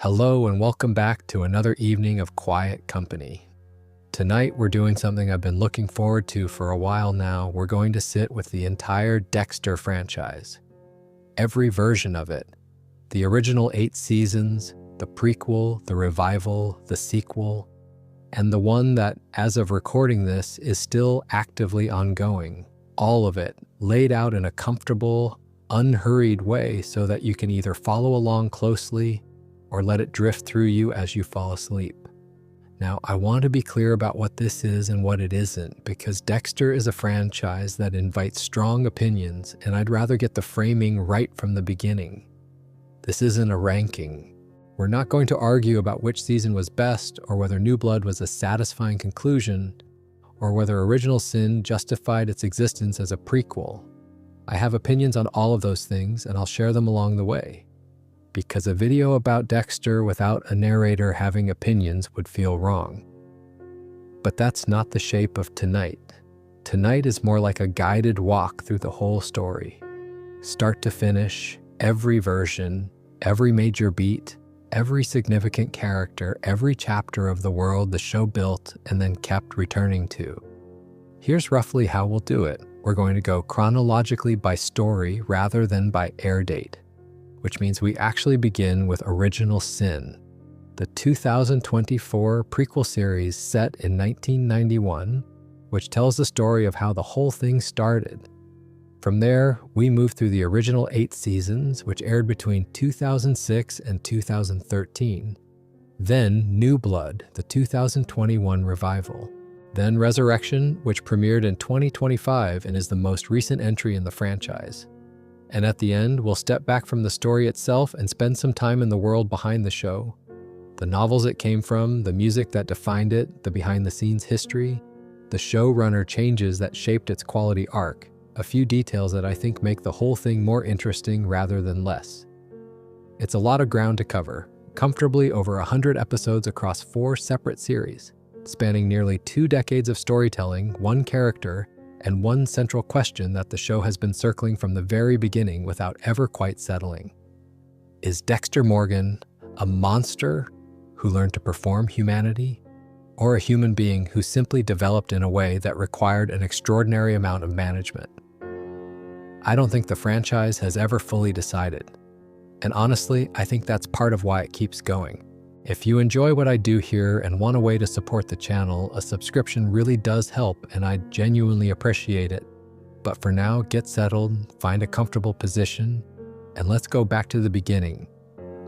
Hello and welcome back to another evening of quiet company. Tonight we're doing something I've been looking forward to for a while now. We're going to sit with the entire Dexter franchise. Every version of it. The original 8 seasons, the prequel, the revival, the sequel, and the one that, as of recording this, is still actively ongoing. All of it laid out in a comfortable, unhurried way so that you can either follow along closely or let it drift through you as you fall asleep. Now, I want to be clear about what this is and what it isn't, because Dexter is a franchise that invites strong opinions, and I'd rather get the framing right from the beginning. This isn't a ranking. We're not going to argue about which season was best, or whether New Blood was a satisfying conclusion, or whether Original Sin justified its existence as a prequel. I have opinions on all of those things, and I'll share them along the way. Because a video about Dexter without a narrator having opinions would feel wrong. But that's not the shape of tonight. Tonight is more like a guided walk through the whole story. Start to finish, every version, every major beat, every significant character, every chapter of the world the show built and then kept returning to. Here's roughly how we'll do it. We're going to go chronologically by story rather than by air date, which means we actually begin with Original Sin, the 2024 prequel series set in 1991, which tells the story of how the whole thing started. From there, we move through the original 8 seasons, which aired between 2006 and 2013. Then New Blood, the 2021 revival. Then Resurrection, which premiered in 2025 and is the most recent entry in the franchise. And at the end, we'll step back from the story itself and spend some time in the world behind the show. The novels it came from, the music that defined it, the behind-the-scenes history, the showrunner changes that shaped its quality arc, a few details that I think make the whole thing more interesting rather than less. It's a lot of ground to cover, comfortably over 100 episodes across 4 separate series, spanning nearly 2 decades of storytelling, 1 character, and 1 central question that the show has been circling from the very beginning without ever quite settling. Is Dexter Morgan a monster who learned to perform humanity, or a human being who simply developed in a way that required an extraordinary amount of management? I don't think the franchise has ever fully decided. And honestly, I think that's part of why it keeps going. If you enjoy what I do here and want a way to support the channel, a subscription really does help, and I genuinely appreciate it. But for now, get settled, find a comfortable position, and let's go back to the beginning.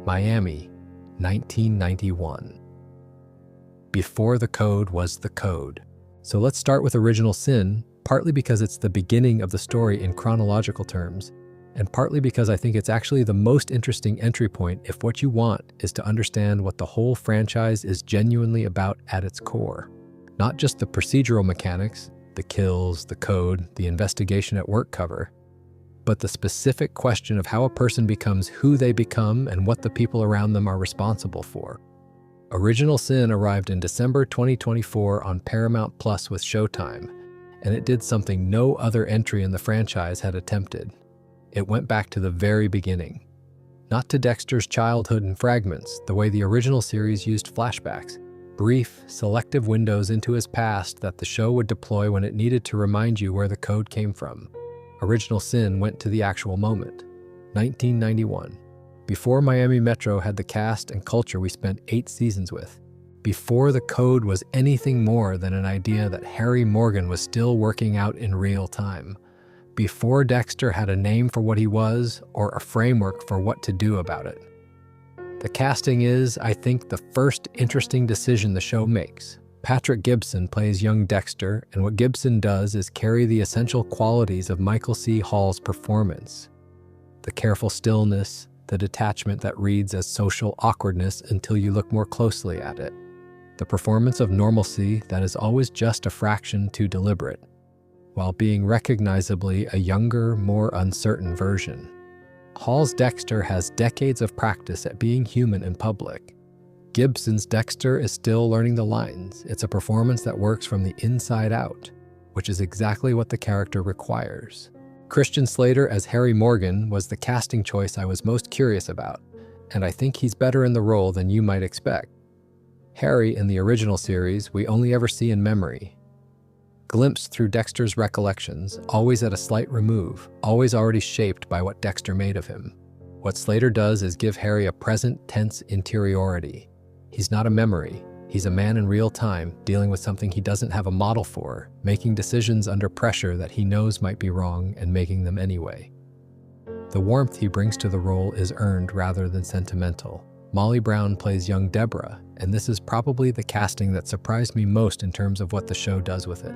Miami, 1991. Before the code was the code. So let's start with Original Sin, partly because it's the beginning of the story in chronological terms, and partly because I think it's actually the most interesting entry point if what you want is to understand what the whole franchise is genuinely about at its core. Not just the procedural mechanics, the kills, the code, the investigation at work cover, but the specific question of how a person becomes who they become and what the people around them are responsible for. Original Sin arrived in December 2024 on Paramount Plus with Showtime, and it did something no other entry in the franchise had attempted. It went back to the very beginning. Not to Dexter's childhood in fragments, the way the original series used flashbacks, brief, selective windows into his past that the show would deploy when it needed to remind you where the code came from. Original Sin went to the actual moment. 1991. Before Miami Metro had the cast and culture we spent 8 seasons with. Before the code was anything more than an idea that Harry Morgan was still working out in real time. Before Dexter had a name for what he was or a framework for what to do about it. The casting is, I think, the first interesting decision the show makes. Patrick Gibson plays young Dexter, and what Gibson does is carry the essential qualities of Michael C. Hall's performance. The careful stillness, the detachment that reads as social awkwardness until you look more closely at it. The performance of normalcy that is always just a fraction too deliberate, while being recognizably a younger, more uncertain version. Hall's Dexter has decades of practice at being human in public. Gibson's Dexter is still learning the lines. It's a performance that works from the inside out, which is exactly what the character requires. Christian Slater as Harry Morgan was the casting choice I was most curious about, and I think he's better in the role than you might expect. Harry, in the original series, we only ever see in memory. Glimpsed through Dexter's recollections, always at a slight remove, always already shaped by what Dexter made of him. What Slater does is give Harry a present tense interiority. He's not a memory. He's a man in real time, dealing with something he doesn't have a model for, making decisions under pressure that he knows might be wrong and making them anyway. The warmth he brings to the role is earned rather than sentimental. Molly Brown plays young Deborah, and this is probably the casting that surprised me most in terms of what the show does with it.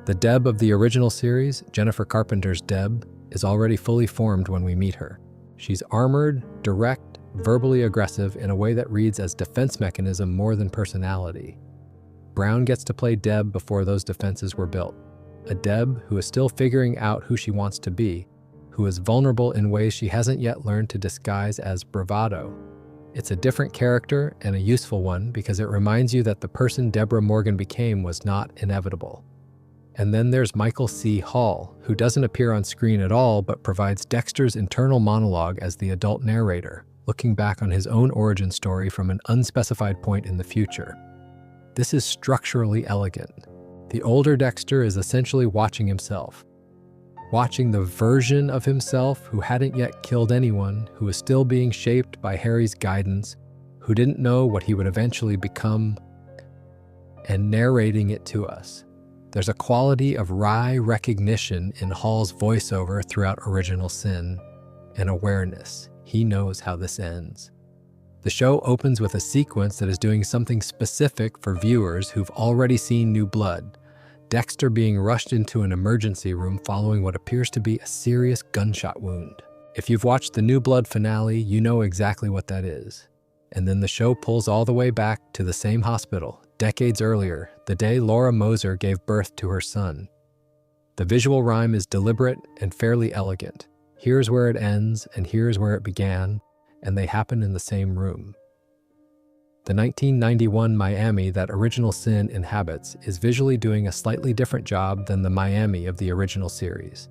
The Deb of the original series, Jennifer Carpenter's Deb, is already fully formed when we meet her. She's armored, direct, verbally aggressive in a way that reads as defense mechanism more than personality. Brown gets to play Deb before those defenses were built. A Deb who is still figuring out who she wants to be, who is vulnerable in ways she hasn't yet learned to disguise as bravado. It's a different character and a useful one because it reminds you that the person Deborah Morgan became was not inevitable. And then there's Michael C. Hall, who doesn't appear on screen at all but provides Dexter's internal monologue as the adult narrator, looking back on his own origin story from an unspecified point in the future. This is structurally elegant. The older Dexter is essentially watching himself. Watching the version of himself who hadn't yet killed anyone, who was still being shaped by Harry's guidance, who didn't know what he would eventually become, and narrating it to us. There's a quality of wry recognition in Hall's voiceover throughout Original Sin, and awareness. He knows how this ends. The show opens with a sequence that is doing something specific for viewers who've already seen New Blood. Dexter being rushed into an emergency room following what appears to be a serious gunshot wound. If you've watched the New Blood finale, you know exactly what that is. And then the show pulls all the way back to the same hospital, decades earlier, the day Laura Moser gave birth to her son. The visual rhyme is deliberate and fairly elegant. Here's where it ends, and here's where it began, and they happen in the same room. The 1991 Miami that Original Sin inhabits is visually doing a slightly different job than the Miami of the original series.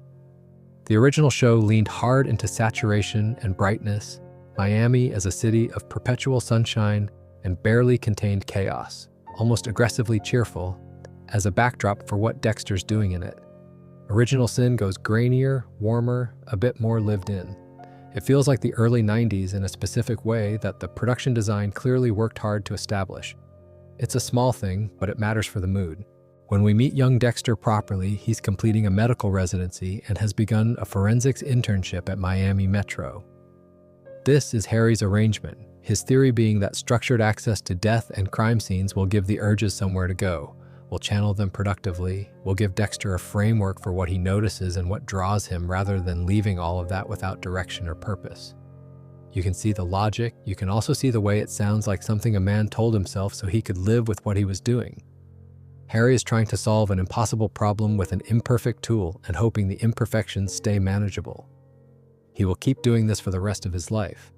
The original show leaned hard into saturation and brightness, Miami as a city of perpetual sunshine and barely contained chaos, almost aggressively cheerful, as a backdrop for what Dexter's doing in it. Original Sin goes grainier, warmer, a bit more lived in. It feels like the early 90s in a specific way that the production design clearly worked hard to establish. It's a small thing, but it matters for the mood. When we meet young Dexter properly, he's completing a medical residency and has begun a forensics internship at Miami Metro. This is Harry's arrangement, his theory being that structured access to death and crime scenes will give the urges somewhere to go, will channel them productively, will give Dexter a framework for what he notices and what draws him rather than leaving all of that without direction or purpose. You can see the logic, you can also see the way it sounds like something a man told himself so he could live with what he was doing. Harry is trying to solve an impossible problem with an imperfect tool and hoping the imperfections stay manageable. He will keep doing this for the rest of his life.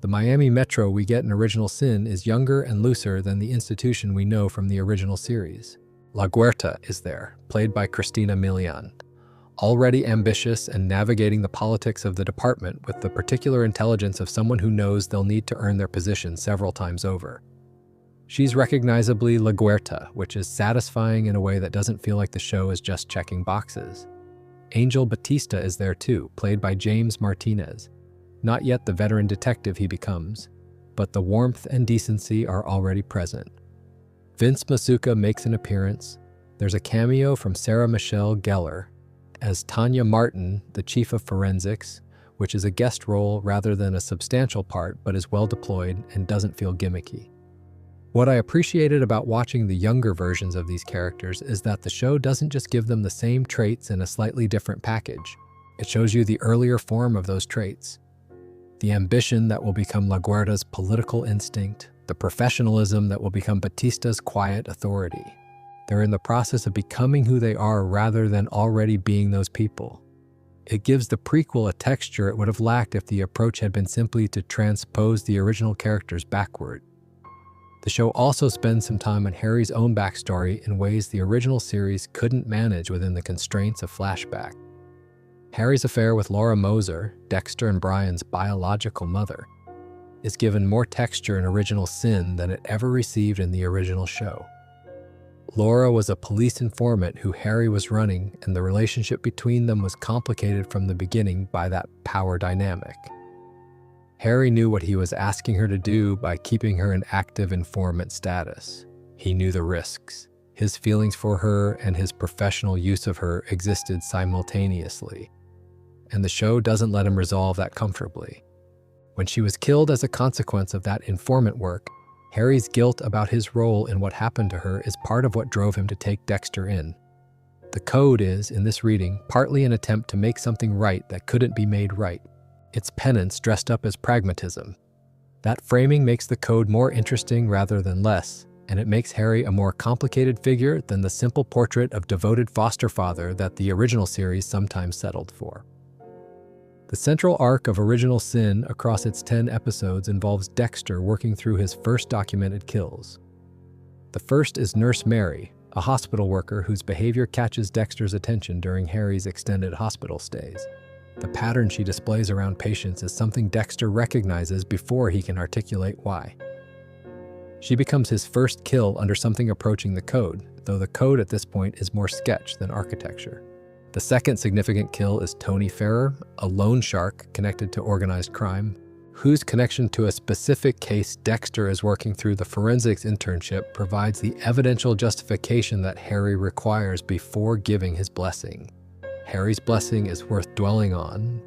The Miami Metro we get in Original Sin is younger and looser than the institution we know from the original series. La Guerta is there, played by Christina Milian, already ambitious and navigating the politics of the department with the particular intelligence of someone who knows they'll need to earn their position several times over. She's recognizably La Guerta, which is satisfying in a way that doesn't feel like the show is just checking boxes. Angel Batista is there too, played by James Martinez. Not yet the veteran detective he becomes, but the warmth and decency are already present. Vince Masuka makes an appearance. There's a cameo from Sarah Michelle Gellar as Tanya Martin, the chief of forensics, which is a guest role rather than a substantial part but is well deployed and doesn't feel gimmicky. What I appreciated about watching the younger versions of these characters is that the show doesn't just give them the same traits in a slightly different package. It shows you the earlier form of those traits. The ambition that will become La Guerta's political instinct, the professionalism that will become Batista's quiet authority. They're in the process of becoming who they are rather than already being those people. It gives the prequel a texture it would have lacked if the approach had been simply to transpose the original characters backward. The show also spends some time on Harry's own backstory in ways the original series couldn't manage within the constraints of flashback. Harry's affair with Laura Moser, Dexter and Brian's biological mother, is given more texture in Original Sin than it ever received in the original show. Laura was a police informant who Harry was running, and the relationship between them was complicated from the beginning by that power dynamic. Harry knew what he was asking her to do by keeping her in active informant status. He knew the risks. His feelings for her and his professional use of her existed simultaneously, and the show doesn't let him resolve that comfortably. When she was killed as a consequence of that informant work, Harry's guilt about his role in what happened to her is part of what drove him to take Dexter in. The code is, in this reading, partly an attempt to make something right that couldn't be made right. It's penance dressed up as pragmatism. That framing makes the code more interesting rather than less, and it makes Harry a more complicated figure than the simple portrait of devoted foster father that the original series sometimes settled for. The central arc of Original Sin across its 10 episodes involves Dexter working through his first documented kills. The first is Nurse Mary, a hospital worker whose behavior catches Dexter's attention during Harry's extended hospital stays. The pattern she displays around patients is something Dexter recognizes before he can articulate why. She becomes his first kill under something approaching the code, though the code at this point is more sketch than architecture. The second significant kill is Tony Ferrer, a loan shark connected to organized crime, whose connection to a specific case Dexter is working through the forensics internship provides the evidential justification that Harry requires before giving his blessing. Harry's blessing is worth dwelling on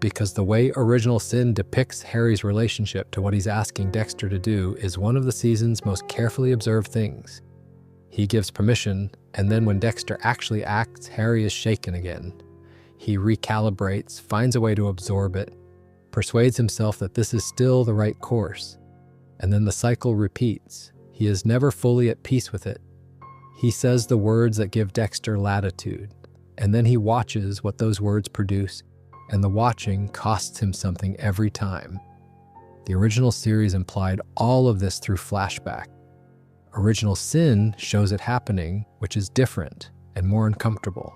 because the way Original Sin depicts Harry's relationship to what he's asking Dexter to do is one of the season's most carefully observed things. He gives permission, and then when Dexter actually acts, Harry is shaken again. He recalibrates, finds a way to absorb it, persuades himself that this is still the right course, and then the cycle repeats. He is never fully at peace with it. He says the words that give Dexter latitude, and then he watches what those words produce, and the watching costs him something every time. The original series implied all of this through flashback. Original Sin shows it happening, which is different and more uncomfortable.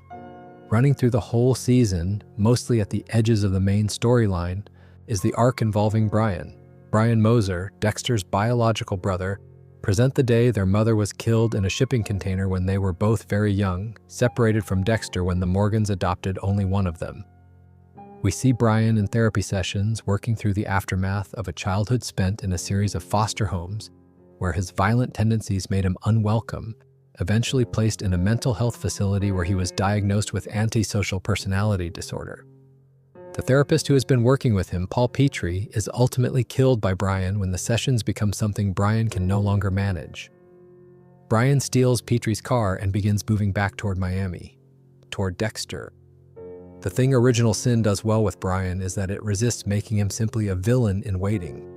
Running through the whole season, mostly at the edges of the main storyline, is the arc involving Brian. Brian Moser, Dexter's biological brother, present the day their mother was killed in a shipping container when they were both very young, separated from Dexter when the Morgans adopted only one of them. We see Brian in therapy sessions working through the aftermath of a childhood spent in a series of foster homes where his violent tendencies made him unwelcome, eventually placed in a mental health facility where he was diagnosed with antisocial personality disorder. The therapist who has been working with him, Paul Petrie, is ultimately killed by Brian when the sessions become something Brian can no longer manage. Brian steals Petrie's car and begins moving back toward Miami, toward Dexter. The thing Original Sin does well with Brian is that it resists making him simply a villain in waiting.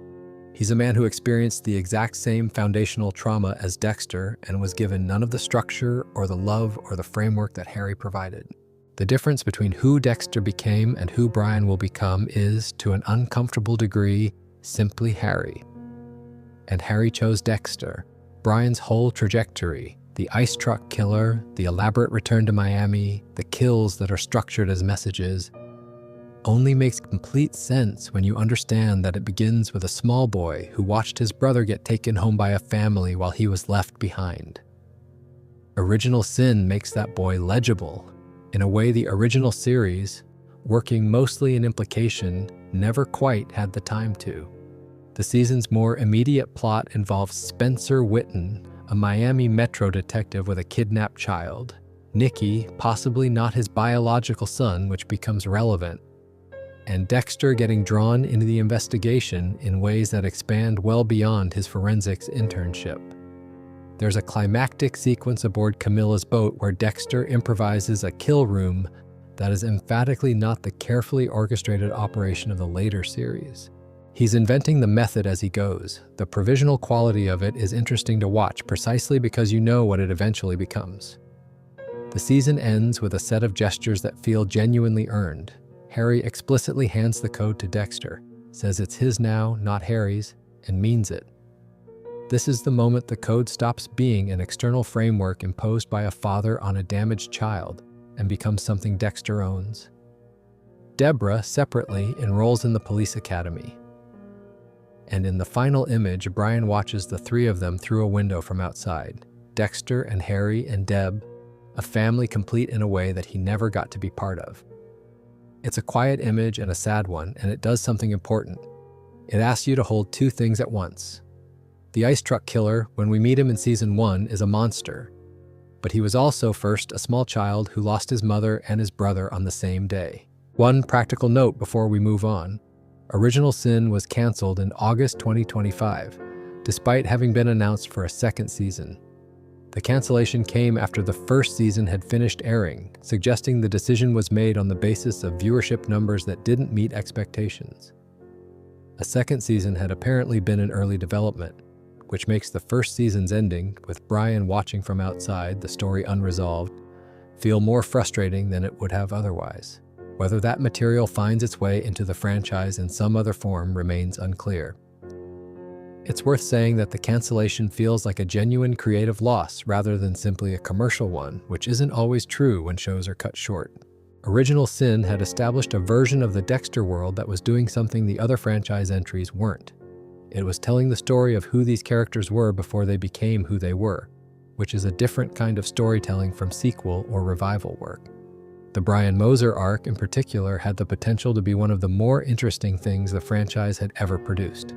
He's a man who experienced the exact same foundational trauma as Dexter and was given none of the structure or the love or the framework that Harry provided. The difference between who Dexter became and who Brian will become is, to an uncomfortable degree, simply Harry. And Harry chose Dexter. Brian's whole trajectory, the ice truck killer, the elaborate return to Miami, the kills that are structured as messages, only makes complete sense when you understand that it begins with a small boy who watched his brother get taken home by a family while he was left behind. Original Sin makes that boy legible in a way the original series, working mostly in implication, never quite had the time to. The season's more immediate plot involves Spencer Witten, a Miami Metro detective with a kidnapped child, Nicky, possibly not his biological son, which becomes relevant, and Dexter getting drawn into the investigation in ways that expand well beyond his forensics internship. There's a climactic sequence aboard Camilla's boat where Dexter improvises a kill room that is emphatically not the carefully orchestrated operation of the later series. He's inventing the method as he goes. The provisional quality of it is interesting to watch precisely because you know what it eventually becomes. The season ends with a set of gestures that feel genuinely earned. Harry explicitly hands the code to Dexter, says it's his now, not Harry's, and means it. This is the moment the code stops being an external framework imposed by a father on a damaged child and becomes something Dexter owns. Deborah, separately, enrolls in the police academy. And in the final image, Brian watches the three of them through a window from outside. Dexter and Harry and Deb, a family complete in a way that he never got to be part of. It's a quiet image and a sad one, and it does something important. It asks you to hold two things at once. The ice truck killer, when we meet him in season 1, is a monster. But he was also first a small child who lost his mother and his brother on the same day. One practical note before we move on. Original Sin was canceled in August 2025, despite having been announced for a second season. The cancellation came after the first season had finished airing, suggesting the decision was made on the basis of viewership numbers that didn't meet expectations. A second season had apparently been in early development, which makes the first season's ending, with Brian watching from outside, the story unresolved, feel more frustrating than it would have otherwise. Whether that material finds its way into the franchise in some other form remains unclear. It's worth saying that the cancellation feels like a genuine creative loss rather than simply a commercial one, which isn't always true when shows are cut short. Original Sin had established a version of the Dexter world that was doing something the other franchise entries weren't. It was telling the story of who these characters were before they became who they were, which is a different kind of storytelling from sequel or revival work. The Brian Moser arc in particular had the potential to be one of the more interesting things the franchise had ever produced.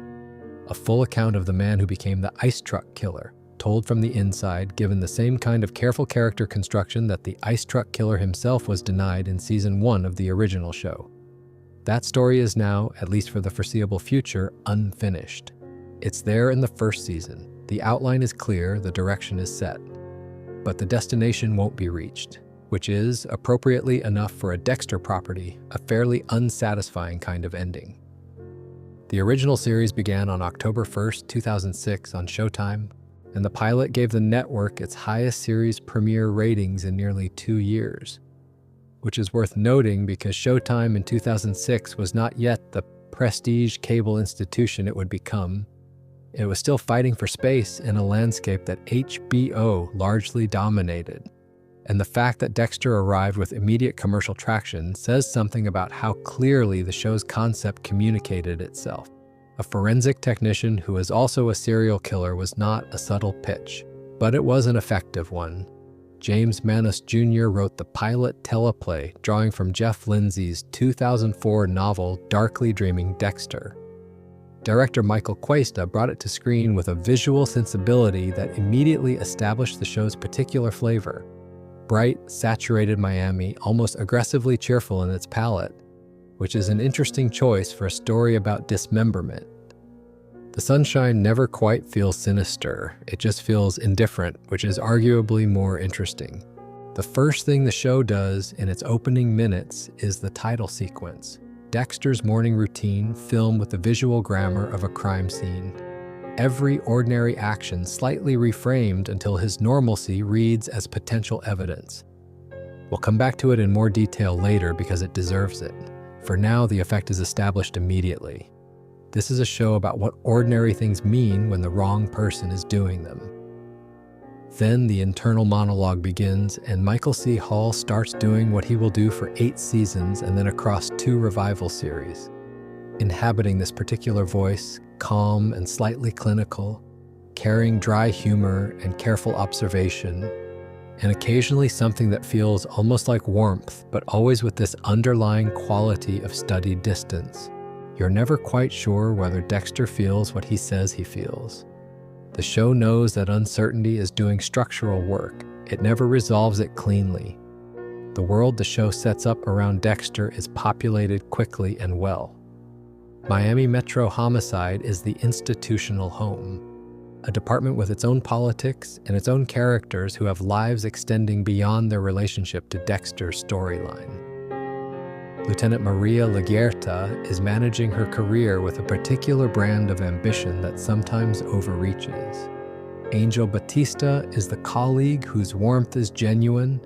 A full account of the man who became the ice truck killer, told from the inside, given the same kind of careful character construction that the ice truck killer himself was denied in season 1 of the original show. That story is now, at least for the foreseeable future, unfinished. It's there in the first season. The outline is clear, the direction is set. But the destination won't be reached, which is, appropriately enough for a Dexter property, a fairly unsatisfying kind of ending. The original series began on October 1st, 2006 on Showtime, and the pilot gave the network its highest series premiere ratings in nearly 2 years, which is worth noting because Showtime in 2006 was not yet the prestige cable institution it would become. It was still fighting for space in a landscape that HBO largely dominated. And the fact that Dexter arrived with immediate commercial traction says something about how clearly the show's concept communicated itself. A forensic technician who is also a serial killer was not a subtle pitch, but it was an effective one. James Manus Jr. wrote the pilot teleplay, drawing from Jeff Lindsay's 2004 novel Darkly Dreaming Dexter. Director Michael Cuesta brought it to screen with a visual sensibility that immediately established the show's particular flavor. Bright, saturated Miami, almost aggressively cheerful in its palette, which is an interesting choice for a story about dismemberment. The sunshine never quite feels sinister, it just feels indifferent, which is arguably more interesting. The first thing the show does in its opening minutes is the title sequence, Dexter's morning routine filmed with the visual grammar of a crime scene. Every ordinary action slightly reframed until his normalcy reads as potential evidence. We'll come back to it in more detail later because it deserves it. For now, the effect is established immediately. This is a show about what ordinary things mean when the wrong person is doing them. Then the internal monologue begins, and Michael C. Hall starts doing what he will do for 8 seasons and then across 2 revival series. Inhabiting this particular voice, calm and slightly clinical, carrying dry humor and careful observation, and occasionally something that feels almost like warmth, but always with this underlying quality of studied distance. You're never quite sure whether Dexter feels what he says he feels. The show knows that uncertainty is doing structural work. It never resolves it cleanly. The world the show sets up around Dexter is populated quickly and well. Miami Metro Homicide is the institutional home, a department with its own politics and its own characters who have lives extending beyond their relationship to Dexter's storyline. Lieutenant Maria Laguerta is managing her career with a particular brand of ambition that sometimes overreaches. Angel Batista is the colleague whose warmth is genuine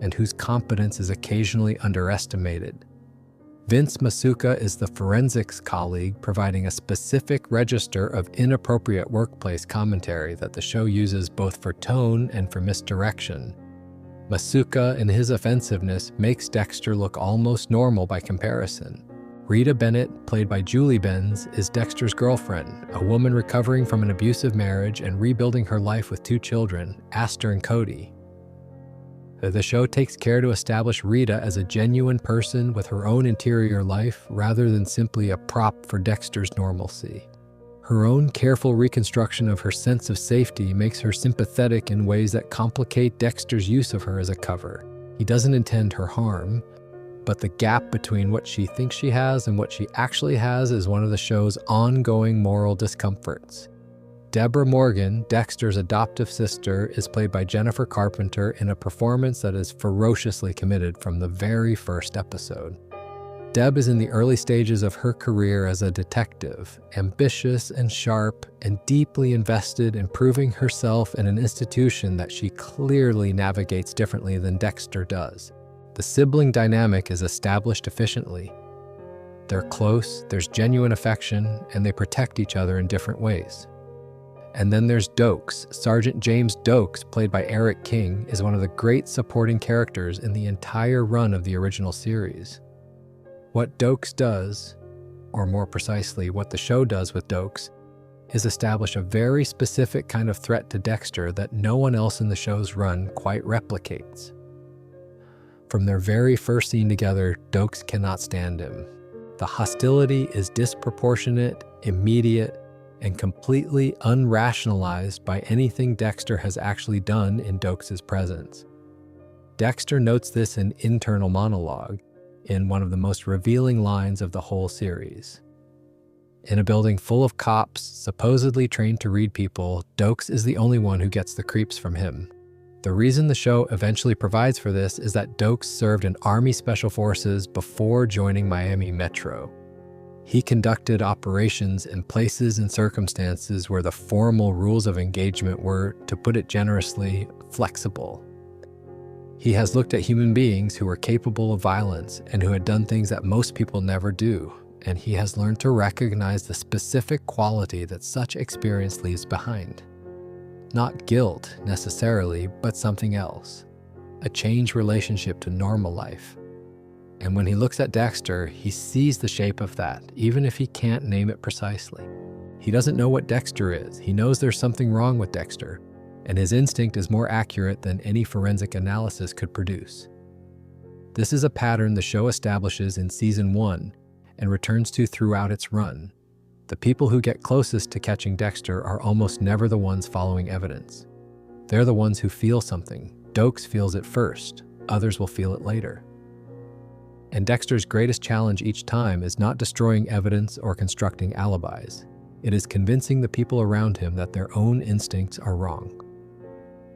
and whose competence is occasionally underestimated. Vince Masuka is the forensics colleague providing a specific register of inappropriate workplace commentary that the show uses both for tone and for misdirection. Masuka, in his offensiveness, makes Dexter look almost normal by comparison, Rita Bennett, played by Julie Benz, is Dexter's girlfriend, a woman recovering from an abusive marriage and rebuilding her life with 2 children, Aster and Cody. The show takes care to establish Rita as a genuine person with her own interior life rather than simply a prop for Dexter's normalcy. Her own careful reconstruction of her sense of safety makes her sympathetic in ways that complicate Dexter's use of her as a cover. He doesn't intend her harm, but the gap between what she thinks she has and what she actually has is one of the show's ongoing moral discomforts. Deborah Morgan, Dexter's adoptive sister, is played by Jennifer Carpenter in a performance that is ferociously committed from the very first episode. Deb is in the early stages of her career as a detective, ambitious and sharp, and deeply invested in proving herself in an institution that she clearly navigates differently than Dexter does. The sibling dynamic is established efficiently. They're close, there's genuine affection, and they protect each other in different ways. And then there's Dokes. Sergeant James Dokes, played by Eric King, is one of the great supporting characters in the entire run of the original series. What Dokes does, or more precisely, what the show does with Dokes, is establish a very specific kind of threat to Dexter that no one else in the show's run quite replicates. From their very first scene together, Dokes cannot stand him. The hostility is disproportionate, immediate, and completely unrationalized by anything Dexter has actually done in Dokes' presence. Dexter notes this in internal monologue, in one of the most revealing lines of the whole series. In a building full of cops, supposedly trained to read people, Dokes is the only one who gets the creeps from him. The reason the show eventually provides for this is that Dokes served in Army Special Forces before joining Miami Metro. He conducted operations in places and circumstances where the formal rules of engagement were, to put it generously, flexible. He has looked at human beings who were capable of violence and who had done things that most people never do, and he has learned to recognize the specific quality that such experience leaves behind. Not guilt, necessarily, but something else. A changed relationship to normal life. And when he looks at Dexter, he sees the shape of that, even if he can't name it precisely. He doesn't know what Dexter is. He knows there's something wrong with Dexter, and his instinct is more accurate than any forensic analysis could produce. This is a pattern the show establishes in Season 1 and returns to throughout its run. The people who get closest to catching Dexter are almost never the ones following evidence. They're the ones who feel something. Dokes feels it first, others will feel it later. And Dexter's greatest challenge each time is not destroying evidence or constructing alibis. It is convincing the people around him that their own instincts are wrong.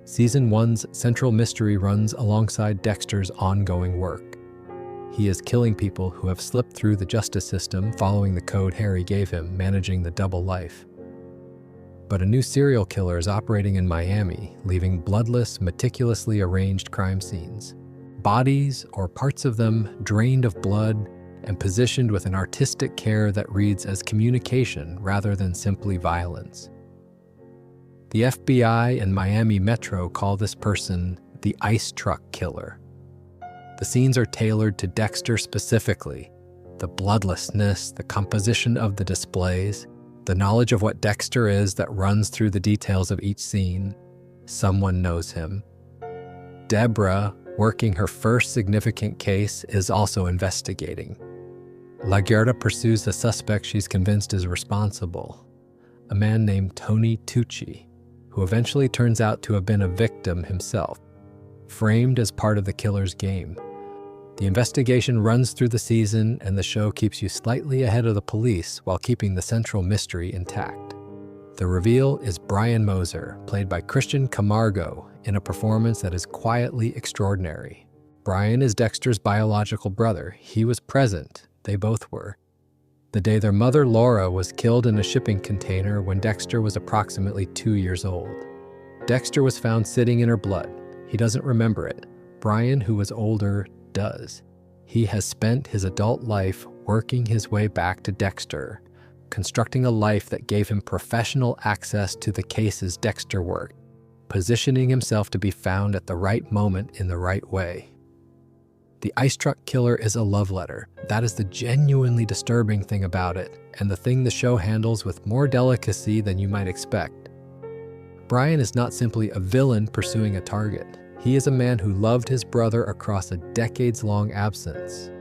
Season 1's central mystery runs alongside Dexter's ongoing work. He is killing people who have slipped through the justice system following the code Harry gave him, managing the double life. But a new serial killer is operating in Miami, leaving bloodless, meticulously arranged crime scenes. Bodies, or parts of them, drained of blood and positioned with an artistic care that reads as communication rather than simply violence. The FBI and Miami Metro call this person the ice truck killer. The scenes are tailored to Dexter specifically. The bloodlessness, the composition of the displays, the knowledge of what Dexter is that runs through the details of each scene. Someone knows him. Deborah, working her first significant case, is also investigating. LaGuerta pursues the suspect she's convinced is responsible, a man named Tony Tucci, who eventually turns out to have been a victim himself, framed as part of the killer's game. The investigation runs through the season, and the show keeps you slightly ahead of the police while keeping the central mystery intact. The reveal is Brian Moser, played by Christian Camargo, in a performance that is quietly extraordinary. Brian is Dexter's biological brother. He was present. They both were. The day their mother, Laura, was killed in a shipping container when Dexter was approximately 2 years old. Dexter was found sitting in her blood. He doesn't remember it. Brian, who was older, does. He has spent his adult life working his way back to Dexter, constructing a life that gave him professional access to the cases Dexter worked, positioning himself to be found at the right moment in the right way. The ice truck killer is a love letter. That is the genuinely disturbing thing about it, and the thing the show handles with more delicacy than you might expect. Brian is not simply a villain pursuing a target. He is a man who loved his brother across a decades-long absence,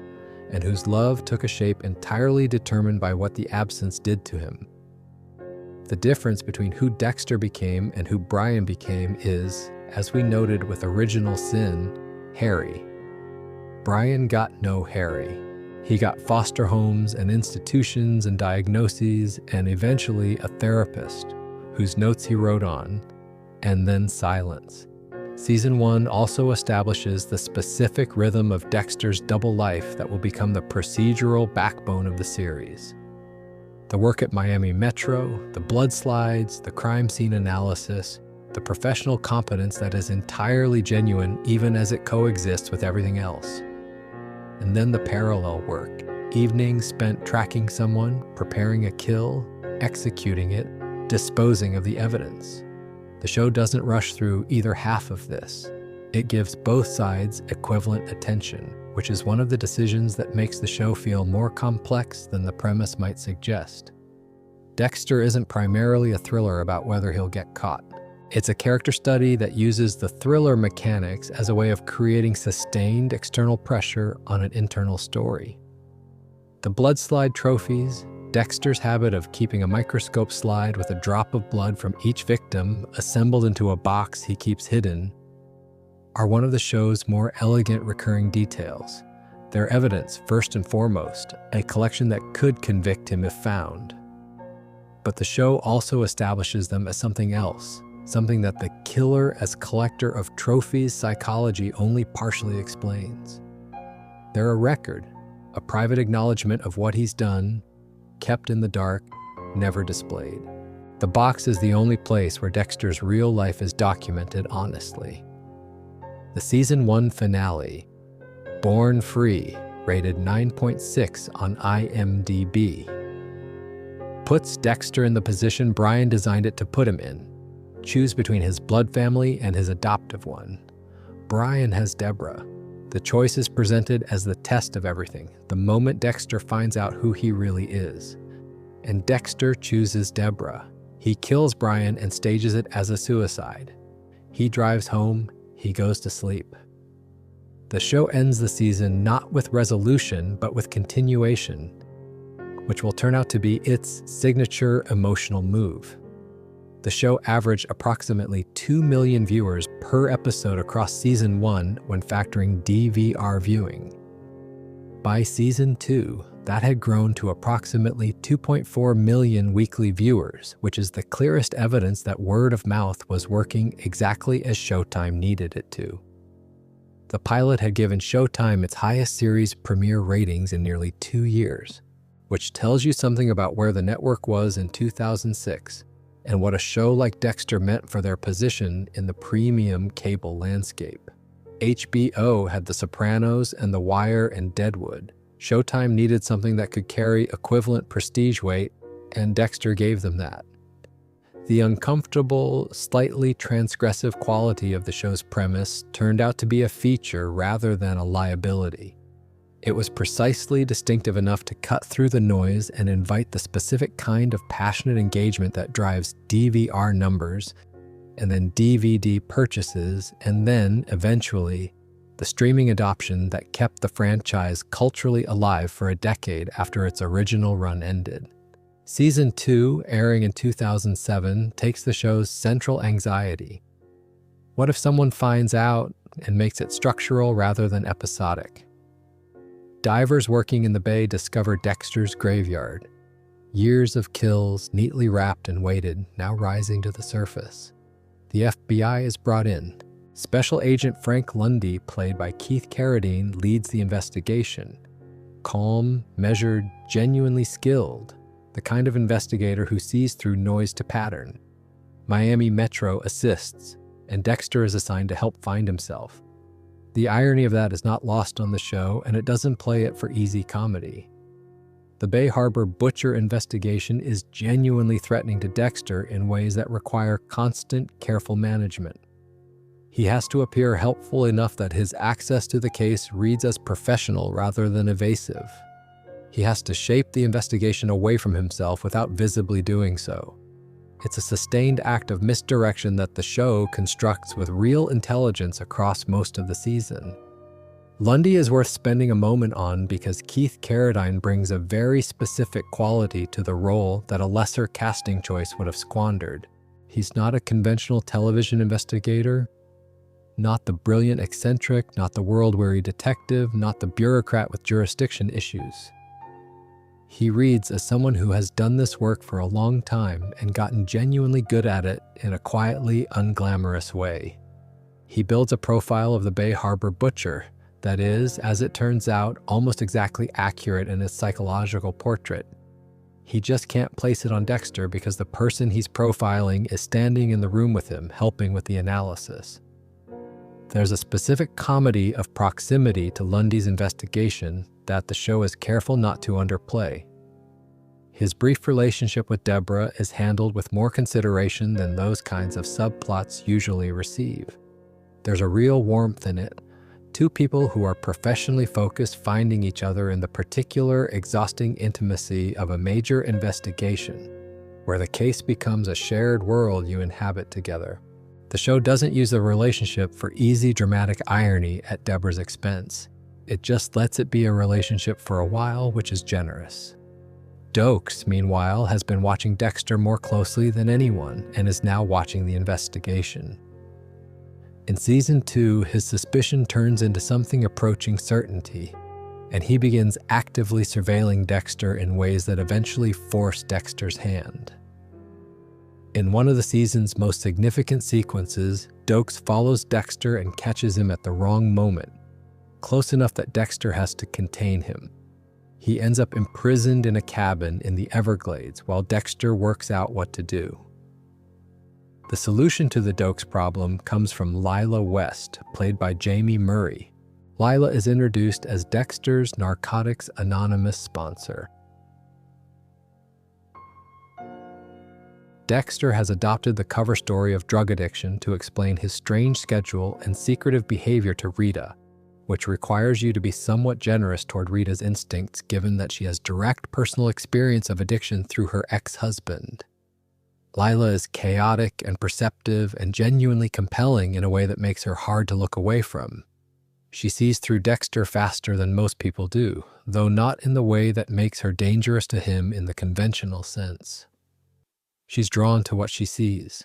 and whose love took a shape entirely determined by what the absence did to him. The difference between who Dexter became and who Brian became is, as we noted with Original Sin, Harry. Brian got no Harry. He got foster homes and institutions and diagnoses and eventually a therapist whose notes he wrote on, and then silence. Season 1 also establishes the specific rhythm of Dexter's double life that will become the procedural backbone of the series. The work at Miami Metro, the blood slides, the crime scene analysis, the professional competence that is entirely genuine even as it coexists with everything else. And then the parallel work, evenings spent tracking someone, preparing a kill, executing it, disposing of the evidence. The show doesn't rush through either half of this. It gives both sides equivalent attention, which is one of the decisions that makes the show feel more complex than the premise might suggest. Dexter isn't primarily a thriller about whether he'll get caught. It's a character study that uses the thriller mechanics as a way of creating sustained external pressure on an internal story. The blood slide trophies, Dexter's habit of keeping a microscope slide with a drop of blood from each victim assembled into a box he keeps hidden, are one of the show's more elegant recurring details. They're evidence, first and foremost, a collection that could convict him if found. But the show also establishes them as something else, something that the killer as collector of trophies psychology only partially explains. They're a record, a private acknowledgement of what he's done, kept in the dark, never displayed. The box is the only place where Dexter's real life is documented honestly. The Season 1 finale, Born Free, rated 9.6 on IMDb, puts Dexter in the position Brian designed it to put him in. Choose between his blood family and his adoptive one. Brian has Deborah. The choice is presented as the test of everything, the moment Dexter finds out who he really is. And Dexter chooses Deborah. He kills Brian and stages it as a suicide. He drives home, he goes to sleep. The show ends the season not with resolution, but with continuation, which will turn out to be its signature emotional move. The show averaged approximately 2 million viewers per episode across Season 1 when factoring DVR viewing. By Season 2, that had grown to approximately 2.4 million weekly viewers, which is the clearest evidence that word of mouth was working exactly as Showtime needed it to. The pilot had given Showtime its highest series premiere ratings in nearly 2 years, which tells you something about where the network was in 2006. And what a show like Dexter meant for their position in the premium cable landscape. HBO had The Sopranos and The Wire and Deadwood. Showtime needed something that could carry equivalent prestige weight, and Dexter gave them that. The uncomfortable, slightly transgressive quality of the show's premise turned out to be a feature rather than a liability. It was precisely distinctive enough to cut through the noise and invite the specific kind of passionate engagement that drives DVR numbers, and then DVD purchases, and then, eventually, the streaming adoption that kept the franchise culturally alive for a decade after its original run ended. Season 2, airing in 2007, takes the show's central anxiety. What if someone finds out and makes it structural rather than episodic? Divers working in the bay discover Dexter's graveyard. Years of kills, neatly wrapped and weighted, now rising to the surface. The FBI is brought in. Special Agent Frank Lundy, played by Keith Carradine, leads the investigation. Calm, measured, genuinely skilled. The kind of investigator who sees through noise to pattern. Miami Metro assists, and Dexter is assigned to help find himself. The irony of that is not lost on the show, and it doesn't play it for easy comedy. The Bay Harbor Butcher investigation is genuinely threatening to Dexter in ways that require constant, careful management. He has to appear helpful enough that his access to the case reads as professional rather than evasive. He has to shape the investigation away from himself without visibly doing so. It's a sustained act of misdirection that the show constructs with real intelligence across most of the season. Lundy is worth spending a moment on because Keith Carradine brings a very specific quality to the role that a lesser casting choice would have squandered. He's not a conventional television investigator, not the brilliant eccentric, not the world-weary detective, not the bureaucrat with jurisdiction issues. He reads as someone who has done this work for a long time and gotten genuinely good at it in a quietly unglamorous way. He builds a profile of the Bay Harbor butcher that is, as it turns out, almost exactly accurate in his psychological portrait. He just can't place it on Dexter because the person he's profiling is standing in the room with him, helping with the analysis. There's a specific comedy of proximity to Lundy's investigation that the show is careful not to underplay. His brief relationship with Deborah is handled with more consideration than those kinds of subplots usually receive. There's a real warmth in it. Two people who are professionally focused finding each other in the particular exhausting intimacy of a major investigation, where the case becomes a shared world you inhabit together. The show doesn't use the relationship for easy dramatic irony at Deborah's expense. It just lets it be a relationship for a while, which is generous. Dokes, meanwhile, has been watching Dexter more closely than anyone and is now watching the investigation. In season 2, his suspicion turns into something approaching certainty, and he begins actively surveilling Dexter in ways that eventually force Dexter's hand. In one of the season's most significant sequences, Dokes follows Dexter and catches him at the wrong moment, close enough that Dexter has to contain him. He ends up imprisoned in a cabin in the Everglades while Dexter works out what to do. The solution to the Dokes problem comes from Lila West, played by Jamie Murray. Lila is introduced as Dexter's Narcotics Anonymous sponsor. Dexter has adopted the cover story of drug addiction to explain his strange schedule and secretive behavior to Rita, which requires you to be somewhat generous toward Rita's instincts given that she has direct personal experience of addiction through her ex-husband. Lila is chaotic and perceptive and genuinely compelling in a way that makes her hard to look away from. She sees through Dexter faster than most people do, though not in the way that makes her dangerous to him in the conventional sense. She's drawn to what she sees.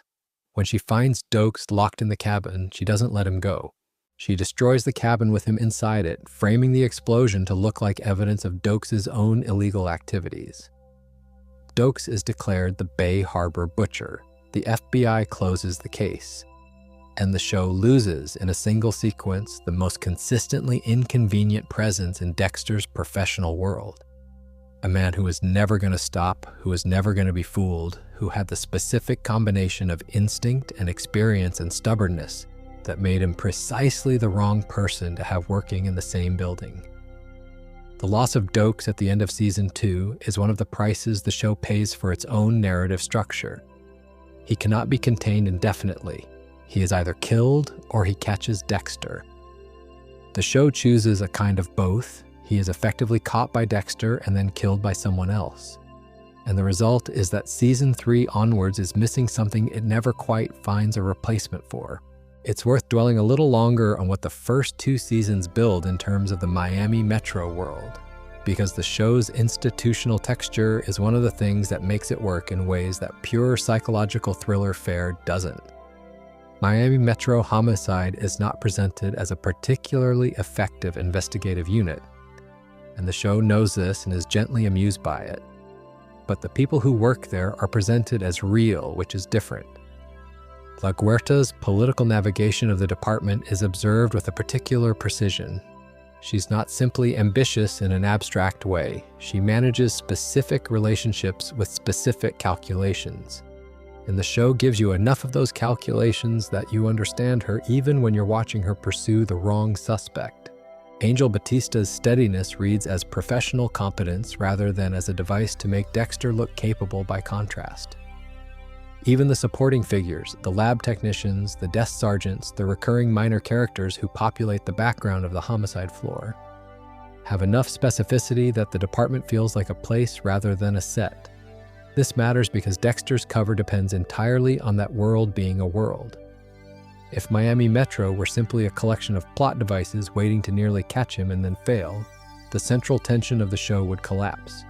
When she finds Dokes locked in the cabin, she doesn't let him go. She destroys the cabin with him inside it, framing the explosion to look like evidence of Dokes' own illegal activities. Dokes is declared the Bay Harbor butcher. The FBI closes the case, and the show loses in a single sequence the most consistently inconvenient presence in Dexter's professional world. A man who was never going to stop, who was never going to be fooled, who had the specific combination of instinct and experience and stubbornness that made him precisely the wrong person to have working in the same building. The loss of Dokes at the end of season 2 is one of the prices the show pays for its own narrative structure. He cannot be contained indefinitely. He is either killed or he catches Dexter. The show chooses a kind of both. He is effectively caught by Dexter and then killed by someone else. And the result is that season 3 onwards is missing something it never quite finds a replacement for. It's worth dwelling a little longer on what the first 2 seasons build in terms of the Miami metro world, because the show's institutional texture is one of the things that makes it work in ways that pure psychological thriller fare doesn't. Miami Metro Homicide is not presented as a particularly effective investigative unit, and the show knows this and is gently amused by it. But the people who work there are presented as real, which is different. La Guerta's political navigation of the department is observed with a particular precision. She's not simply ambitious in an abstract way. She manages specific relationships with specific calculations. And the show gives you enough of those calculations that you understand her even when you're watching her pursue the wrong suspect. Angel Batista's steadiness reads as professional competence rather than as a device to make Dexter look capable by contrast. Even the supporting figures, the lab technicians, the desk sergeants, the recurring minor characters who populate the background of the homicide floor, have enough specificity that the department feels like a place rather than a set. This matters because Dexter's cover depends entirely on that world being a world. If Miami Metro were simply a collection of plot devices waiting to nearly catch him and then fail, the central tension of the show would collapse.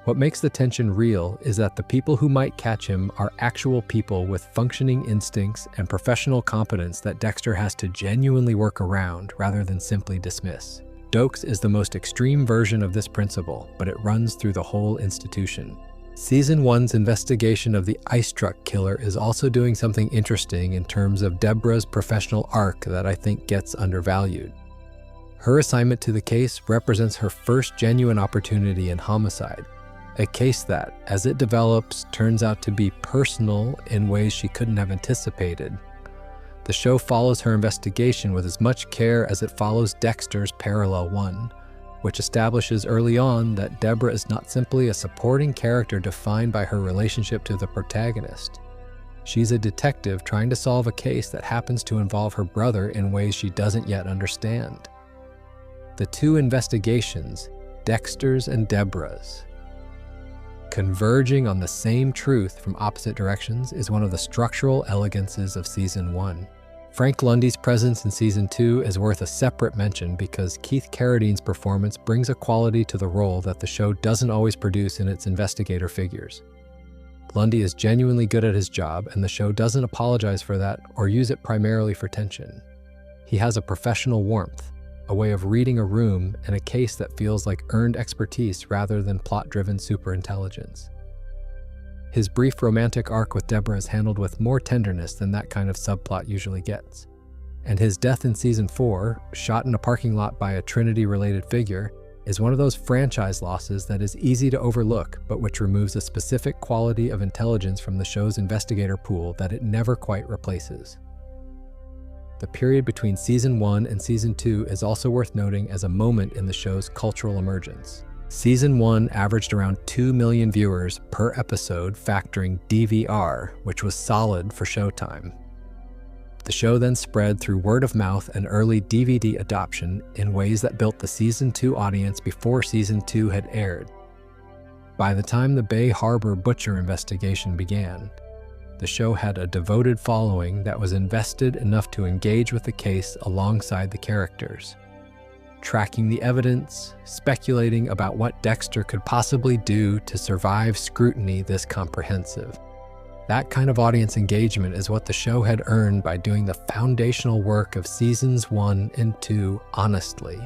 What makes the tension real is that the people who might catch him are actual people with functioning instincts and professional competence that Dexter has to genuinely work around rather than simply dismiss. Dokes is the most extreme version of this principle, but it runs through the whole institution. Season 1's investigation of the ice truck killer is also doing something interesting in terms of Deborah's professional arc that I think gets undervalued. Her assignment to the case represents her first genuine opportunity in homicide, a case that, as it develops, turns out to be personal in ways she couldn't have anticipated. The show follows her investigation with as much care as it follows Dexter's Parallel 1, which establishes early on that Deborah is not simply a supporting character defined by her relationship to the protagonist. She's a detective trying to solve a case that happens to involve her brother in ways she doesn't yet understand. The two investigations, Dexter's and Deborah's, converging on the same truth from opposite directions is one of the structural elegances of Season 1. Frank Lundy's presence in Season 2 is worth a separate mention because Keith Carradine's performance brings a quality to the role that the show doesn't always produce in its investigator figures. Lundy is genuinely good at his job, and the show doesn't apologize for that or use it primarily for tension. He has a professional warmth, a way of reading a room, and a case that feels like earned expertise rather than plot-driven superintelligence. His brief romantic arc with Deborah is handled with more tenderness than that kind of subplot usually gets. And his death in Season 4, shot in a parking lot by a Trinity-related figure, is one of those franchise losses that is easy to overlook, but which removes a specific quality of intelligence from the show's investigator pool that it never quite replaces. The period between Season 1 and Season 2 is also worth noting as a moment in the show's cultural emergence. Season 1 averaged around 2 million viewers per episode, factoring DVR, which was solid for Showtime. The show then spread through word of mouth and early DVD adoption in ways that built the Season 2 audience before Season 2 had aired. By the time the Bay Harbor Butcher investigation began, the show had a devoted following that was invested enough to engage with the case alongside the characters, tracking the evidence, speculating about what Dexter could possibly do to survive scrutiny this comprehensive. That kind of audience engagement is what the show had earned by doing the foundational work of Seasons 1 and 2 honestly.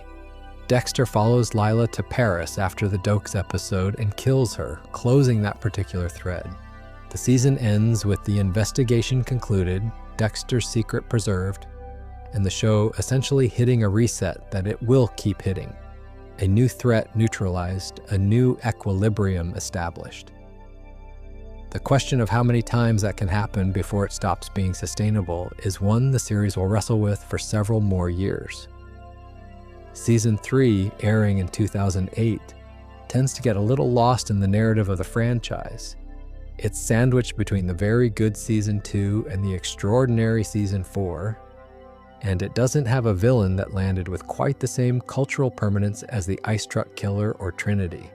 Dexter follows Lila to Paris after the Dokes episode and kills her, closing that particular thread. The season ends with the investigation concluded, Dexter's secret preserved, and the show essentially hitting a reset that it will keep hitting. A new threat neutralized, a new equilibrium established. The question of how many times that can happen before it stops being sustainable is one the series will wrestle with for several more years. Season 3, airing in 2008, tends to get a little lost in the narrative of the franchise. It's sandwiched between the very good Season 2 and the extraordinary Season 4, and it doesn't have a villain that landed with quite the same cultural permanence as the Ice Truck Killer or Trinity.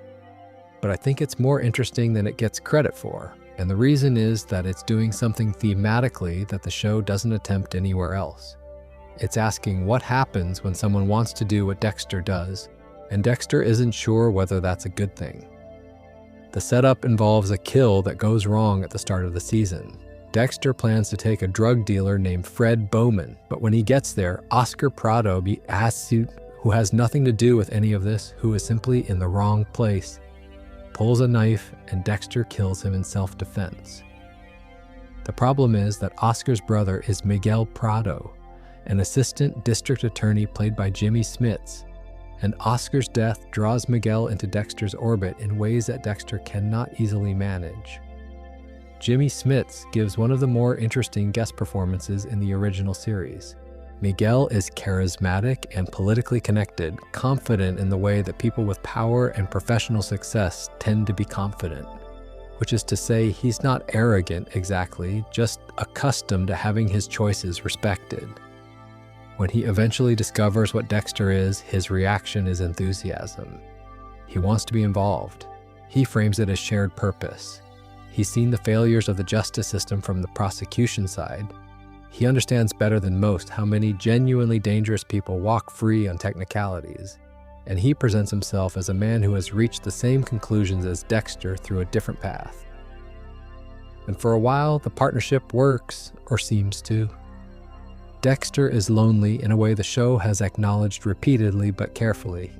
But I think it's more interesting than it gets credit for, and the reason is that it's doing something thematically that the show doesn't attempt anywhere else. It's asking what happens when someone wants to do what Dexter does, and Dexter isn't sure whether that's a good thing. The setup involves a kill that goes wrong at the start of the season. Dexter plans to take a drug dealer named Fred Bowman, but when he gets there, Oscar Prado asks you, who has nothing to do with any of this, who is simply in the wrong place, pulls a knife, and Dexter kills him in self-defense. The problem is that Oscar's brother is Miguel Prado, an assistant district attorney played by Jimmy Smits, and Oscar's death draws Miguel into Dexter's orbit in ways that Dexter cannot easily manage. Jimmy Smits gives one of the more interesting guest performances in the original series. Miguel is charismatic and politically connected, confident in the way that people with power and professional success tend to be confident. which is to say he's not arrogant exactly, just accustomed to having his choices respected. When he eventually discovers what Dexter is, his reaction is enthusiasm. He wants to be involved. He frames it as shared purpose. He's seen the failures of the justice system from the prosecution side. He understands better than most how many genuinely dangerous people walk free on technicalities, and he presents himself as a man who has reached the same conclusions as Dexter through a different path. And for a while, the partnership works, or seems to. Dexter is lonely in a way the show has acknowledged repeatedly but carefully.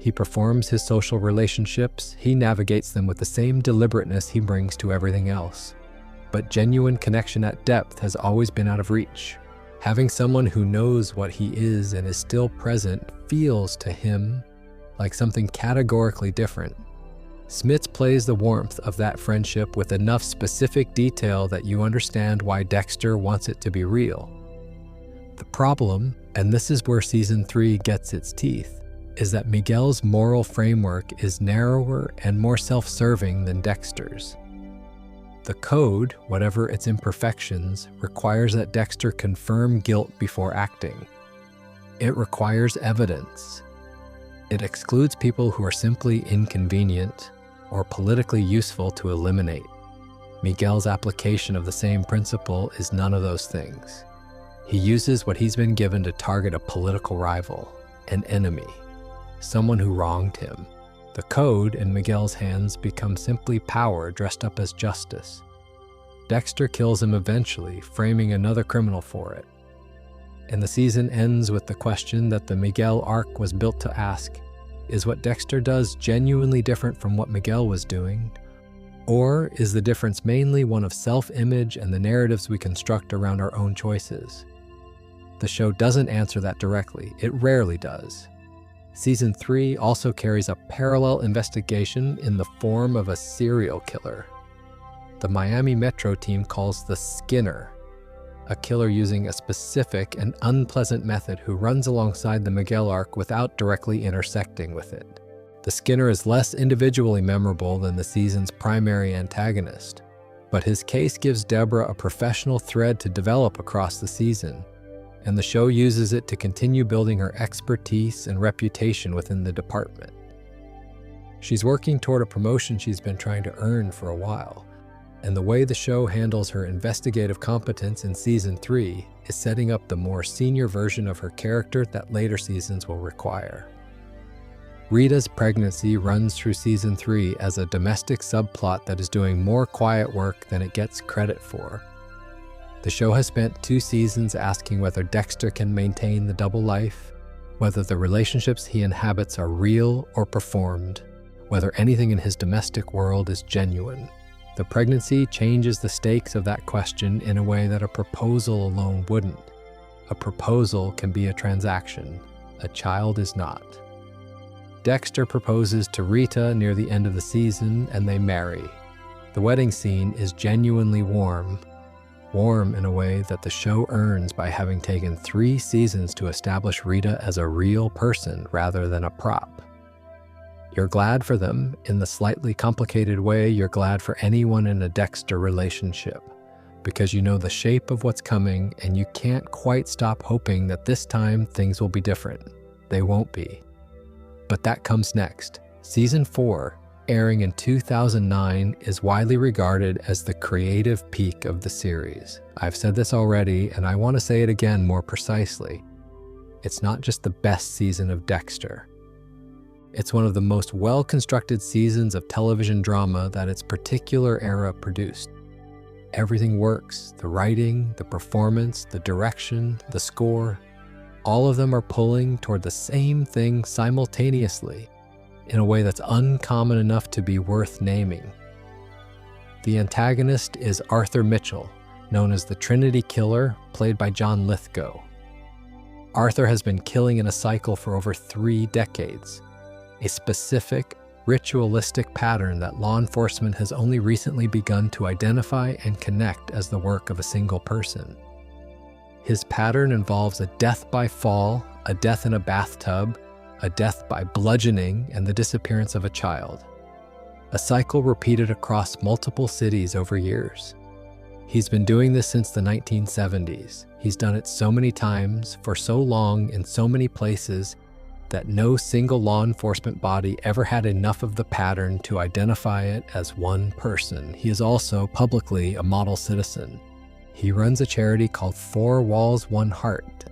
He performs his social relationships, he navigates them with the same deliberateness he brings to everything else. But genuine connection at depth has always been out of reach. Having someone who knows what he is and is still present feels to him like something categorically different. Smits plays the warmth of that friendship with enough specific detail that you understand why Dexter wants it to be real. The problem, and this is where Season 3 gets its teeth, is that Miguel's moral framework is narrower and more self-serving than Dexter's. The code, whatever its imperfections, requires that Dexter confirm guilt before acting. It requires evidence. It excludes people who are simply inconvenient or politically useful to eliminate. Miguel's application of the same principle is none of those things. He uses what he's been given to target a political rival, an enemy, someone who wronged him. The code in Miguel's hands becomes simply power dressed up as justice. Dexter kills him eventually, framing another criminal for it. And the season ends with the question that the Miguel arc was built to ask: is what Dexter does genuinely different from what Miguel was doing? Or is the difference mainly one of self-image and the narratives we construct around our own choices? The show doesn't answer that directly. It rarely does. Season 3 also carries a parallel investigation in the form of a serial killer. The Miami Metro team calls the Skinner, a killer using a specific and unpleasant method who runs alongside the Miguel arc without directly intersecting with it. The Skinner is less individually memorable than the season's primary antagonist, but his case gives Deborah a professional thread to develop across the season, and the show uses it to continue building her expertise and reputation within the department. She's working toward a promotion she's been trying to earn for a while, and the way the show handles her investigative competence in Season 3 is setting up the more senior version of her character that later seasons will require. Rita's pregnancy runs through Season 3 as a domestic subplot that is doing more quiet work than it gets credit for. The show has spent 2 seasons asking whether Dexter can maintain the double life, whether the relationships he inhabits are real or performed, whether anything in his domestic world is genuine. The pregnancy changes the stakes of that question in a way that a proposal alone wouldn't. A proposal can be a transaction. A child is not. Dexter proposes to Rita near the end of the season, and they marry. The wedding scene is genuinely warm in a way that the show earns by having taken 3 seasons to establish Rita as a real person rather than a prop. You're glad for them in the slightly complicated way you're glad for anyone in a Dexter relationship, because you know the shape of what's coming and you can't quite stop hoping that this time things will be different. They won't be. But that comes next. Season 4, airing in 2009, is widely regarded as the creative peak of the series. I've said this already, and I want to say it again more precisely. It's not just the best season of Dexter. It's one of the most well-constructed seasons of television drama that its particular era produced. Everything works. The writing, the performance, the direction, the score. All of them are pulling toward the same thing simultaneously, in a way that's uncommon enough to be worth naming. The antagonist is Arthur Mitchell, known as the Trinity Killer, played by John Lithgow. Arthur has been killing in a cycle for over 3 decades, a specific, ritualistic pattern that law enforcement has only recently begun to identify and connect as the work of a single person. His pattern involves a death by fall, a death in a bathtub, a death by bludgeoning, and the disappearance of a child. a cycle repeated across multiple cities over years. He's been doing this since the 1970s. He's done it so many times, for so long, in so many places, that no single law enforcement body ever had enough of the pattern to identify it as one person. He is also publicly a model citizen. He runs a charity called 4 Walls, 1 Heart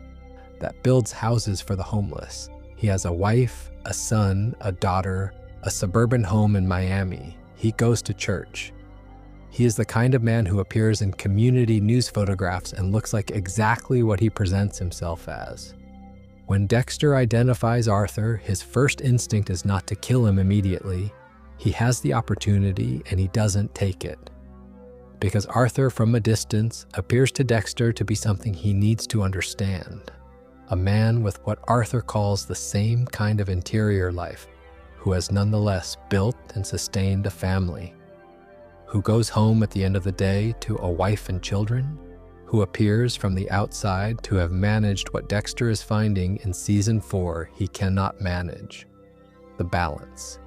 that builds houses for the homeless. He has a wife, a son, a daughter, a suburban home in Miami. He goes to church. He is the kind of man who appears in community news photographs and looks like exactly what he presents himself as. When Dexter identifies Arthur, his first instinct is not to kill him immediately. He has the opportunity and he doesn't take it. Because Arthur, from a distance, appears to Dexter to be something he needs to understand. A man with what Arthur calls the same kind of interior life, who has nonetheless built and sustained a family. Who goes home at the end of the day to a wife and children, who appears from the outside to have managed what Dexter is finding in season 4 he cannot manage: the balance.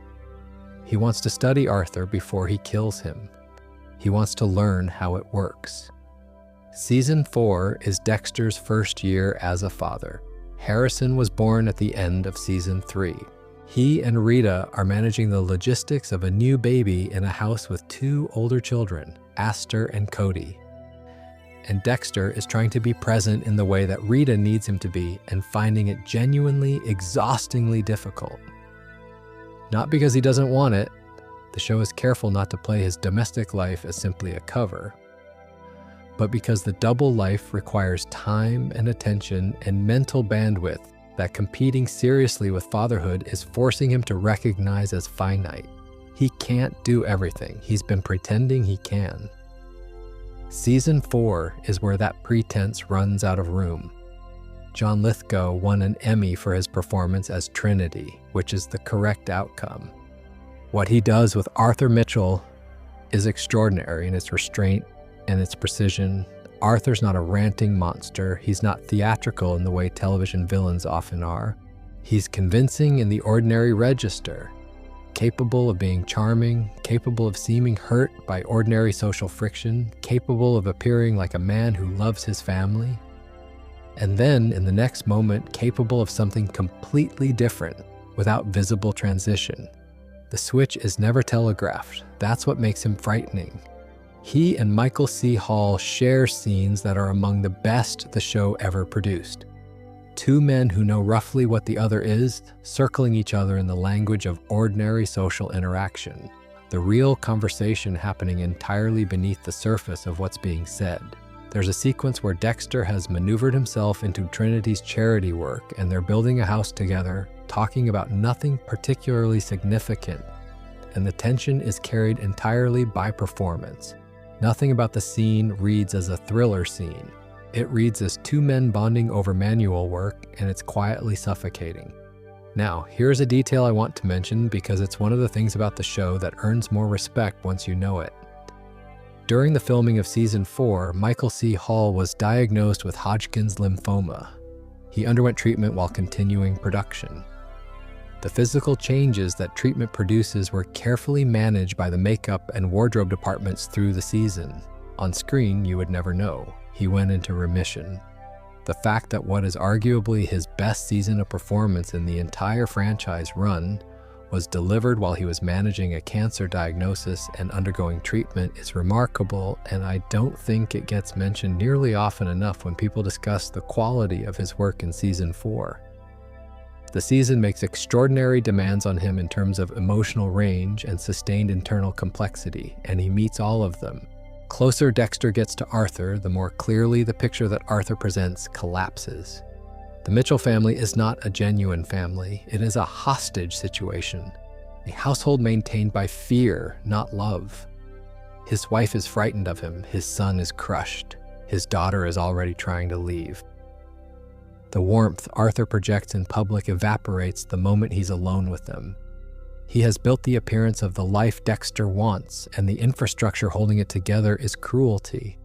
He wants to study Arthur before he kills him. He wants to learn how it works. Season 4 is Dexter's first year as a father. Harrison was born at the end of season 3. He and Rita are managing the logistics of a new baby in a house with 2 older children, Aster and Cody. And Dexter is trying to be present in the way that Rita needs him to be and finding it genuinely, exhaustingly difficult. Not because he doesn't want it. The show is careful not to play his domestic life as simply a cover, but because the double life requires time and attention and mental bandwidth that competing seriously with fatherhood is forcing him to recognize as finite. He can't do everything. He's been pretending he can. Season 4 is where that pretense runs out of room. John Lithgow won an Emmy for his performance as Trinity, which is the correct outcome. What he does with Arthur Mitchell is extraordinary in its restraint and its precision. Arthur's not a ranting monster. He's not theatrical in the way television villains often are. He's convincing in the ordinary register, capable of being charming, capable of seeming hurt by ordinary social friction, capable of appearing like a man who loves his family, and then, in the next moment, capable of something completely different without visible transition. The switch is never telegraphed. That's what makes him frightening. He and Michael C. Hall share scenes that are among the best the show ever produced. 2 men who know roughly what the other is, circling each other in the language of ordinary social interaction. The real conversation happening entirely beneath the surface of what's being said. There's a sequence where Dexter has maneuvered himself into Trinity's charity work and they're building a house together, talking about nothing particularly significant, and the tension is carried entirely by performance. Nothing about the scene reads as a thriller scene. It reads as 2 men bonding over manual work, and it's quietly suffocating. Now, here's a detail I want to mention because it's one of the things about the show that earns more respect once you know it. During the filming of season 4, Michael C. Hall was diagnosed with Hodgkin's lymphoma. He underwent treatment while continuing production. The physical changes that treatment produces were carefully managed by the makeup and wardrobe departments through the season. On screen, you would never know. He went into remission. The fact that what is arguably his best season of performance in the entire franchise run was delivered while he was managing a cancer diagnosis and undergoing treatment is remarkable, and I don't think it gets mentioned nearly often enough when people discuss the quality of his work in season 4. The season makes extraordinary demands on him in terms of emotional range and sustained internal complexity, and he meets all of them. Closer Dexter gets to Arthur, the more clearly the picture that Arthur presents collapses. The Mitchell family is not a genuine family. It is a hostage situation, a household maintained by fear, not love. His wife is frightened of him. His son is crushed. His daughter is already trying to leave. The warmth Arthur projects in public evaporates the moment he's alone with them. He has built the appearance of the life Dexter wants, and the infrastructure holding it together is cruelty.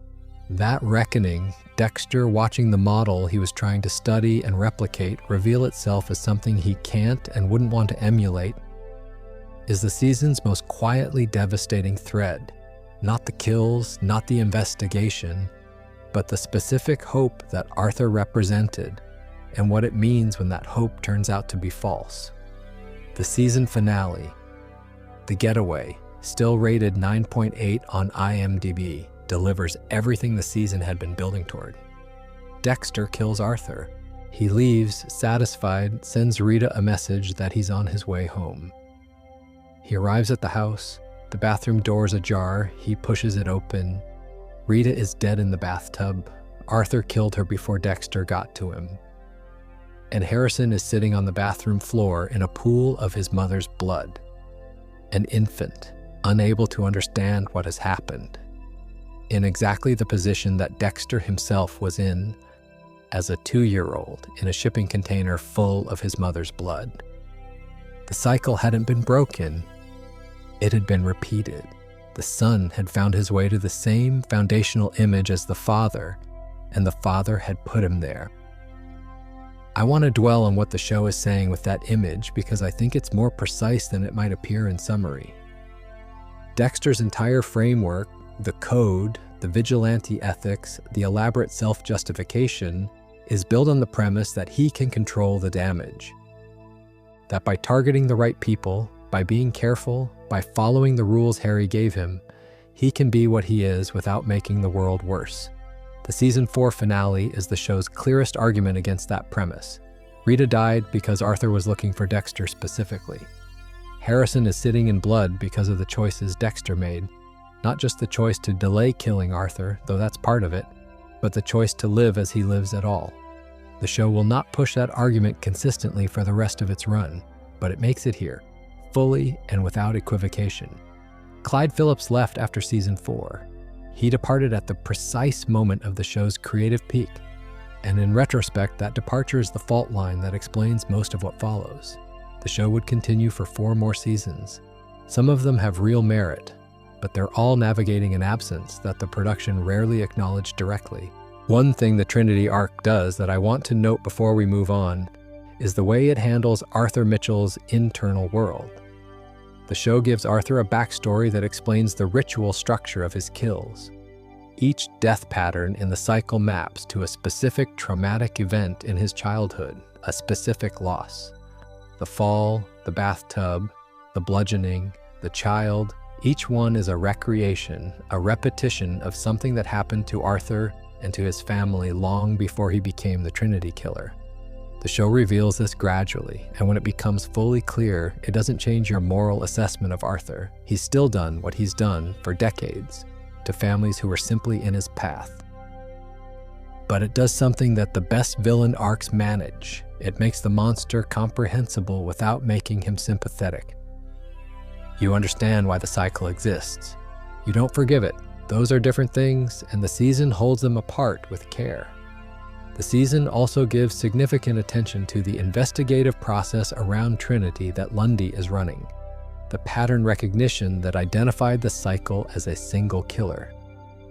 That reckoning, Dexter watching the model he was trying to study and replicate reveal itself as something he can't and wouldn't want to emulate. is the season's most quietly devastating thread. Not the kills, not the investigation, but the specific hope that Arthur represented and what it means when that hope turns out to be false. The season finale, The Getaway, still rated 9.8 on IMDb, delivers everything the season had been building toward. Dexter kills Arthur. He leaves, satisfied, sends Rita a message that he's on his way home. He arrives at the house. The bathroom door's ajar. He pushes it open. Rita is dead in the bathtub. Arthur killed her before Dexter got to him. And Harrison is sitting on the bathroom floor in a pool of his mother's blood. An infant, unable to understand what has happened. In exactly the position that Dexter himself was in as a 2-year-old in a shipping container full of his mother's blood. The cycle hadn't been broken. It had been repeated. The son had found his way to the same foundational image as the father, and the father had put him there. I want to dwell on what the show is saying with that image because I think it's more precise than it might appear in summary. Dexter's entire framework, the code, the vigilante ethics, the elaborate self-justification, is built on the premise that he can control the damage. That by targeting the right people, by being careful, by following the rules Harry gave him, he can be what he is without making the world worse. The season 4 finale is the show's clearest argument against that premise. Rita died because Arthur was looking for Dexter specifically. Harrison is sitting in blood because of the choices Dexter made. Not just the choice to delay killing Arthur, though that's part of it, but the choice to live as he lives at all. The show will not push that argument consistently for the rest of its run, but it makes it here, fully and without equivocation. Clyde Phillips left after season 4. He departed at the precise moment of the show's creative peak, and in retrospect, that departure is the fault line that explains most of what follows. The show would continue for 4 more seasons. Some of them have real merit, but they're all navigating an absence that the production rarely acknowledged directly. One thing the Trinity arc does that I want to note before we move on is the way it handles Arthur Mitchell's internal world. The show gives Arthur a backstory that explains the ritual structure of his kills. Each death pattern in the cycle maps to a specific traumatic event in his childhood, a specific loss. The fall, the bathtub, the bludgeoning, the child, each one is a recreation, a repetition of something that happened to Arthur and to his family long before he became the Trinity Killer. The show reveals this gradually, and when it becomes fully clear, it doesn't change your moral assessment of Arthur. He's still done what he's done for decades to families who were simply in his path. But it does something that the best villain arcs manage. It makes the monster comprehensible without making him sympathetic. You understand why the cycle exists. You don't forgive it. Those are different things, and the season holds them apart with care. The season also gives significant attention to the investigative process around Trinity that Lundy is running, the pattern recognition that identified the cycle as a single killer,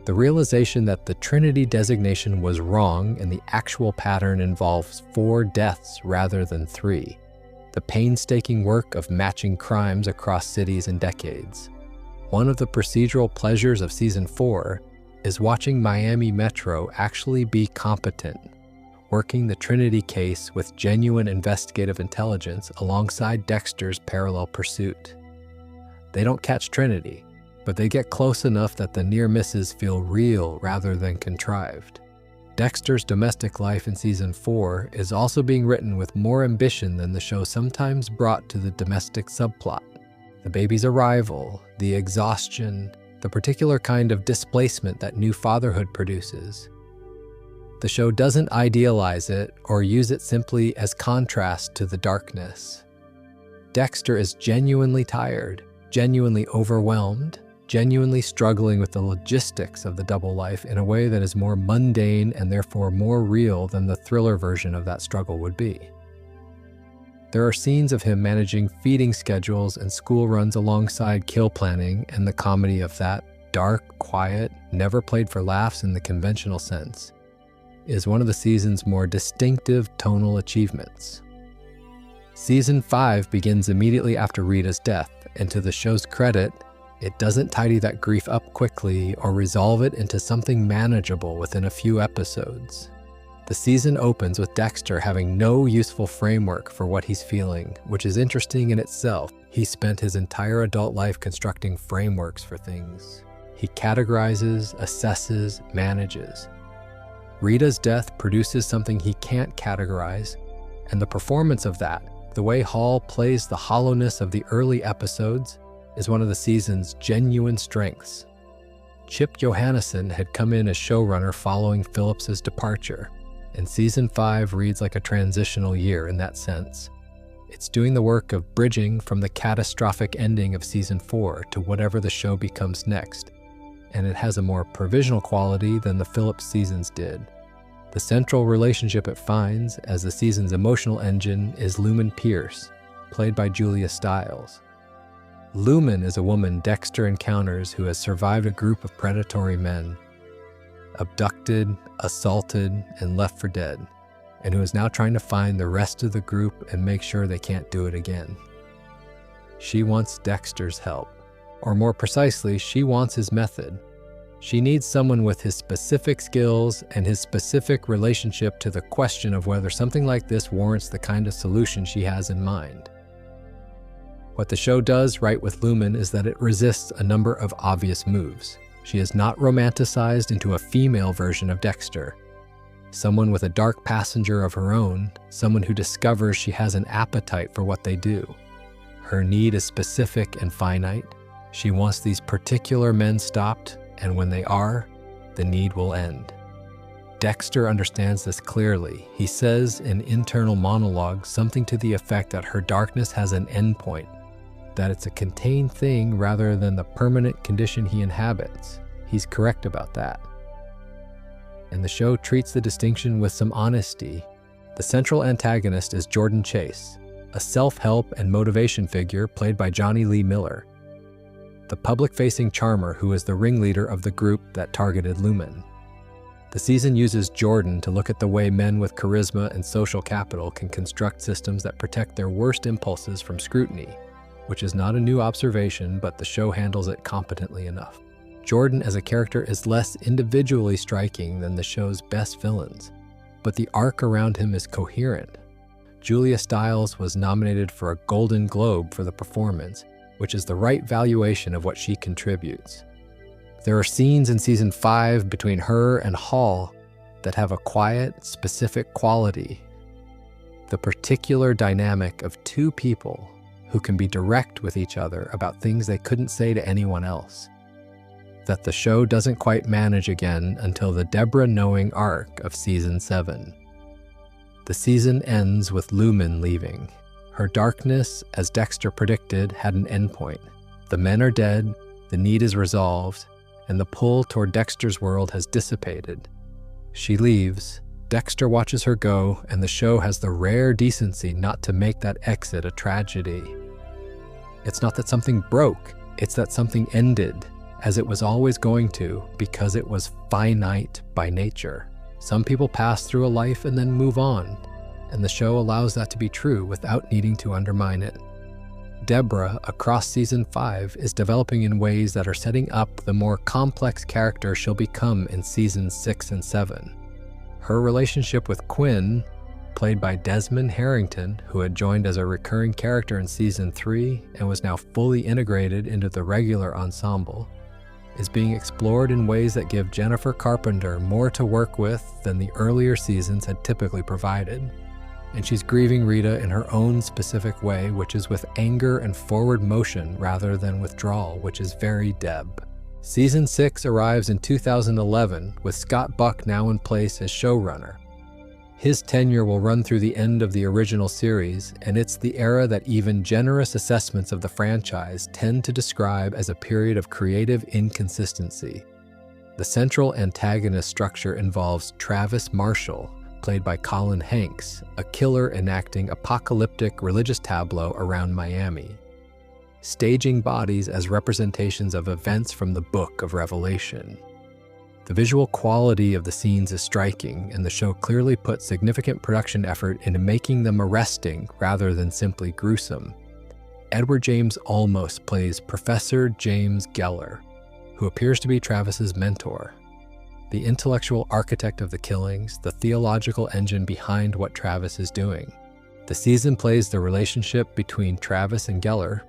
the realization that the Trinity designation was wrong and the actual pattern involves 4 deaths rather than 3, the painstaking work of matching crimes across cities and decades. One of the procedural pleasures of season 4 is watching Miami Metro actually be competent, working the Trinity case with genuine investigative intelligence alongside Dexter's parallel pursuit. They don't catch Trinity, but they get close enough that the near misses feel real rather than contrived. Dexter's domestic life in season 4 is also being written with more ambition than the show sometimes brought to the domestic subplot. The baby's arrival, the exhaustion, the particular kind of displacement that new fatherhood produces. The show doesn't idealize it or use it simply as contrast to the darkness. Dexter is genuinely tired, genuinely overwhelmed, genuinely struggling with the logistics of the double life in a way that is more mundane and therefore more real than the thriller version of that struggle would be. There are scenes of him managing feeding schedules and school runs alongside kill planning, and the comedy of that, dark, quiet, never played for laughs in the conventional sense, is one of the season's more distinctive tonal achievements. Season 5 begins immediately after Rita's death, And to the show's credit, it doesn't tidy that grief up quickly or resolve it into something manageable within a few episodes. The season opens with Dexter having no useful framework for what he's feeling, which is interesting in itself. He spent his entire adult life constructing frameworks for things. He categorizes, assesses, manages. Rita's death produces something he can't categorize, and the performance of that, the way Hall plays the hollowness of the early episodes, is one of the season's genuine strengths. Chip Johannesson had come in as showrunner following Phillips's departure, and Season 5 reads like a transitional year in that sense. It's doing the work of bridging from the catastrophic ending of Season 4 to whatever the show becomes next, and it has a more provisional quality than the Phillips seasons did. The central relationship it finds as the season's emotional engine is Lumen Pierce, played by Julia Stiles. Lumen is a woman Dexter encounters who has survived a group of predatory men, abducted, assaulted, and left for dead, and who is now trying to find the rest of the group and make sure they can't do it again. She wants Dexter's help, or more precisely, she wants his method. She needs someone with his specific skills and his specific relationship to the question of whether something like this warrants the kind of solution she has in mind. What the show does right with Lumen is that it resists a number of obvious moves. She is not romanticized into a female version of Dexter. Someone with a dark passenger of her own, someone who discovers she has an appetite for what they do. Her need is specific and finite. She wants these particular men stopped, and when they are, the need will end. Dexter understands this clearly. He says in internal monologue something to the effect that her darkness has an endpoint, that it's a contained thing rather than the permanent condition he inhabits. He's correct about that. And the show treats the distinction with some honesty. The central antagonist is Jordan Chase, a self-help and motivation figure played by Johnny Lee Miller, the public-facing charmer who is the ringleader of the group that targeted Lumen. The season uses Jordan to look at the way men with charisma and social capital can construct systems that protect their worst impulses from scrutiny, which is not a new observation, but the show handles it competently enough. Jordan as a character is less individually striking than the show's best villains, but the arc around him is coherent. Julia Stiles was nominated for a Golden Globe for the performance, which is the right valuation of what she contributes. There are scenes in Season 5 between her and Hall that have a quiet, specific quality. The particular dynamic of two people who can be direct with each other about things they couldn't say to anyone else, that the show doesn't quite manage again until the Deborah knowing arc of Season 7. The season ends with Lumen leaving. Her darkness, as Dexter predicted, had an endpoint. The men are dead, the need is resolved, and the pull toward Dexter's world has dissipated. She leaves, Dexter watches her go, and the show has the rare decency not to make that exit a tragedy. It's not that something broke, it's that something ended, as it was always going to, because it was finite by nature. Some people pass through a life and then move on, and the show allows that to be true without needing to undermine it. Deborah, across Season 5, is developing in ways that are setting up the more complex character she'll become in Seasons 6 and 7. Her relationship with Quinn, played by Desmond Harrington, who had joined as a recurring character in Season 3 and was now fully integrated into the regular ensemble, is being explored in ways that give Jennifer Carpenter more to work with than the earlier seasons had typically provided. And she's grieving Rita in her own specific way, which is with anger and forward motion rather than withdrawal, which is very Deb. Season 6 arrives in 2011, with Scott Buck now in place as showrunner. His tenure will run through the end of the original series, and it's the era that even generous assessments of the franchise tend to describe as a period of creative inconsistency. The central antagonist structure involves Travis Marshall, played by Colin Hanks, a killer enacting apocalyptic religious tableau around Miami, staging bodies as representations of events from the Book of Revelation. The visual quality of the scenes is striking, and the show clearly put significant production effort into making them arresting rather than simply gruesome. Edward James Olmos plays Professor James Geller, who appears to be Travis's mentor. The intellectual architect of the killings, the theological engine behind what Travis is doing. The season plays the relationship between Travis and Geller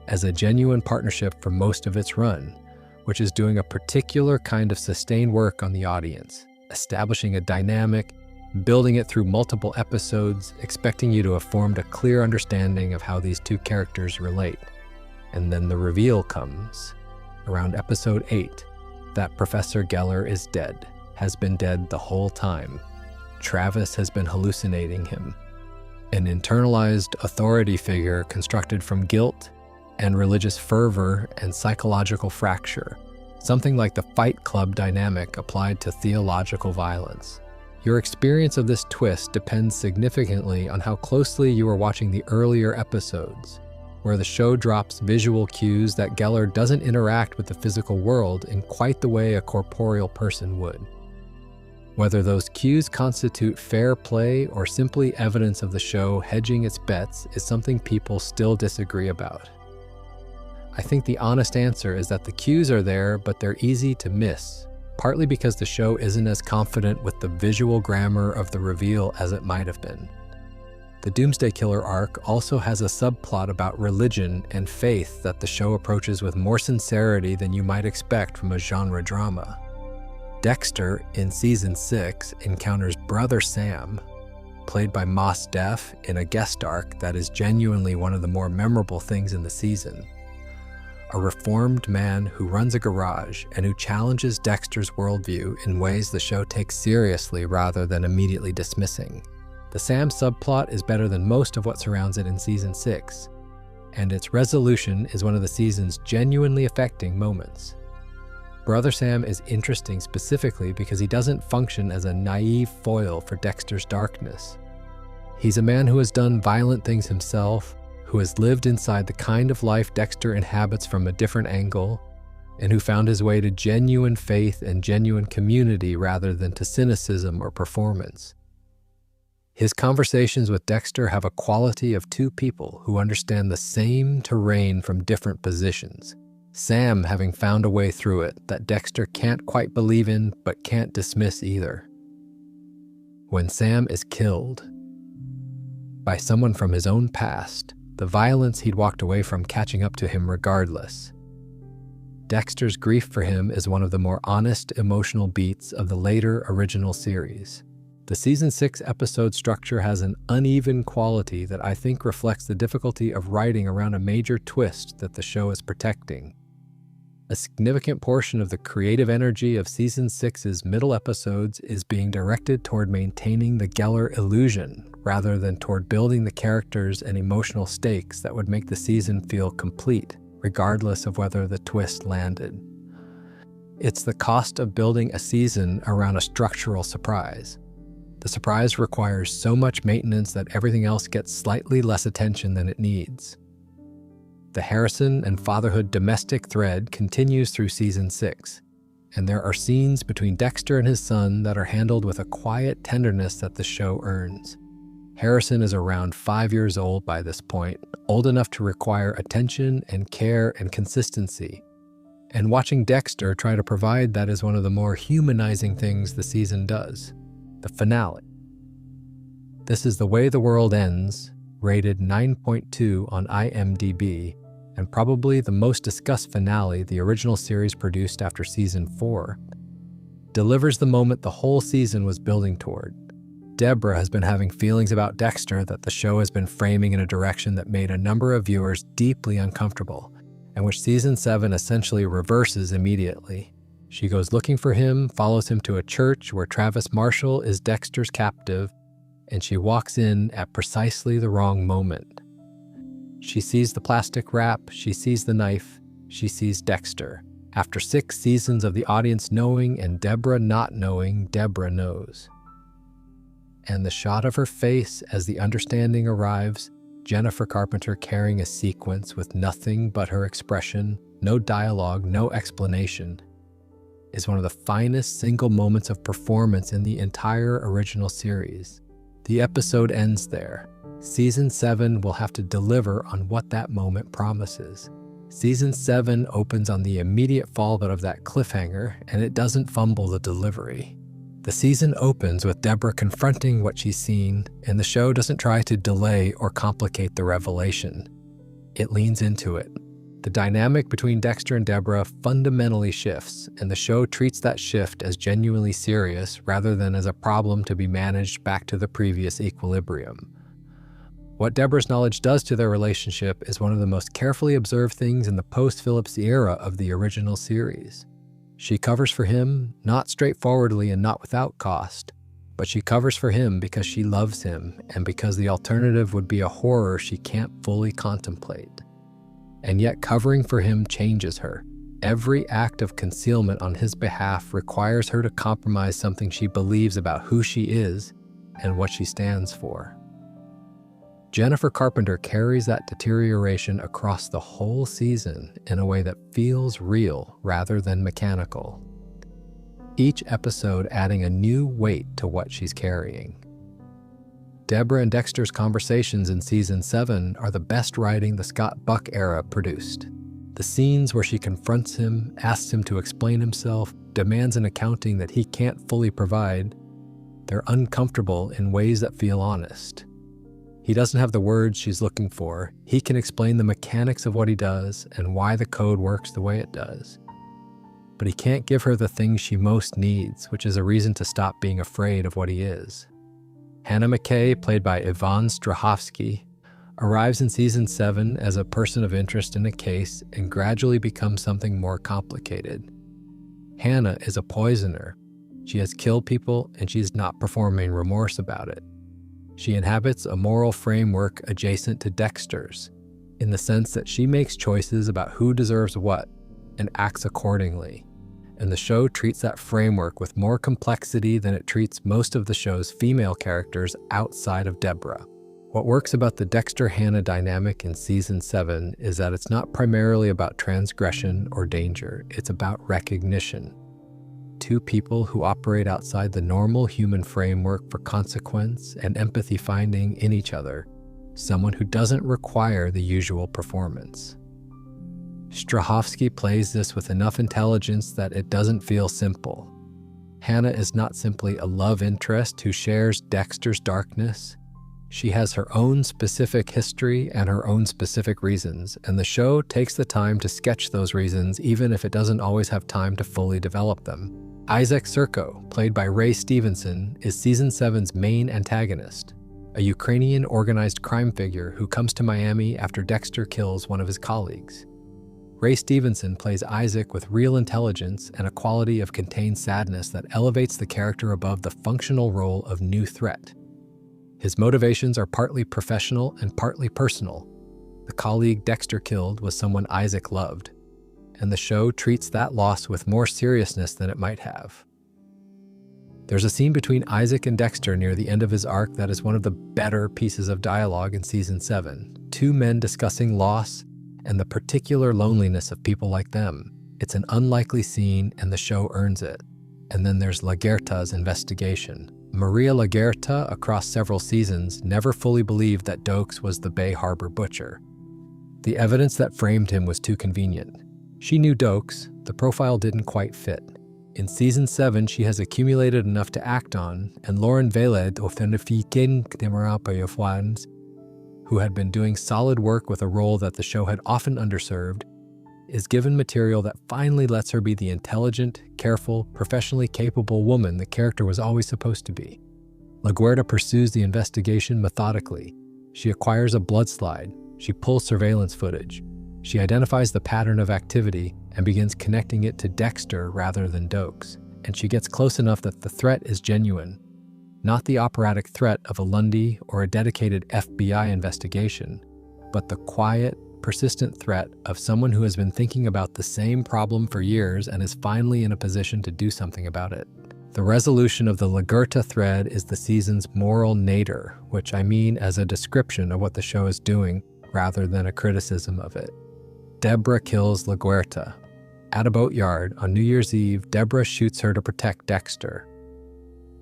as a genuine partnership for most of its run, which is doing a particular kind of sustained work on the audience, establishing a dynamic, building it through multiple episodes, expecting you to have formed a clear understanding of how these two characters relate. And then the reveal comes, around episode 8, that Professor Geller is dead, has been dead the whole time. Travis has been hallucinating him. An internalized authority figure constructed from guilt and religious fervor and psychological fracture, something like the Fight Club dynamic applied to theological violence. Your experience of this twist depends significantly on how closely you are watching the earlier episodes, where the show drops visual cues that Geller doesn't interact with the physical world in quite the way a corporeal person would. Whether those cues constitute fair play or simply evidence of the show hedging its bets is something people still disagree about. I think the honest answer is that the cues are there, but they're easy to miss, partly because the show isn't as confident with the visual grammar of the reveal as it might have been. The Doomsday Killer arc also has a subplot about religion and faith that the show approaches with more sincerity than you might expect from a genre drama. Dexter, in Season 6, encounters Brother Sam, played by Mos Def, in a guest arc that is genuinely one of the more memorable things in the season. A reformed man who runs a garage and who challenges Dexter's worldview in ways the show takes seriously rather than immediately dismissing. The Sam subplot is better than most of what surrounds it in Season 6, and its resolution is one of the season's genuinely affecting moments. Brother Sam is interesting specifically because he doesn't function as a naive foil for Dexter's darkness. He's a man who has done violent things himself, who has lived inside the kind of life Dexter inhabits from a different angle, and who found his way to genuine faith and genuine community rather than to cynicism or performance. His conversations with Dexter have a quality of two people who understand the same terrain from different positions. Sam having found a way through it that Dexter can't quite believe in but can't dismiss either. When Sam is killed by someone from his own past, the violence he'd walked away from catching up to him regardless. Dexter's grief for him is one of the more honest emotional beats of the later original series. The Season 6 episode structure has an uneven quality that I think reflects the difficulty of writing around a major twist that the show is protecting. A significant portion of the creative energy of Season 6's middle episodes is being directed toward maintaining the Geller illusion, rather than toward building the characters and emotional stakes that would make the season feel complete, regardless of whether the twist landed. It's the cost of building a season around a structural surprise. The surprise requires so much maintenance that everything else gets slightly less attention than it needs. The Harrison and fatherhood domestic thread continues through Season 6, and there are scenes between Dexter and his son that are handled with a quiet tenderness that the show earns. Harrison is around 5 years old by this point, old enough to require attention and care and consistency. And watching Dexter try to provide that is one of the more humanizing things the season does. The finale. This is The Way the World Ends, rated 9.2 on IMDb, and probably the most discussed finale the original series produced after Season 4, delivers the moment the whole season was building toward. Deborah has been having feelings about Dexter that the show has been framing in a direction that made a number of viewers deeply uncomfortable, and which Season 7 essentially reverses immediately. She goes looking for him, follows him to a church where Travis Marshall is Dexter's captive, and she walks in at precisely the wrong moment. She sees the plastic wrap, she sees the knife, she sees Dexter. After 6 seasons of the audience knowing and Deborah not knowing, Deborah knows. And the shot of her face as the understanding arrives, Jennifer Carpenter carrying a sequence with nothing but her expression, no dialogue, no explanation, is one of the finest single moments of performance in the entire original series. The episode ends there. Season 7 will have to deliver on what that moment promises. Season 7 opens on the immediate fallout of that cliffhanger, and it doesn't fumble the delivery. The season opens with Deborah confronting what she's seen, and the show doesn't try to delay or complicate the revelation. It leans into it. The dynamic between Dexter and Deborah fundamentally shifts, and the show treats that shift as genuinely serious rather than as a problem to be managed back to the previous equilibrium. What Deborah's knowledge does to their relationship is one of the most carefully observed things in the post-Phillips era of the original series. She covers for him, not straightforwardly and not without cost, but she covers for him because she loves him and because the alternative would be a horror she can't fully contemplate. And yet covering for him changes her. Every act of concealment on his behalf requires her to compromise something she believes about who she is and what she stands for. Jennifer Carpenter carries that deterioration across the whole season in a way that feels real rather than mechanical. Each episode adding a new weight to what she's carrying. Deborah and Dexter's conversations in Season 7 are the best writing the Scott Buck era produced. The scenes where she confronts him, asks him to explain himself, demands an accounting that he can't fully provide, they're uncomfortable in ways that feel honest. He doesn't have the words she's looking for. He can explain the mechanics of what he does and why the code works the way it does. But he can't give her the thing she most needs, which is a reason to stop being afraid of what he is. Hannah McKay, played by Yvonne Strahovski, arrives in Season 7 as a person of interest in a case and gradually becomes something more complicated. Hannah is a poisoner. She has killed people and she's not performing remorse about it. She inhabits a moral framework adjacent to Dexter's, in the sense that she makes choices about who deserves what and acts accordingly. And the show treats that framework with more complexity than it treats most of the show's female characters outside of Deborah. What works about the Dexter-Hannah dynamic in Season 7 is that it's not primarily about transgression or danger, it's about recognition. Two people who operate outside the normal human framework for consequence and empathy finding in each other, someone who doesn't require the usual performance. Strahovski plays this with enough intelligence that it doesn't feel simple. Hannah is not simply a love interest who shares Dexter's darkness. She has her own specific history and her own specific reasons, and the show takes the time to sketch those reasons even if it doesn't always have time to fully develop them. Isaac Serko, played by Ray Stevenson, is Season 7's main antagonist, a Ukrainian organized crime figure who comes to Miami after Dexter kills one of his colleagues. Ray Stevenson plays Isaac with real intelligence and a quality of contained sadness that elevates the character above the functional role of new threat. His motivations are partly professional and partly personal. The colleague Dexter killed was someone Isaac loved, and the show treats that loss with more seriousness than it might have. There's a scene between Isaac and Dexter near the end of his arc that is one of the better pieces of dialogue in Season 7. Two men discussing loss and the particular loneliness of people like them. It's an unlikely scene and the show earns it. And then there's Lagerta's investigation. Maria Lagerta, across several seasons, never fully believed that Dokes was the Bay Harbor butcher. The evidence that framed him was too convenient. She knew Dokes, the profile didn't quite fit. In Season 7, she has accumulated enough to act on, and Lauren Veled, who had been doing solid work with a role that the show had often underserved, is given material that finally lets her be the intelligent, careful, professionally capable woman the character was always supposed to be. LaGuerta pursues the investigation methodically. She acquires a blood slide. She pulls surveillance footage. She identifies the pattern of activity and begins connecting it to Dexter rather than Dokes. And she gets close enough that the threat is genuine, not the operatic threat of a Lundy or a dedicated FBI investigation, but the quiet, persistent threat of someone who has been thinking about the same problem for years and is finally in a position to do something about it. The resolution of the Lagerta thread is the season's moral nadir, which I mean as a description of what the show is doing rather than a criticism of it. Deborah kills LaGuerta. At a boatyard on New Year's Eve, Deborah shoots her to protect Dexter.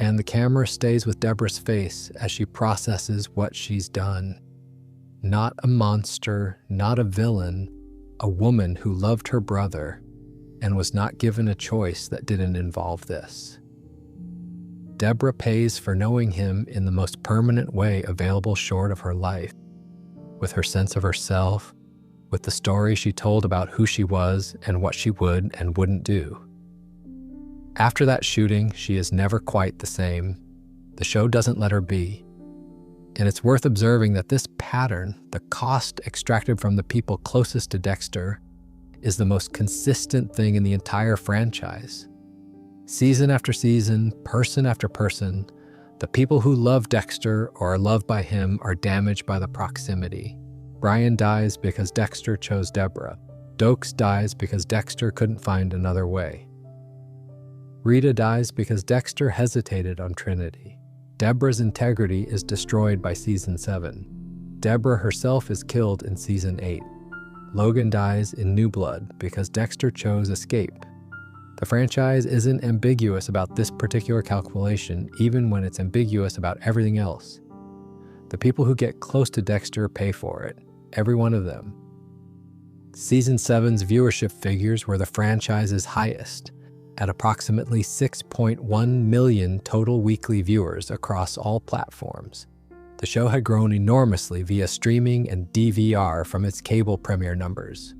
And the camera stays with Deborah's face as she processes what she's done. Not a monster, not a villain, a woman who loved her brother and was not given a choice that didn't involve this. Deborah pays for knowing him in the most permanent way available short of her life, with her sense of herself, with the story she told about who she was and what she would and wouldn't do. After that shooting, she is never quite the same. The show doesn't let her be. And it's worth observing that this pattern, the cost extracted from the people closest to Dexter, is the most consistent thing in the entire franchise. Season after season, person after person, the people who love Dexter or are loved by him are damaged by the proximity. Brian dies because Dexter chose Deborah. Dokes dies because Dexter couldn't find another way. Rita dies because Dexter hesitated on Trinity. Deborah's integrity is destroyed by Season 7. Deborah herself is killed in Season 8. Logan dies in New Blood because Dexter chose escape. The franchise isn't ambiguous about this particular calculation, even when it's ambiguous about everything else. The people who get close to Dexter pay for it, every one of them. Season 7's viewership figures were the franchise's highest, at approximately 6.1 million total weekly viewers across all platforms. The show had grown enormously via streaming and DVR from its cable premiere numbers.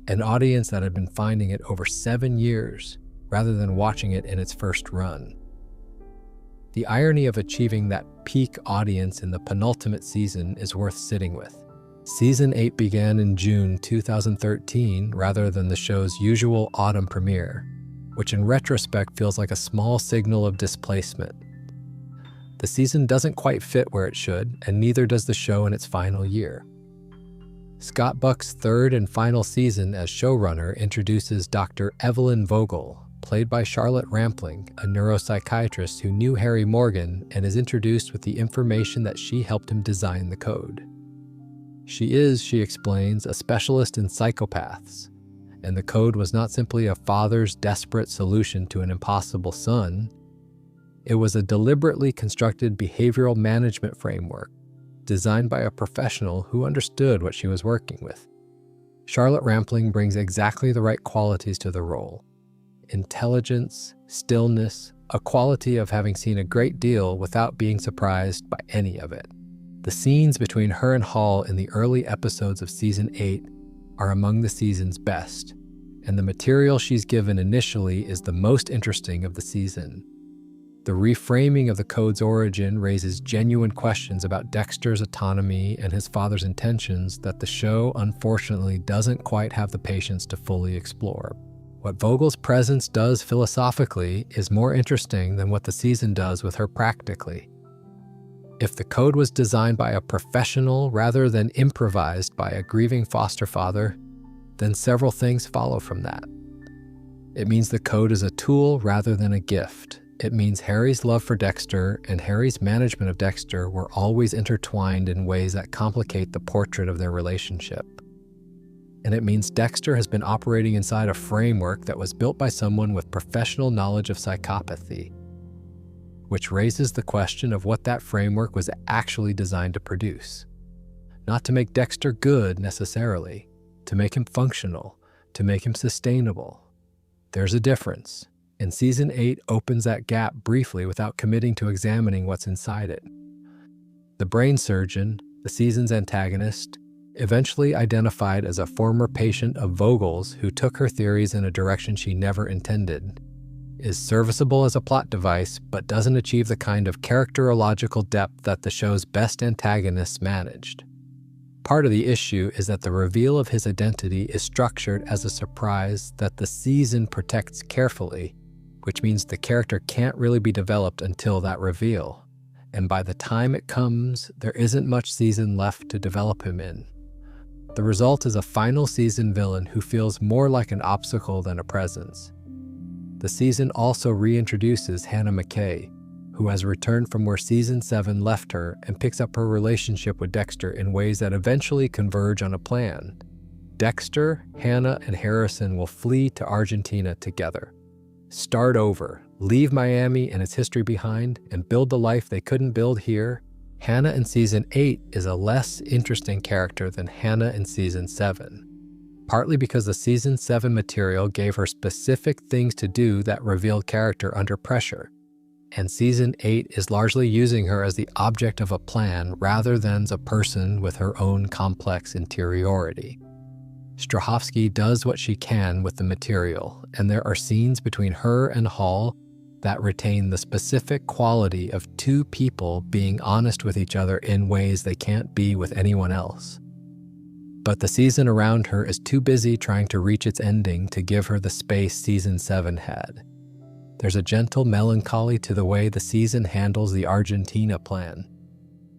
An audience that had been finding it over 7 years, rather than watching it in its first run. The irony of achieving that peak audience in the penultimate season is worth sitting with. Season 8 began in June 2013 rather than the show's usual autumn premiere, which in retrospect feels like a small signal of displacement. The season doesn't quite fit where it should, and neither does the show in its final year. Scott Buck's third and final season as showrunner introduces Dr. Evelyn Vogel, played by Charlotte Rampling, a neuropsychiatrist who knew Harry Morgan and is introduced with the information that she helped him design the code. She is, she explains, a specialist in psychopaths, and the code was not simply a father's desperate solution to an impossible son. It was a deliberately constructed behavioral management framework designed by a professional who understood what she was working with. Charlotte Rampling brings exactly the right qualities to the role: intelligence, stillness, a quality of having seen a great deal without being surprised by any of it. The scenes between her and Hall in the early episodes of Season 8 are among the season's best, and the material she's given initially is the most interesting of the season. The reframing of the code's origin raises genuine questions about Dexter's autonomy and his father's intentions that the show unfortunately doesn't quite have the patience to fully explore. What Vogel's presence does philosophically is more interesting than what the season does with her practically. If the code was designed by a professional rather than improvised by a grieving foster father, then several things follow from that. It means the code is a tool rather than a gift. It means Harry's love for Dexter and Harry's management of Dexter were always intertwined in ways that complicate the portrait of their relationship. And it means Dexter has been operating inside a framework that was built by someone with professional knowledge of psychopathy, which raises the question of what that framework was actually designed to produce. Not to make Dexter good necessarily, to make him functional, to make him sustainable. There's a difference, and Season 8 opens that gap briefly without committing to examining what's inside it. The brain surgeon, the season's antagonist, eventually identified as a former patient of Vogel's who took her theories in a direction she never intended, is serviceable as a plot device but doesn't achieve the kind of characterological depth that the show's best antagonists managed. Part of the issue is that the reveal of his identity is structured as a surprise that the season protects carefully, which means the character can't really be developed until that reveal. And by the time it comes, there isn't much season left to develop him in. The result is a final season villain who feels more like an obstacle than a presence. The season also reintroduces Hannah McKay, who has returned from where Season 7 left her and picks up her relationship with Dexter in ways that eventually converge on a plan. Dexter, Hannah, and Harrison will flee to Argentina together. Start over, leave Miami and its history behind and build the life they couldn't build here. Hannah in Season 8 is a less interesting character than Hannah in Season 7, partly because the Season 7 material gave her specific things to do that revealed character under pressure, and Season 8 is largely using her as the object of a plan rather than as a person with her own complex interiority. Strahovski does what she can with the material, and there are scenes between her and Hall that retain the specific quality of two people being honest with each other in ways they can't be with anyone else. But the season around her is too busy trying to reach its ending to give her the space Season 7 had. There's a gentle melancholy to the way the season handles the Argentina plan.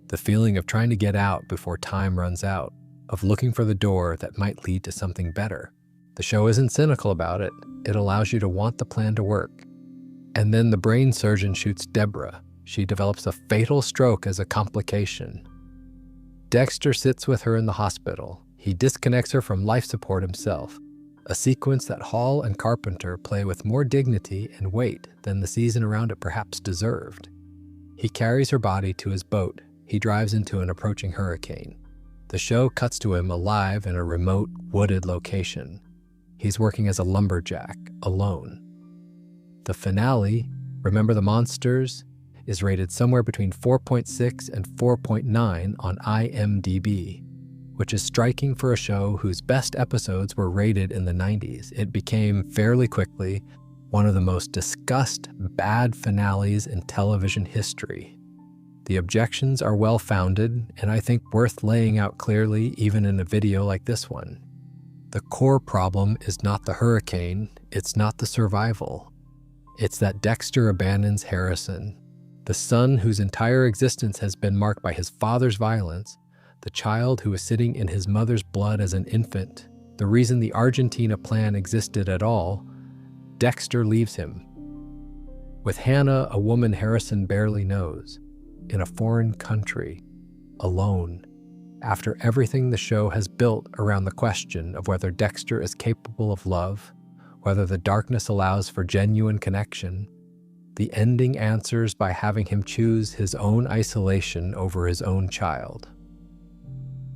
The feeling of trying to get out before time runs out, of looking for the door that might lead to something better. The show isn't cynical about it. It allows you to want the plan to work. And then the brain surgeon shoots Deborah. She develops a fatal stroke as a complication. Dexter sits with her in the hospital. He disconnects her from life support himself, a sequence that Hall and Carpenter play with more dignity and weight than the season around it perhaps deserved. He carries her body to his boat. He drives into an approaching hurricane. The show cuts to him alive in a remote, wooded location. He's working as a lumberjack, alone. The finale, Remember the Monsters, is rated somewhere between 4.6 and 4.9 on IMDb, which is striking for a show whose best episodes were rated in the 90s. It became fairly quickly one of the most discussed bad finales in television history. The objections are well-founded, and I think worth laying out clearly even in a video like this one. The core problem is not the hurricane, it's not the survival. It's that Dexter abandons Harrison, the son whose entire existence has been marked by his father's violence, the child who was sitting in his mother's blood as an infant, the reason the Argentina plan existed at all. Dexter leaves him. With Hannah, a woman Harrison barely knows, in a foreign country, alone, after everything the show has built around the question of whether Dexter is capable of love, whether the darkness allows for genuine connection, the ending answers by having him choose his own isolation over his own child.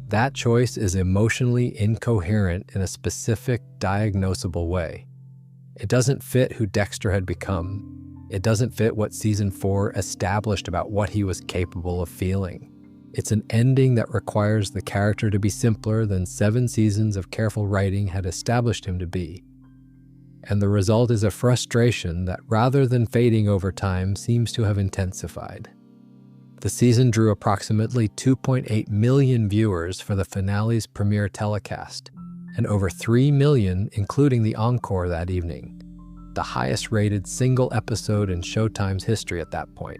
That choice is emotionally incoherent in a specific, diagnosable way. It doesn't fit who Dexter had become. It doesn't fit what Season 4 established about what he was capable of feeling. It's an ending that requires the character to be simpler than 7 seasons of careful writing had established him to be. And the result is a frustration that, rather than fading over time, seems to have intensified. The season drew approximately 2.8 million viewers for the finale's premiere telecast, and over 3 million including the encore that evening, the highest-rated single episode in Showtime's history at that point.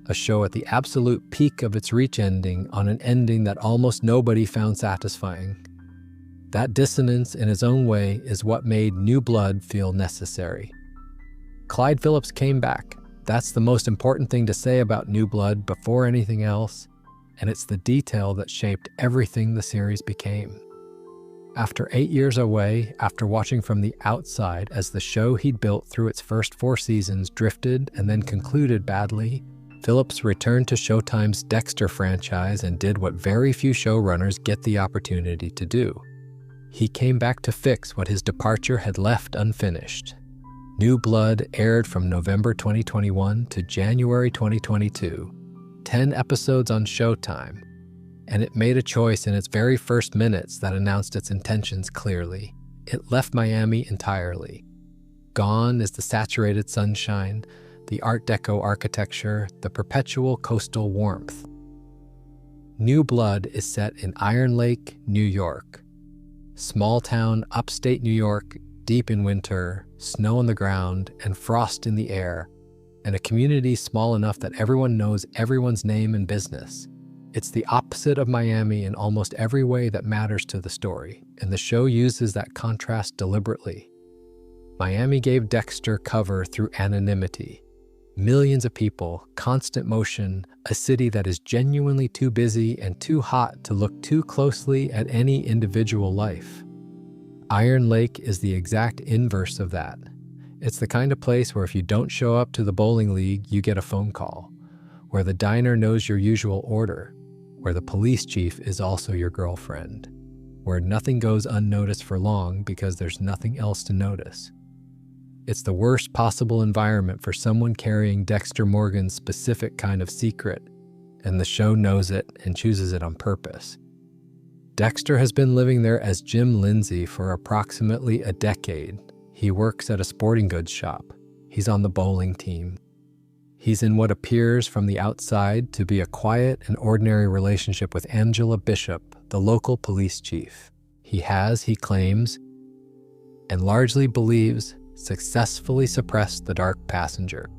A show at the absolute peak of its reach ending on an ending that almost nobody found satisfying. That dissonance in his own way is what made New Blood feel necessary. Clyde Phillips came back. That's the most important thing to say about New Blood before anything else, and it's the detail that shaped everything the series became. After 8 years away, after watching from the outside as the show he'd built through its first 4 seasons drifted and then concluded badly, Phillips returned to Showtime's Dexter franchise and did what very few showrunners get the opportunity to do. He came back to fix what his departure had left unfinished. New Blood aired from November 2021 to January 2022, 10 episodes on Showtime, and it made a choice in its very first minutes that announced its intentions clearly. It left Miami entirely. Gone is the saturated sunshine, the Art Deco architecture, the perpetual coastal warmth. New Blood is set in Iron Lake, New York. Small town, upstate New York, deep in winter, snow on the ground, and frost in the air, and a community small enough that everyone knows everyone's name and business. It's the opposite of Miami in almost every way that matters to the story, and the show uses that contrast deliberately. Miami gave Dexter cover through anonymity. Millions of people, constant motion, a city that is genuinely too busy and too hot to look too closely at any individual life. Iron Lake is the exact inverse of that. It's the kind of place where if you don't show up to the bowling league, you get a phone call, where the diner knows your usual order, where the police chief is also your girlfriend, where nothing goes unnoticed for long because there's nothing else to notice. It's the worst possible environment for someone carrying Dexter Morgan's specific kind of secret, and the show knows it and chooses it on purpose. Dexter has been living there as Jim Lindsay for approximately a decade. He works at a sporting goods shop. He's on the bowling team. He's in what appears from the outside to be a quiet and ordinary relationship with Angela Bishop, the local police chief. He claims, and largely believes, successfully suppressed the dark passenger.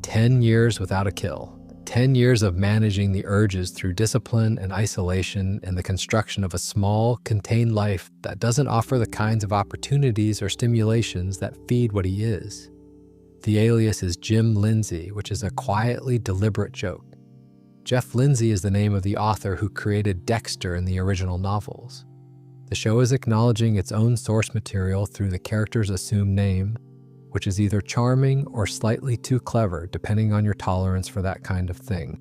10 years without a kill. 10 years of managing the urges through discipline and isolation and the construction of a small, contained life that doesn't offer the kinds of opportunities or stimulations that feed what he is. The alias is Jim Lindsay, which is a quietly deliberate joke. Jeff Lindsay is the name of the author who created Dexter in the original novels. The show is acknowledging its own source material through the character's assumed name, which is either charming or slightly too clever, depending on your tolerance for that kind of thing.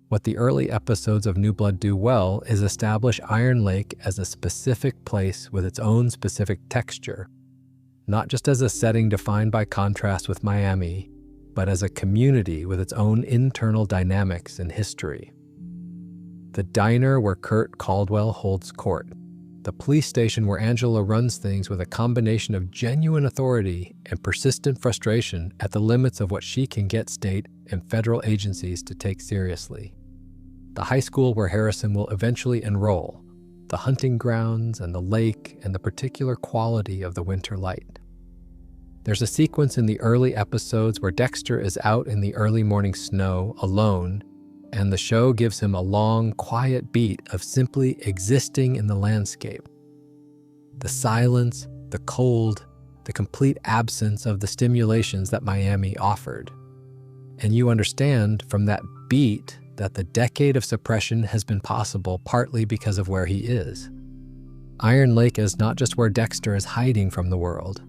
What the early episodes of New Blood do well is establish Iron Lake as a specific place with its own specific texture, not just as a setting defined by contrast with Miami, but as a community with its own internal dynamics and history. The diner where Kurt Caldwell holds court. The police station where Angela runs things with a combination of genuine authority and persistent frustration at the limits of what she can get state and federal agencies to take seriously. The high school where Harrison will eventually enroll. The hunting grounds and the lake and the particular quality of the winter light. There's a sequence in the early episodes where Dexter is out in the early morning snow alone, and the show gives him a long, quiet beat of simply existing in the landscape. The silence, the cold, the complete absence of the stimulations that Miami offered. And you understand from that beat that the decade of suppression has been possible partly because of where he is. Iron Lake is not just where Dexter is hiding from the world.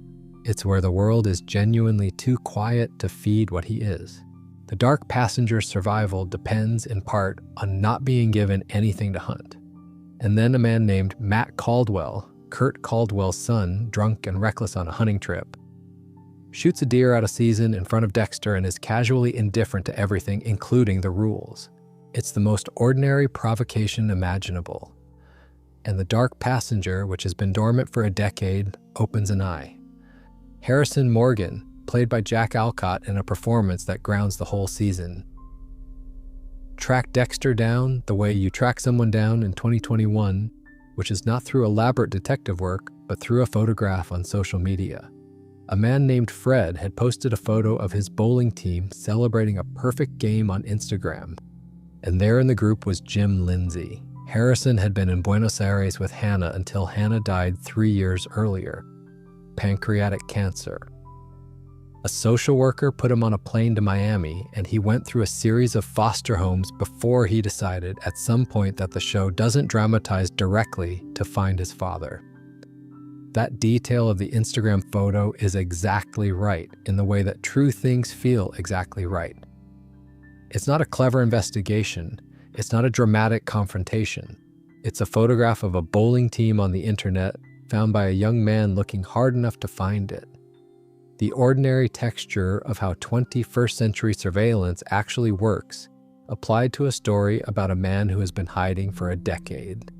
It's where the world is genuinely too quiet to feed what he is. The dark passenger's survival depends in part on not being given anything to hunt. And then a man named Matt Caldwell, Kurt Caldwell's son, drunk and reckless on a hunting trip, shoots a deer out of season in front of Dexter and is casually indifferent to everything, including the rules. It's the most ordinary provocation imaginable. And the dark passenger, which has been dormant for a decade, opens an eye. Harrison Morgan, played by Jack Alcott in a performance that grounds the whole season. Track Dexter down the way you track someone down in 2021, which is not through elaborate detective work, but through a photograph on social media. A man named Fred had posted a photo of his bowling team celebrating a perfect game on Instagram, and there in the group was Jim Lindsay. Harrison had been in Buenos Aires with Hannah until Hannah died 3 years earlier. Pancreatic cancer. A social worker put him on a plane to Miami, and he went through a series of foster homes before he decided at some point that the show doesn't dramatize directly to find his father. That detail of the Instagram photo is exactly right in the way that true things feel exactly right. It's not a clever investigation. It's not a dramatic confrontation. It's a photograph of a bowling team on the internet found by a young man looking hard enough to find it. The ordinary texture of how 21st century surveillance actually works, applied to a story about a man who has been hiding for a decade.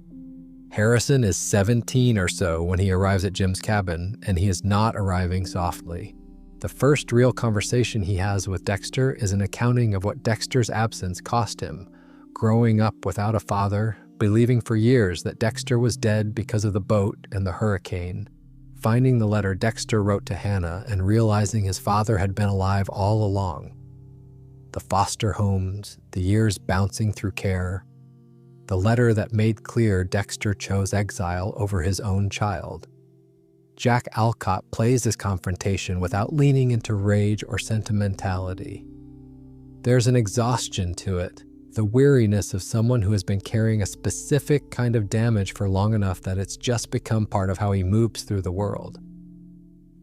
Harrison is 17 or so when he arrives at Jim's cabin, and he is not arriving softly. The first real conversation he has with Dexter is an accounting of what Dexter's absence cost him, growing up without a father, believing for years that Dexter was dead because of the boat and the hurricane, finding the letter Dexter wrote to Hannah and realizing his father had been alive all along. The foster homes, the years bouncing through care, the letter that made clear Dexter chose exile over his own child. Jack Alcott plays this confrontation without leaning into rage or sentimentality. There's an exhaustion to it, the weariness of someone who has been carrying a specific kind of damage for long enough that it's just become part of how he moves through the world.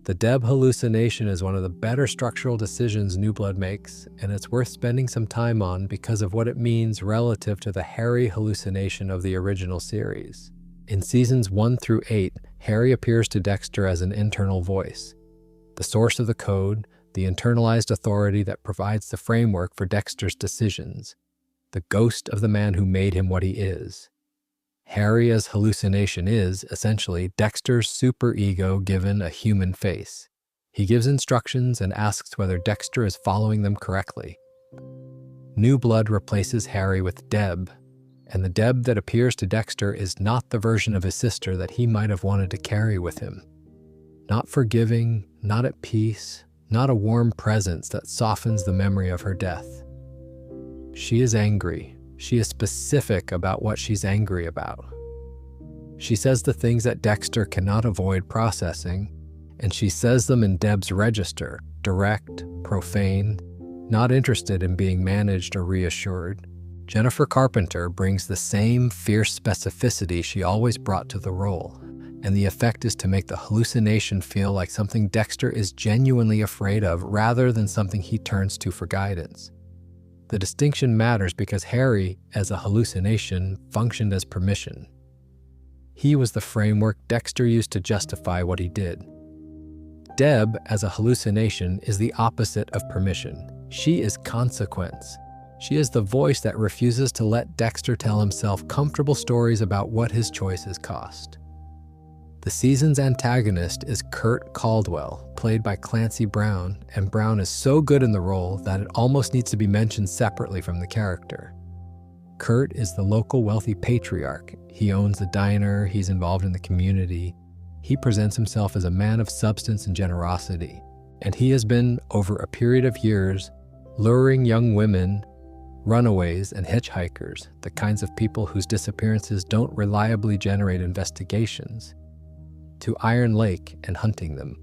The Deb hallucination is one of the better structural decisions New Blood makes, and it's worth spending some time on because of what it means relative to the Harry hallucination of the original series. In seasons 1 through 8, Harry appears to Dexter as an internal voice, the source of the code, the internalized authority that provides the framework for Dexter's decisions, the ghost of the man who made him what he is. Harry's hallucination is, essentially, Dexter's superego given a human face. He gives instructions and asks whether Dexter is following them correctly. New Blood replaces Harry with Deb, and the Deb that appears to Dexter is not the version of his sister that he might have wanted to carry with him. Not forgiving, not at peace, not a warm presence that softens the memory of her death. She is angry. She is specific about what she's angry about. She says the things that Dexter cannot avoid processing, and she says them in Deb's register, direct, profane, not interested in being managed or reassured. Jennifer Carpenter brings the same fierce specificity she always brought to the role, and the effect is to make the hallucination feel like something Dexter is genuinely afraid of rather than something he turns to for guidance. The distinction matters because Harry, as a hallucination, functioned as permission. He was the framework Dexter used to justify what he did. Deb, as a hallucination, is the opposite of permission. She is consequence. She is the voice that refuses to let Dexter tell himself comfortable stories about what his choices cost. The season's antagonist is Kurt Caldwell, played by Clancy Brown, and Brown is so good in the role that it almost needs to be mentioned separately from the character. Kurt is the local wealthy patriarch. He owns the diner, he's involved in the community. He presents himself as a man of substance and generosity, and he has been, over a period of years, luring young women, runaways, and hitchhikers, the kinds of people whose disappearances don't reliably generate investigations, to Iron Lake and hunting them.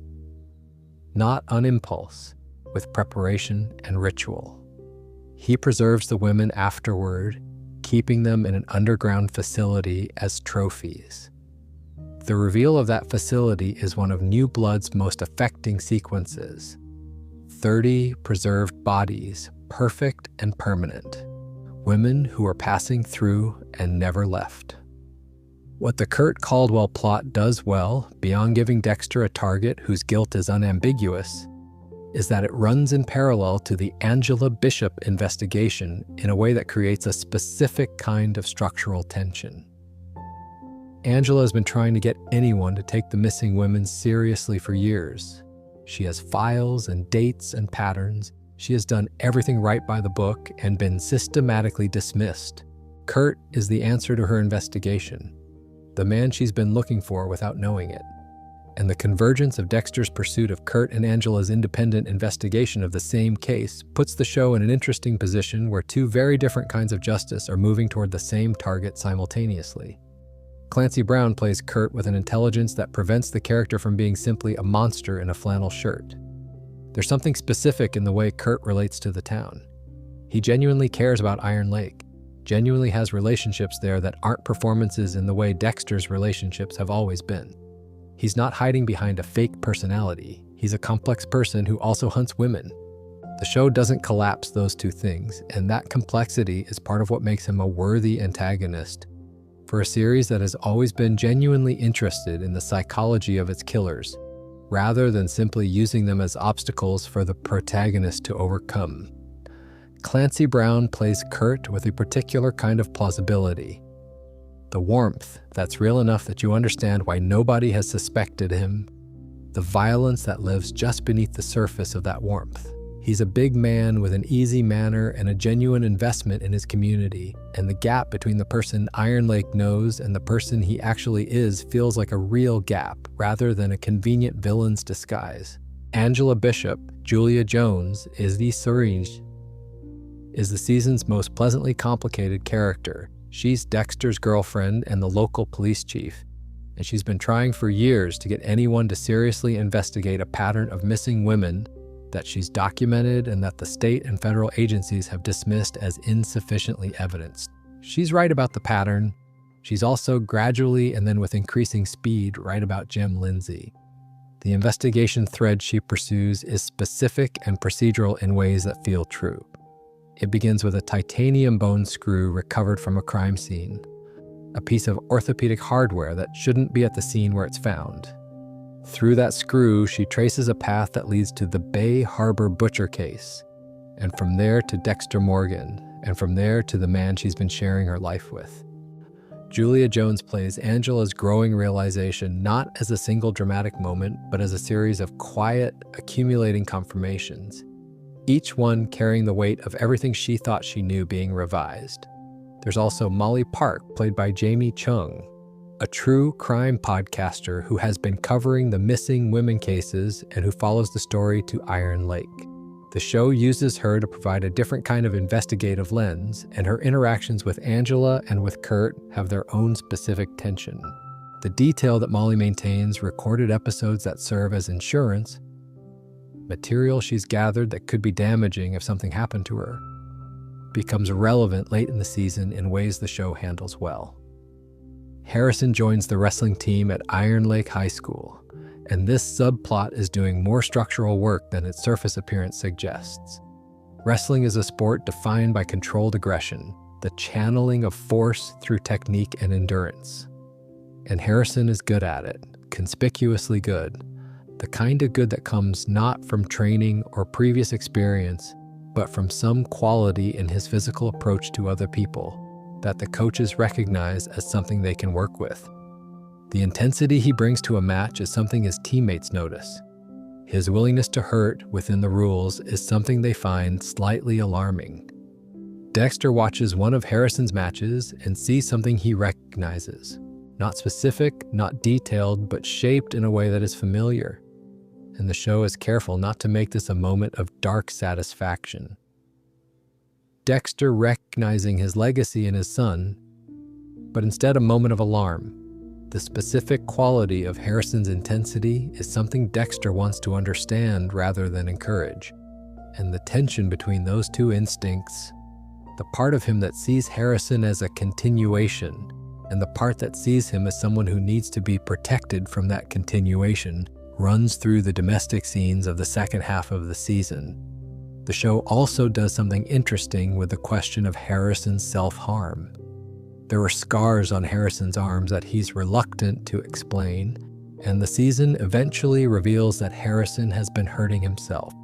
Not on impulse, with preparation and ritual. He preserves the women afterward, keeping them in an underground facility as trophies. The reveal of that facility is one of New Blood's most affecting sequences. 30 preserved bodies, perfect and permanent. Women who are passing through and never left. What the Kurt Caldwell plot does well, beyond giving Dexter a target whose guilt is unambiguous, is that it runs in parallel to the Angela Bishop investigation in a way that creates a specific kind of structural tension. Angela has been trying to get anyone to take the missing women seriously for years. She has files and dates and patterns. She has done everything right by the book and been systematically dismissed. Kurt is the answer to her investigation, the man she's been looking for without knowing it. And the convergence of Dexter's pursuit of Kurt and Angela's independent investigation of the same case puts the show in an interesting position where two very different kinds of justice are moving toward the same target simultaneously. Clancy Brown plays Kurt with an intelligence that prevents the character from being simply a monster in a flannel shirt. There's something specific in the way Kurt relates to the town. He genuinely cares about Iron Lake, genuinely has relationships there that aren't performances in the way Dexter's relationships have always been. He's not hiding behind a fake personality. He's a complex person who also hunts women. The show doesn't collapse those two things, and that complexity is part of what makes him a worthy antagonist for a series that has always been genuinely interested in the psychology of its killers, rather than simply using them as obstacles for the protagonist to overcome. Clancy Brown plays Kurt with a particular kind of plausibility. The warmth that's real enough that you understand why nobody has suspected him. The violence that lives just beneath the surface of that warmth. He's a big man with an easy manner and a genuine investment in his community, and the gap between the person Iron Lake knows and the person he actually is feels like a real gap rather than a convenient villain's disguise. Angela Bishop, Julia Jones, is the season's most pleasantly complicated character. She's Dexter's girlfriend and the local police chief, and she's been trying for years to get anyone to seriously investigate a pattern of missing women that she's documented and that the state and federal agencies have dismissed as insufficiently evidenced. She's right about the pattern. She's also gradually and then with increasing speed right about Jim Lindsay. The investigation thread she pursues is specific and procedural in ways that feel true. It begins with a titanium bone screw recovered from a crime scene, a piece of orthopedic hardware that shouldn't be at the scene where it's found. Through that screw, she traces a path that leads to the Bay Harbor butcher case, and from there to Dexter Morgan, and from there to the man she's been sharing her life with. Julia Jones plays Angela's growing realization not as a single dramatic moment, but as a series of quiet, accumulating confirmations, each one carrying the weight of everything she thought she knew being revised. There's also Molly Park, played by Jamie Chung, a true crime podcaster who has been covering the missing women cases and who follows the story to Iron Lake. The show uses her to provide a different kind of investigative lens, and her interactions with Angela and with Kurt have their own specific tension. The detail that Molly maintains, recorded episodes that serve as insurance, material she's gathered that could be damaging if something happened to her, becomes relevant late in the season in ways the show handles well. Harrison joins the wrestling team at Iron Lake High School, and this subplot is doing more structural work than its surface appearance suggests. Wrestling is a sport defined by controlled aggression, the channeling of force through technique and endurance. And Harrison is good at it, conspicuously good, the kind of good that comes not from training or previous experience, but from some quality in his physical approach to other people that the coaches recognize as something they can work with. The intensity he brings to a match is something his teammates notice. His willingness to hurt within the rules is something they find slightly alarming. Dexter watches one of Harrison's matches and sees something he recognizes. Not specific, not detailed, but shaped in a way that is familiar. And the show is careful not to make this a moment of dark satisfaction. Dexter recognizing his legacy in his son, but instead a moment of alarm. The specific quality of Harrison's intensity is something Dexter wants to understand rather than encourage. And the tension between those two instincts, the part of him that sees Harrison as a continuation, and the part that sees him as someone who needs to be protected from that continuation, runs through the domestic scenes of the second half of the season. The show also does something interesting with the question of Harrison's self-harm. There are scars on Harrison's arms that he's reluctant to explain, and the season eventually reveals that Harrison has been hurting himself.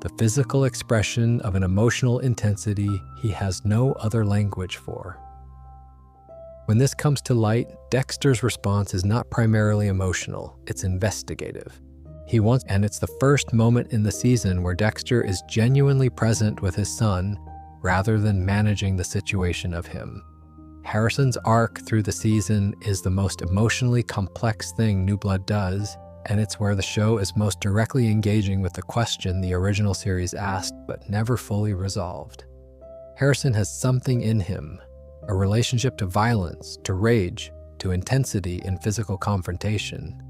The physical expression of an emotional intensity he has no other language for. When this comes to light, Dexter's response is not primarily emotional, it's investigative. And it's the first moment in the season where Dexter is genuinely present with his son rather than managing the situation of him. Harrison's arc through the season is the most emotionally complex thing New Blood does, and it's where the show is most directly engaging with the question the original series asked but never fully resolved. Harrison has something in him, a relationship to violence, to rage, to intensity in physical confrontation,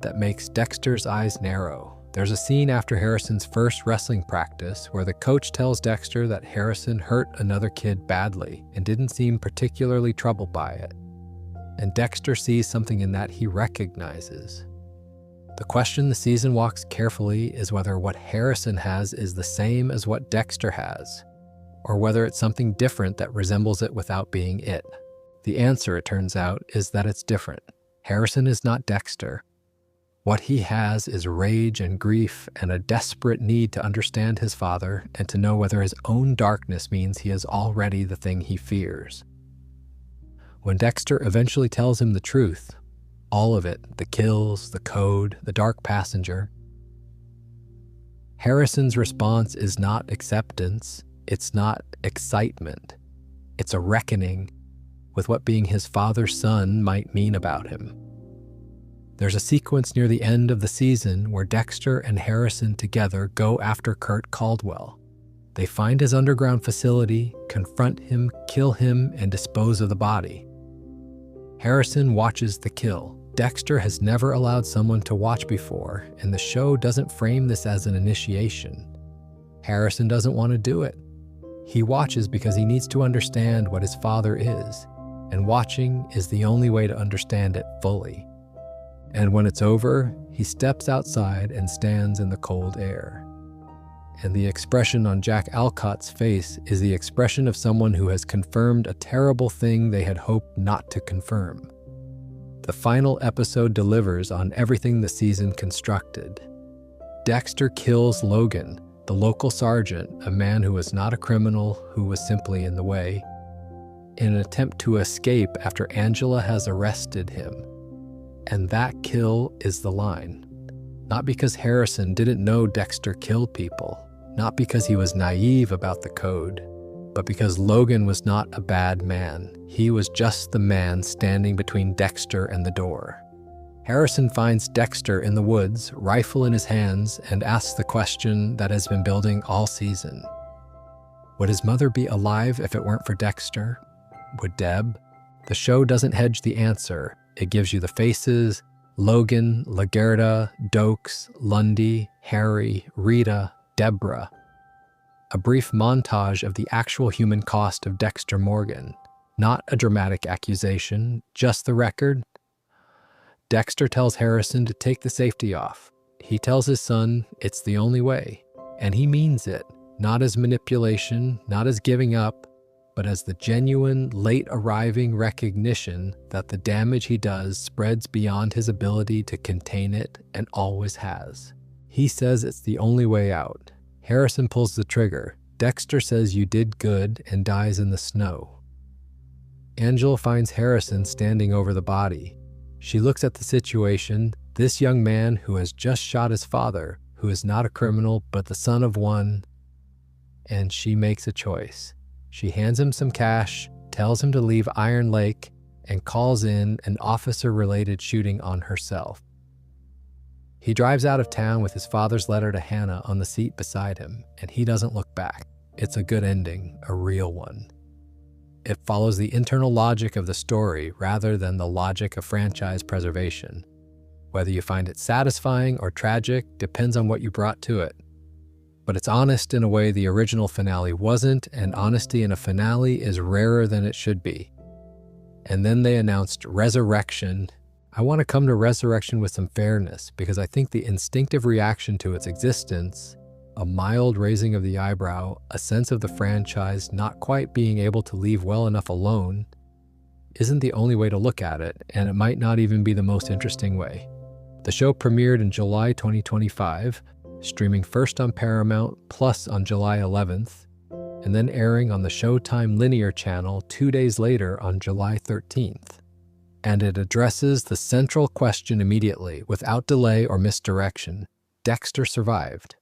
that makes Dexter's eyes narrow. There's a scene after Harrison's first wrestling practice where the coach tells Dexter that Harrison hurt another kid badly and didn't seem particularly troubled by it. And Dexter sees something in that he recognizes. The question the season walks carefully is whether what Harrison has is the same as what Dexter has, or whether it's something different that resembles it without being it. The answer, it turns out, is that it's different. Harrison is not Dexter. What he has is rage and grief and a desperate need to understand his father and to know whether his own darkness means he is already the thing he fears. When Dexter eventually tells him the truth, all of it, the kills, the code, the dark passenger, Harrison's response is not acceptance, it's not excitement, it's a reckoning with what being his father's son might mean about him. There's a sequence near the end of the season where Dexter and Harrison together go after Kurt Caldwell. They find his underground facility, confront him, kill him, and dispose of the body. Harrison watches the kill. Dexter has never allowed someone to watch before, and the show doesn't frame this as an initiation. Harrison doesn't want to do it. He watches because he needs to understand what his father is, and watching is the only way to understand it fully. And when it's over, he steps outside and stands in the cold air. And the expression on Jack Alcott's face is the expression of someone who has confirmed a terrible thing they had hoped not to confirm. The final episode delivers on everything the season constructed. Dexter kills Logan, the local sergeant, a man who was not a criminal, who was simply in the way, in an attempt to escape after Angela has arrested him. And that kill is the line. Not because Harrison didn't know Dexter killed people, not because he was naive about the code, but because Logan was not a bad man. He was just the man standing between Dexter and the door. Harrison finds Dexter in the woods, rifle in his hands, and asks the question that has been building all season. Would his mother be alive if it weren't for Dexter? Would Deb? The show doesn't hedge the answer. It gives you the faces: Logan, Lagerda, Dokes, Lundy, Harry, Rita, Deborah. A brief montage of the actual human cost of Dexter Morgan. Not a dramatic accusation, just the record. Dexter tells Harrison to take the safety off. He tells his son it's the only way, and he means it, not as manipulation, not as giving up, but as the genuine, late-arriving recognition that the damage he does spreads beyond his ability to contain it and always has. He says it's the only way out. Harrison pulls the trigger. Dexter says you did good and dies in the snow. Angela finds Harrison standing over the body. She looks at the situation, this young man who has just shot his father, who is not a criminal but the son of one, and she makes a choice. She hands him some cash, tells him to leave Iron Lake, and calls in an officer-related shooting on herself. He drives out of town with his father's letter to Hannah on the seat beside him, and he doesn't look back. It's a good ending, a real one. It follows the internal logic of the story rather than the logic of franchise preservation. Whether you find it satisfying or tragic depends on what you brought to it. But it's honest in a way the original finale wasn't, and honesty in a finale is rarer than it should be. And then they announced Resurrection. I want to come to Resurrection with some fairness, because I think the instinctive reaction to its existence, a mild raising of the eyebrow, a sense of the franchise not quite being able to leave well enough alone, isn't the only way to look at it, and it might not even be the most interesting way. The show premiered in July 2025, streaming first on Paramount Plus on July 11th, and then airing on the Showtime linear channel 2 days later on July 13th. And it addresses the central question immediately, without delay or misdirection. Dexter survived.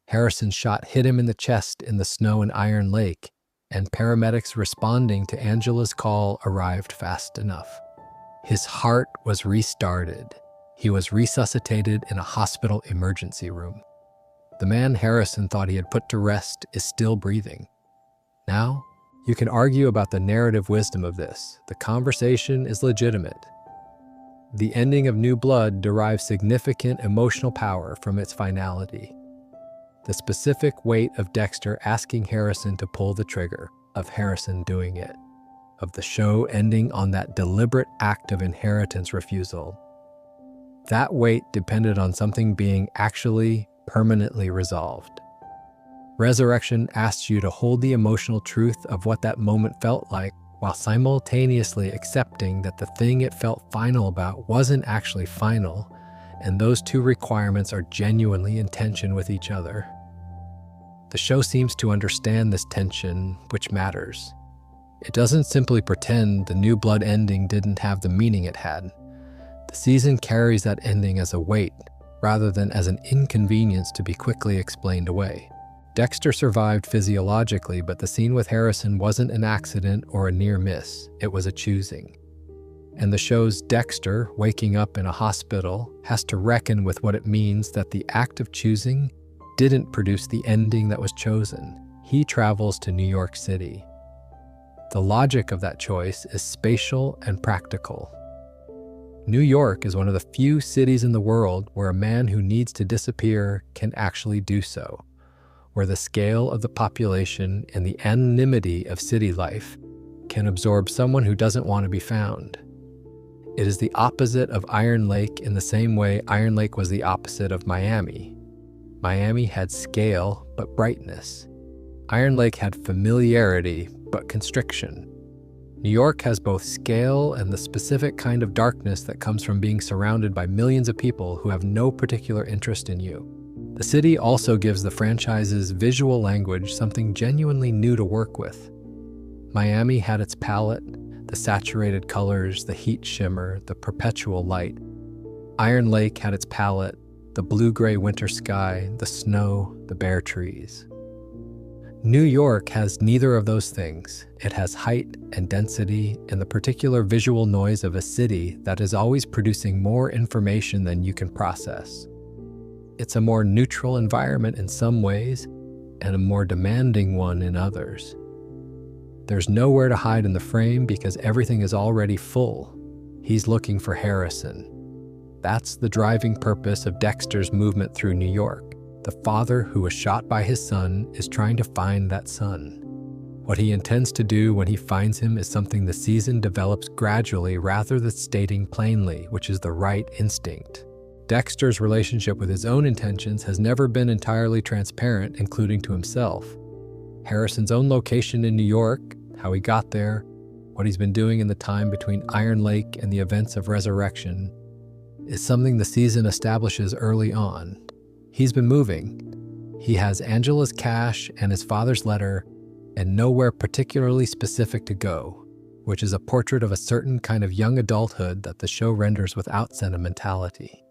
Harrison's shot hit him in the chest in the snow in Iron Lake, and paramedics responding to Angela's call arrived fast enough. His heart was restarted. He was resuscitated in a hospital emergency room. The man Harrison thought he had put to rest is still breathing. Now, you can argue about the narrative wisdom of this. The conversation is legitimate. The ending of New Blood derives significant emotional power from its finality. The specific weight of Dexter asking Harrison to pull the trigger, of Harrison doing it, of the show ending on that deliberate act of inheritance refusal. That weight depended on something being actually permanently resolved. Resurrection asks you to hold the emotional truth of what that moment felt like while simultaneously accepting that the thing it felt final about wasn't actually final, and those two requirements are genuinely in tension with each other. The show seems to understand this tension, which matters. It doesn't simply pretend the New Blood ending didn't have the meaning it had. The season carries that ending as a weight, rather than as an inconvenience to be quickly explained away. Dexter survived physiologically, but the scene with Harrison wasn't an accident or a near miss. It was a choosing. And the show's Dexter, waking up in a hospital, has to reckon with what it means that the act of choosing didn't produce the ending that was chosen. He travels to New York City. The logic of that choice is spatial and practical. New York is one of the few cities in the world where a man who needs to disappear can actually do so, where the scale of the population and the anonymity of city life can absorb someone who doesn't want to be found. It is the opposite of Iron Lake in the same way Iron Lake was the opposite of Miami. Miami had scale but brightness. Iron Lake had familiarity but constriction. New York has both scale and the specific kind of darkness that comes from being surrounded by millions of people who have no particular interest in you. The city also gives the franchise's visual language something genuinely new to work with. Miami had its palette, the saturated colors, the heat shimmer, the perpetual light. Iron Lake had its palette, the blue-gray winter sky, the snow, the bare trees. New York has neither of those things. It has height and density and the particular visual noise of a city that is always producing more information than you can process. It's a more neutral environment in some ways and a more demanding one in others. There's nowhere to hide in the frame because everything is already full. He's looking for Harrison. That's the driving purpose of Dexter's movement through New York. The father who was shot by his son is trying to find that son. What he intends to do when he finds him is something the season develops gradually rather than stating plainly, which is the right instinct. Dexter's relationship with his own intentions has never been entirely transparent, including to himself. Harrison's own location in New York, how he got there, what he's been doing in the time between Iron Lake and the events of Resurrection, is something the season establishes early on. He's been moving. He has Angela's cash and his father's letter and nowhere particularly specific to go, which is a portrait of a certain kind of young adulthood that the show renders without sentimentality.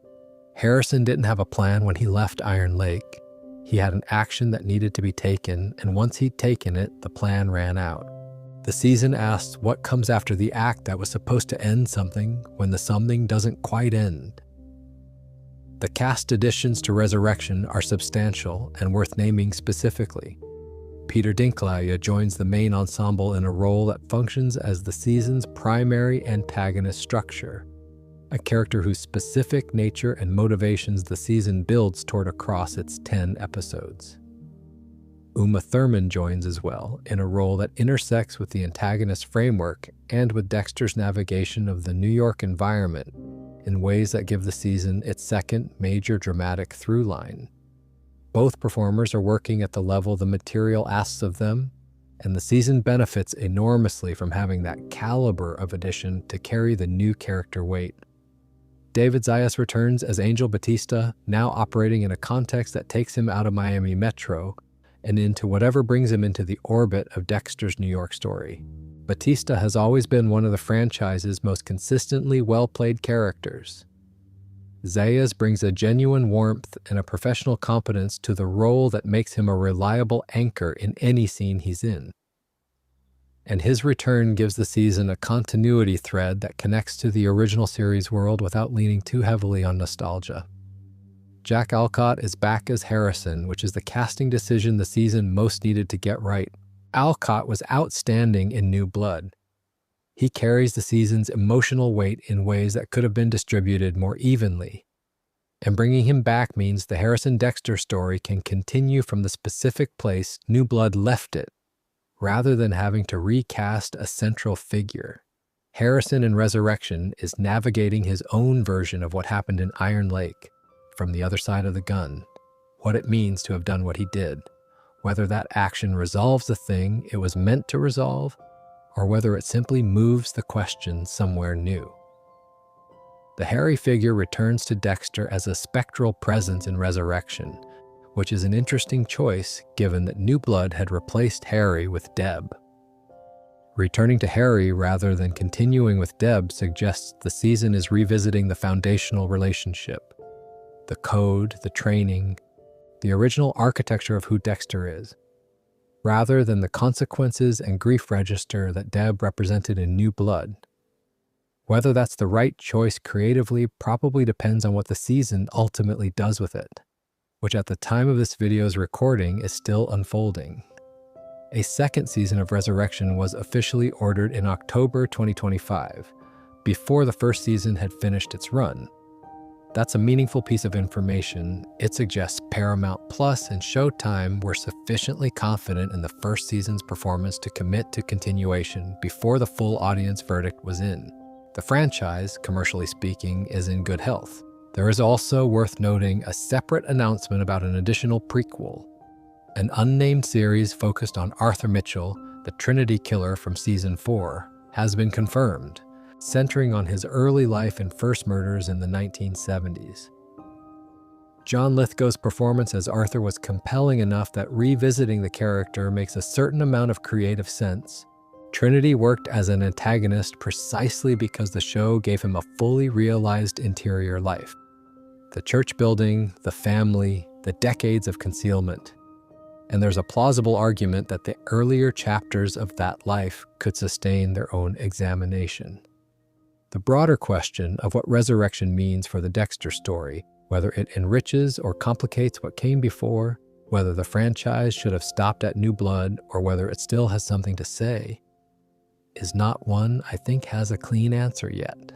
Harrison didn't have a plan when he left Iron Lake. He had an action that needed to be taken, and once he'd taken it, the plan ran out. The season asks what comes after the act that was supposed to end something when the something doesn't quite end. The cast additions to Resurrection are substantial and worth naming specifically. Peter Dinklage joins the main ensemble in a role that functions as the season's primary antagonist structure, a character whose specific nature and motivations the season builds toward across its 10 episodes. Uma Thurman joins as well in a role that intersects with the antagonist framework and with Dexter's navigation of the New York environment in ways that give the season its second major dramatic through line. Both performers are working at the level the material asks of them, and the season benefits enormously from having that caliber of addition to carry the new character weight. David Zayas returns as Angel Batista, now operating in a context that takes him out of Miami Metro and into whatever brings him into the orbit of Dexter's New York story. Batista has always been one of the franchise's most consistently well-played characters. Zayas brings a genuine warmth and a professional competence to the role that makes him a reliable anchor in any scene he's in. And his return gives the season a continuity thread that connects to the original series world without leaning too heavily on nostalgia. Jack Alcott is back as Harrison, which is the casting decision the season most needed to get right. Alcott was outstanding in New Blood. He carries the season's emotional weight in ways that could have been distributed more evenly. And bringing him back means the Harrison Dexter story can continue from the specific place New Blood left it, rather than having to recast a central figure. Harrison in Resurrection is navigating his own version of what happened in Iron Lake, from the other side of the gun, what it means to have done what he did, whether that action resolves the thing it was meant to resolve, or whether it simply moves the question somewhere new. The Harry figure returns to Dexter as a spectral presence in Resurrection, which is an interesting choice given that New Blood had replaced Harry with Deb. Returning to Harry rather than continuing with Deb suggests the season is revisiting the foundational relationship, the code, the training, the original architecture of who Dexter is, rather than the consequences and grief register that Deb represented in New Blood. Whether that's the right choice creatively probably depends on what the season ultimately does with it, which at the time of this video's recording is still unfolding. A second season of Resurrection was officially ordered in October 2025, before the first season had finished its run. That's a meaningful piece of information. It suggests Paramount Plus and Showtime were sufficiently confident in the first season's performance to commit to continuation before the full audience verdict was in. The franchise, commercially speaking, is in good health. There is also, worth noting, a separate announcement about an additional prequel. An unnamed series focused on Arthur Mitchell, the Trinity Killer from Season 4, has been confirmed, centering on his early life and first murders in the 1970s. John Lithgow's performance as Arthur was compelling enough that revisiting the character makes a certain amount of creative sense. Trinity worked as an antagonist precisely because the show gave him a fully realized interior life. The church building, the family, the decades of concealment. And there's a plausible argument that the earlier chapters of that life could sustain their own examination. The broader question of what resurrection means for the Dexter story, whether it enriches or complicates what came before, whether the franchise should have stopped at New Blood or whether it still has something to say, is not one I think has a clean answer yet.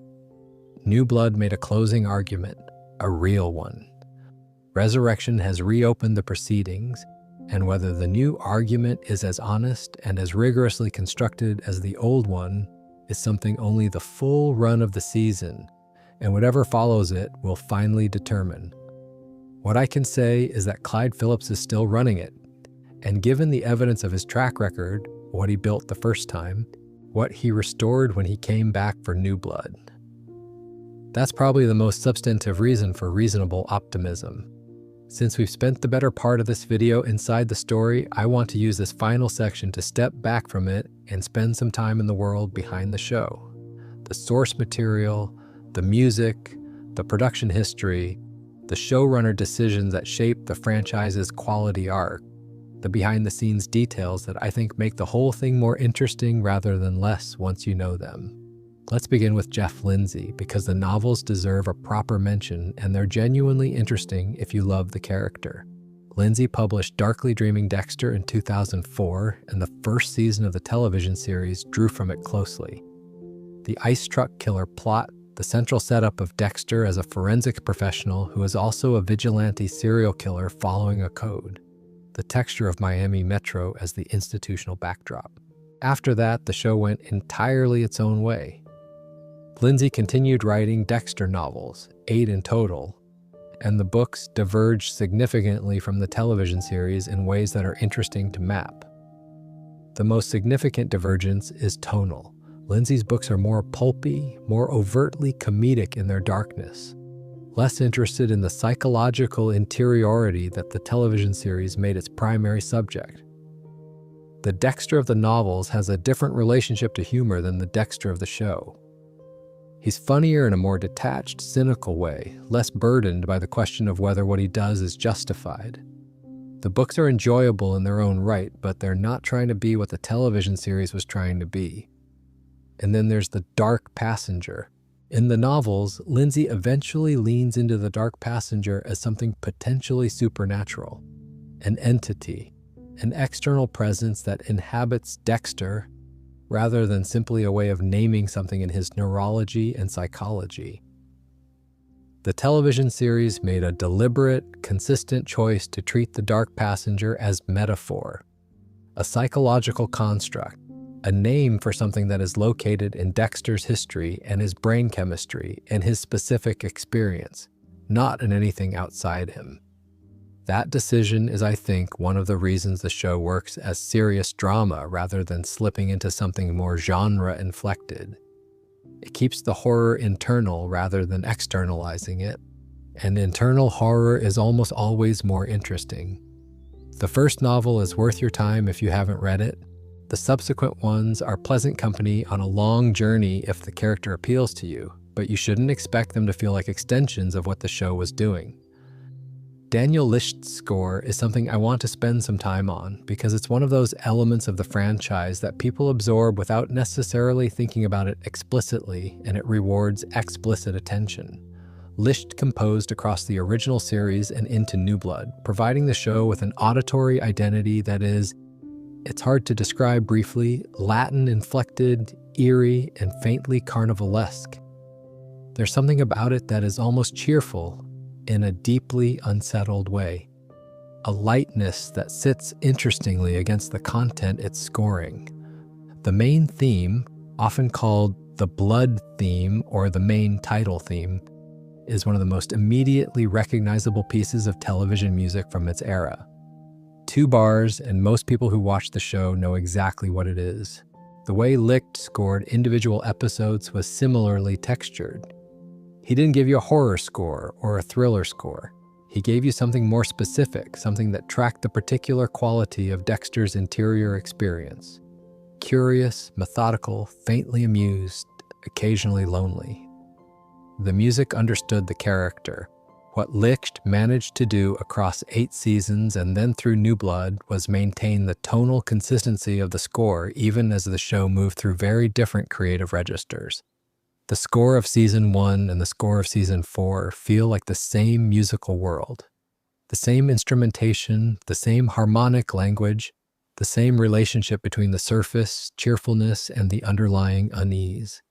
New Blood made a closing argument, a real one. Resurrection has reopened the proceedings, and whether the new argument is as honest and as rigorously constructed as the old one is something only the full run of the season, and whatever follows it, will finally determine. What I can say is that Clyde Phillips is still running it, and given the evidence of his track record, what he built the first time, what he restored when he came back for New Blood. That's probably the most substantive reason for reasonable optimism. Since we've spent the better part of this video inside the story, I want to use this final section to step back from it and spend some time in the world behind the show. The source material, the music, the production history, the showrunner decisions that shape the franchise's quality arc, the behind-the-scenes details that I think make the whole thing more interesting rather than less once you know them. Let's begin with Jeff Lindsay, because the novels deserve a proper mention and they're genuinely interesting if you love the character. Lindsay published Darkly Dreaming Dexter in 2004, and the first season of the television series drew from it closely. The ice truck killer plot, the central setup of Dexter as a forensic professional who is also a vigilante serial killer following a code. The texture of Miami Metro as the institutional backdrop. After that, the show went entirely its own way. Lindsay continued writing Dexter novels, 8 in total, and the books diverged significantly from the television series in ways that are interesting to map. The most significant divergence is tonal. Lindsay's books are more pulpy, more overtly comedic in their darkness, less interested in the psychological interiority that the television series made its primary subject. The Dexter of the novels has a different relationship to humor than the Dexter of the show. He's funnier in a more detached, cynical way, less burdened by the question of whether what he does is justified. The books are enjoyable in their own right, but they're not trying to be what the television series was trying to be. And then there's the dark passenger. In the novels, Lindsay eventually leans into the dark passenger as something potentially supernatural, an entity, an external presence that inhabits Dexter rather than simply a way of naming something in his neurology and psychology. The television series made a deliberate, consistent choice to treat the dark passenger as metaphor, a psychological construct, a name for something that is located in Dexter's history and his brain chemistry and his specific experience, not in anything outside him. That decision is, I think, one of the reasons the show works as serious drama rather than slipping into something more genre-inflected. It keeps the horror internal rather than externalizing it, and internal horror is almost always more interesting. The first novel is worth your time if you haven't read it. The subsequent ones are pleasant company on a long journey if the character appeals to you, but you shouldn't expect them to feel like extensions of what the show was doing. Daniel Licht's score is something I want to spend some time on because it's one of those elements of the franchise that people absorb without necessarily thinking about it explicitly, and it rewards explicit attention. Licht composed across the original series and into New Blood, providing the show with an auditory identity that is, it's hard to describe briefly, Latin-inflected, eerie, and faintly carnivalesque. There's something about it that is almost cheerful in a deeply unsettled way, a lightness that sits interestingly against the content it's scoring. The main theme, often called The blood theme, or the main title theme, is one of the most immediately recognizable pieces of television music from its era. 2 bars, and most people who watch the show know exactly what it is. The way Licht scored individual episodes was similarly textured. He didn't give you a horror score or a thriller score. He gave you something more specific, something that tracked the particular quality of Dexter's interior experience. Curious, methodical, faintly amused, occasionally lonely. The music understood the character. What Licht managed to do across 8 seasons and then through New Blood was maintain the tonal consistency of the score even as the show moved through very different creative registers. The score of Season 1 and the score of Season 4 feel like the same musical world. The same instrumentation, the same harmonic language, the same relationship between the surface, cheerfulness, and the underlying unease.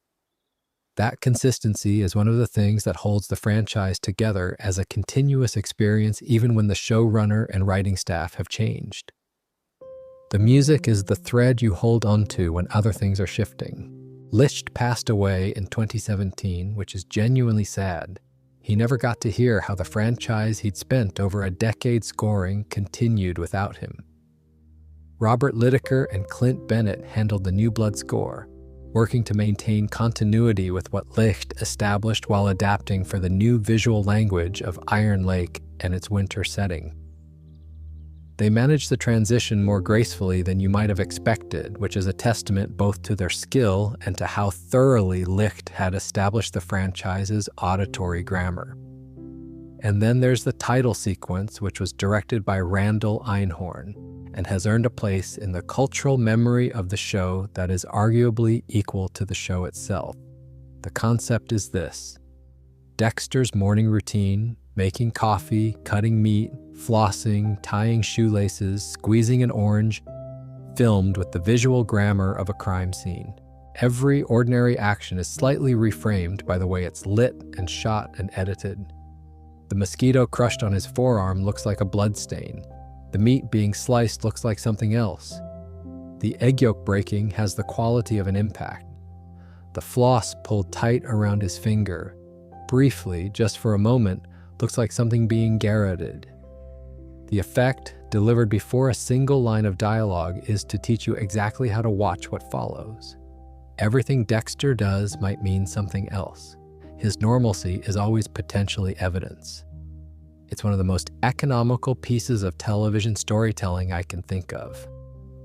That consistency is one of the things that holds the franchise together as a continuous experience even when the showrunner and writing staff have changed. The music is the thread you hold onto when other things are shifting. Licht passed away in 2017, which is genuinely sad. He never got to hear how the franchise he'd spent over a decade scoring continued without him. Robert Lydecker and Clint Bennett handled the New Blood score, working to maintain continuity with what Licht established while adapting for the new visual language of Iron Lake and its winter setting. They managed the transition more gracefully than you might have expected, which is a testament both to their skill and to how thoroughly Licht had established the franchise's auditory grammar. And then there's the title sequence, which was directed by Randall Einhorn, and has earned a place in the cultural memory of the show that is arguably equal to the show itself. The concept is this: Dexter's morning routine, making coffee, cutting meat, flossing, tying shoelaces, squeezing an orange, filmed with the visual grammar of a crime scene. Every ordinary action is slightly reframed by the way it's lit and shot and edited. The mosquito crushed on his forearm looks like a blood stain. The meat being sliced looks like something else. The egg yolk breaking has the quality of an impact. The floss pulled tight around his finger, briefly, just for a moment, looks like something being garroted. The effect, delivered before a single line of dialogue, is to teach you exactly how to watch what follows. Everything Dexter does might mean something else. His normalcy is always potentially evidence. It's one of the most economical pieces of television storytelling I can think of.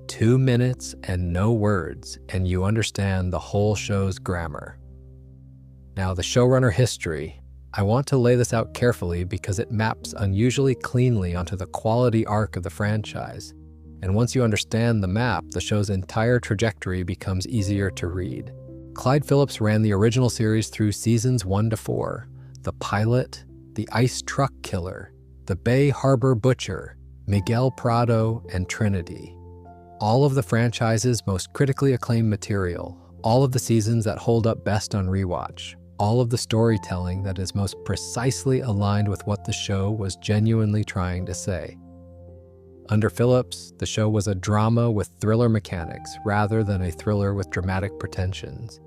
2 minutes and no words, and you understand the whole show's grammar. Now, the showrunner history. I want to lay this out carefully because it maps unusually cleanly onto the quality arc of the franchise. And once you understand the map, the show's entire trajectory becomes easier to read. Clyde Phillips ran the original series through seasons 1 to 4, the pilot, the Ice Truck Killer, the Bay Harbor Butcher, Miguel Prado, and Trinity. All of the franchise's most critically acclaimed material, all of the seasons that hold up best on rewatch, all of the storytelling that is most precisely aligned with what the show was genuinely trying to say. Under Phillips, the show was a drama with thriller mechanics rather than a thriller with dramatic pretensions.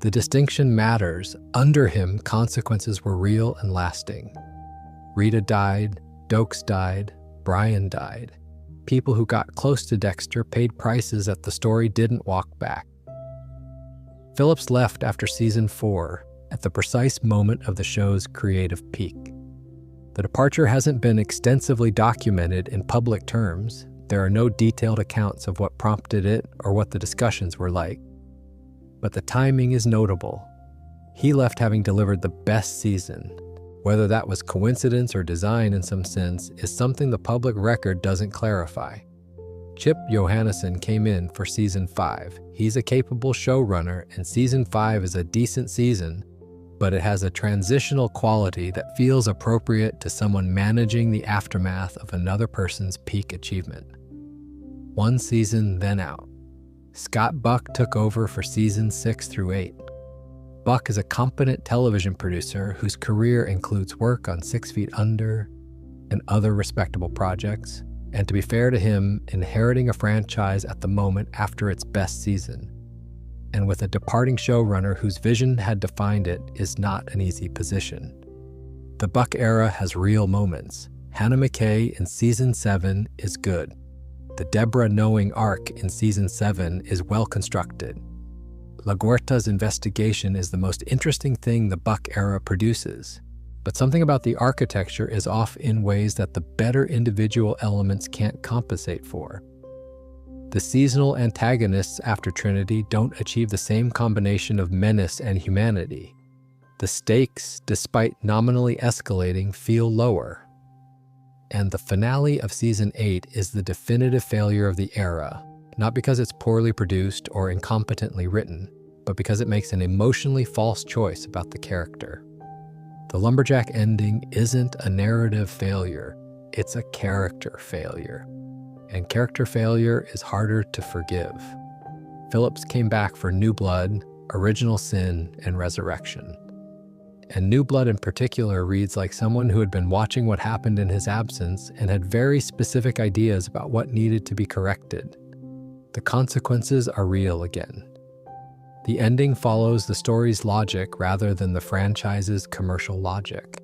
The distinction matters. Under him, consequences were real and lasting. Rita died, Dokes died, Brian died. People who got close to Dexter paid prices that the story didn't walk back. Phillips left after season 4, at the precise moment of the show's creative peak. The departure hasn't been extensively documented in public terms. There are no detailed accounts of what prompted it or what the discussions were like. But the timing is notable. He left having delivered the best season. Whether that was coincidence or design in some sense is something the public record doesn't clarify. Chip Johannesson came in for season 5. He's a capable showrunner, and season 5 is a decent season, but it has a transitional quality that feels appropriate to someone managing the aftermath of another person's peak achievement. 1 season, then out. Scott Buck took over for seasons 6 through 8. Buck is a competent television producer whose career includes work on 6 Feet Under and other respectable projects, and to be fair to him, inheriting a franchise at the moment after its best season. and with a departing showrunner whose vision had defined it is not an easy position. The Buck era has real moments. Hannah McKay in Season 7 is good. The Deborah knowing arc in Season 7 is well constructed. LaGuerta's investigation is the most interesting thing the Buck era produces, but something about the architecture is off in ways that the better individual elements can't compensate for. The seasonal antagonists after Trinity don't achieve the same combination of menace and humanity. The stakes, despite nominally escalating, feel lower. And the finale of Season 8 is the definitive failure of the era, not because it's poorly produced or incompetently written, but because it makes an emotionally false choice about the character. The Lumberjack ending isn't a narrative failure, it's a character failure. And character failure is harder to forgive. Phillips came back for New Blood, Original Sin, and Resurrection. And New Blood in particular reads like someone who had been watching what happened in his absence and had very specific ideas about what needed to be corrected. The consequences are real again. The ending follows the story's logic rather than the franchise's commercial logic.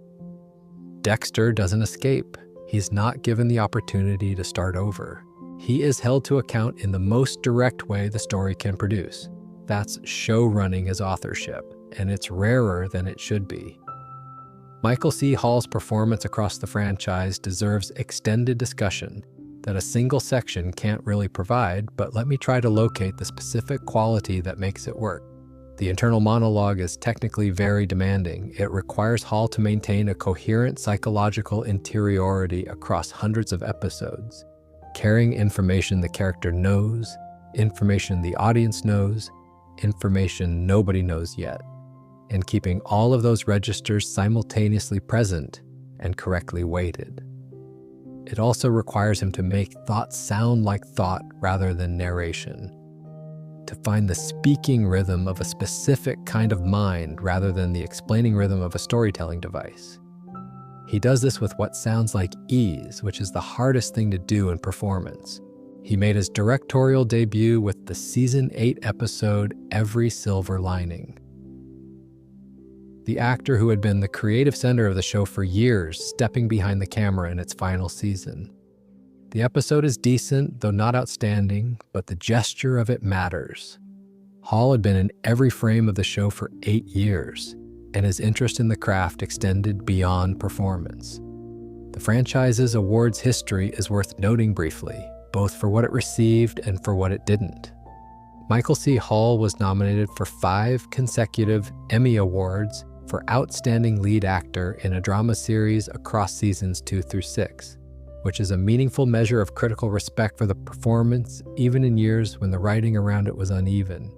Dexter doesn't escape. He's not given the opportunity to start over. He is held to account in the most direct way the story can produce. That's show running as authorship, and it's rarer than it should be. Michael C. Hall's performance across the franchise deserves extended discussion that a single section can't really provide, but let me try to locate the specific quality that makes it work. The internal monologue is technically very demanding. It requires Hall to maintain a coherent psychological interiority across hundreds of episodes, carrying information the character knows, information the audience knows, information nobody knows yet, and keeping all of those registers simultaneously present and correctly weighted. It also requires him to make thought sound like thought rather than narration, to find the speaking rhythm of a specific kind of mind rather than the explaining rhythm of a storytelling device. He does this with what sounds like ease, which is the hardest thing to do in performance. He made his directorial debut with the Season 8 episode Every Silver Lining. The actor who had been the creative center of the show for years stepping behind the camera in its final season. The episode is decent, though not outstanding, but the gesture of it matters. Hall had been in every frame of the show for 8 years, and his interest in the craft extended beyond performance. The franchise's awards history is worth noting briefly, both for what it received and for what it didn't. Michael C. Hall was nominated for 5 consecutive Emmy Awards for Outstanding Lead Actor in a Drama Series across seasons 2 through 6, which is a meaningful measure of critical respect for the performance, even in years when the writing around it was uneven.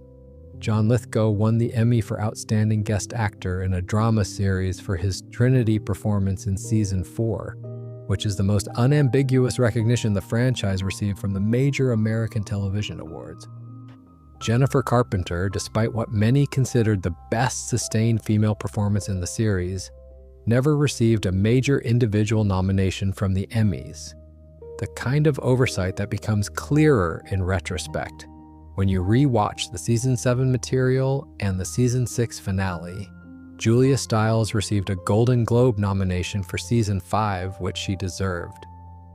John Lithgow won the Emmy for Outstanding Guest Actor in a Drama Series for his Trinity performance in Season 4, which is the most unambiguous recognition the franchise received from the major American television awards. Jennifer Carpenter, despite what many considered the best sustained female performance in the series, never received a major individual nomination from the Emmys. The kind of oversight that becomes clearer in retrospect when you re-watch the Season 7 material and the Season 6 finale. Julia Stiles received a Golden Globe nomination for Season 5, which she deserved.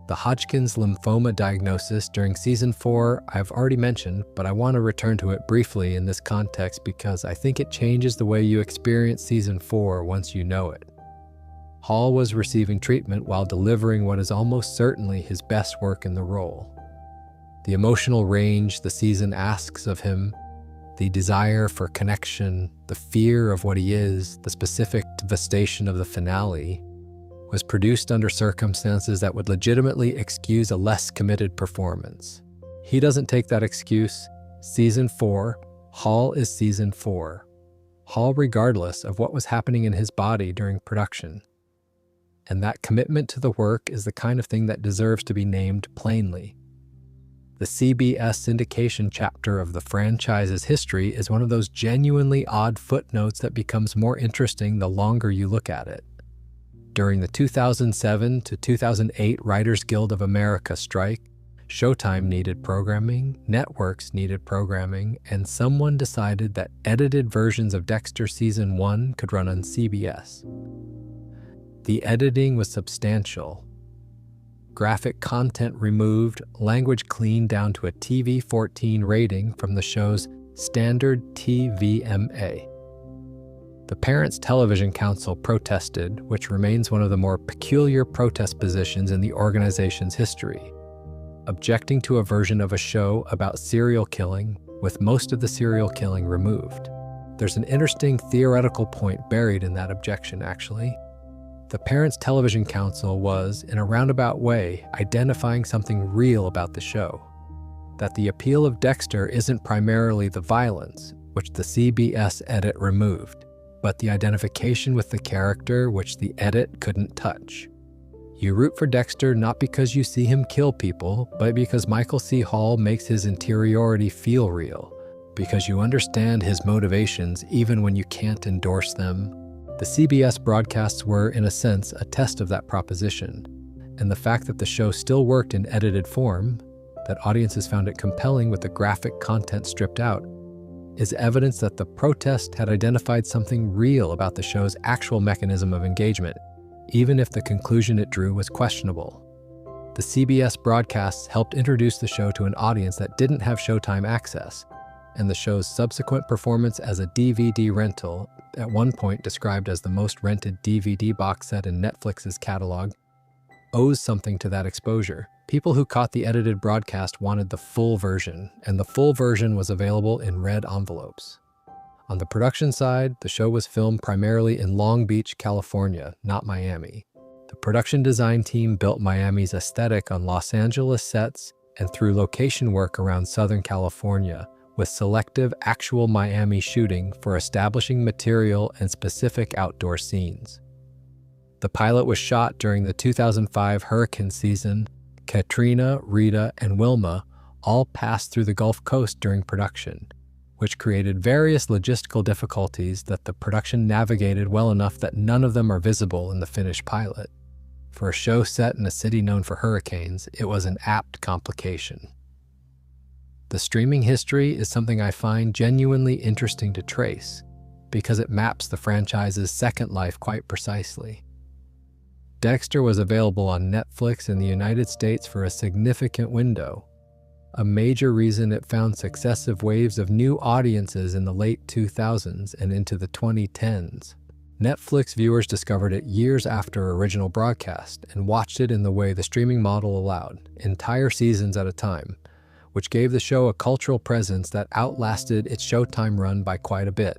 The Hodgkin's lymphoma diagnosis during Season 4 I've already mentioned, but I want to return to it briefly in this context because I think it changes the way you experience Season 4 once you know it. Hall was receiving treatment while delivering what is almost certainly his best work in the role. The emotional range the season asks of him, the desire for connection, the fear of what he is, the specific devastation of the finale, was produced under circumstances that would legitimately excuse a less committed performance. He doesn't take that excuse. Season 4, Hall is Season 4. Hall regardless of what was happening in his body during production. And that commitment to the work is the kind of thing that deserves to be named plainly. The CBS syndication chapter of the franchise's history is one of those genuinely odd footnotes that becomes more interesting the longer you look at it. During the 2007 to 2008 Writers Guild of America strike, Showtime needed programming, networks needed programming, and someone decided that edited versions of Dexter Season 1 could run on CBS. The editing was substantial. Graphic content removed, language cleaned down to a TV-14 rating from the show's standard TVMA. The Parents Television Council protested, which remains one of the more peculiar protest positions in the organization's history, objecting to a version of a show about serial killing with most of the serial killing removed. There's an interesting theoretical point buried in that objection, actually. The Parents Television Council was, in a roundabout way, identifying something real about the show. That the appeal of Dexter isn't primarily the violence, which the CBS edit removed, but the identification with the character which the edit couldn't touch. You root for Dexter not because you see him kill people, but because Michael C. Hall makes his interiority feel real, because you understand his motivations even when you can't endorse them. The CBS broadcasts were, in a sense, a test of that proposition, and the fact that the show still worked in edited form, that audiences found it compelling with the graphic content stripped out, is evidence that the protest had identified something real about the show's actual mechanism of engagement, even if the conclusion it drew was questionable. The CBS broadcasts helped introduce the show to an audience that didn't have Showtime access, and the show's subsequent performance as a DVD rental, at one point described as the most rented DVD box set in Netflix's catalog, owes something to that exposure. People who caught the edited broadcast wanted the full version, and the full version was available in red envelopes. On the production side, the show was filmed primarily in Long Beach, California, not Miami. The production design team built Miami's aesthetic on Los Angeles sets and through location work around Southern California, with selective actual Miami shooting for establishing material and specific outdoor scenes. The pilot was shot during the 2005 hurricane season. Katrina, Rita, and Wilma all passed through the Gulf Coast during production, which created various logistical difficulties that the production navigated well enough that none of them are visible in the finished pilot. For a show set in a city known for hurricanes, it was an apt complication. The streaming history is something I find genuinely interesting to trace, because it maps the franchise's second life quite precisely. Dexter was available on Netflix in the United States for a significant window, a major reason it found successive waves of new audiences in the late 2000s and into the 2010s. Netflix viewers discovered it years after original broadcast and watched it in the way the streaming model allowed, entire seasons at a time, which gave the show a cultural presence that outlasted its Showtime run by quite a bit.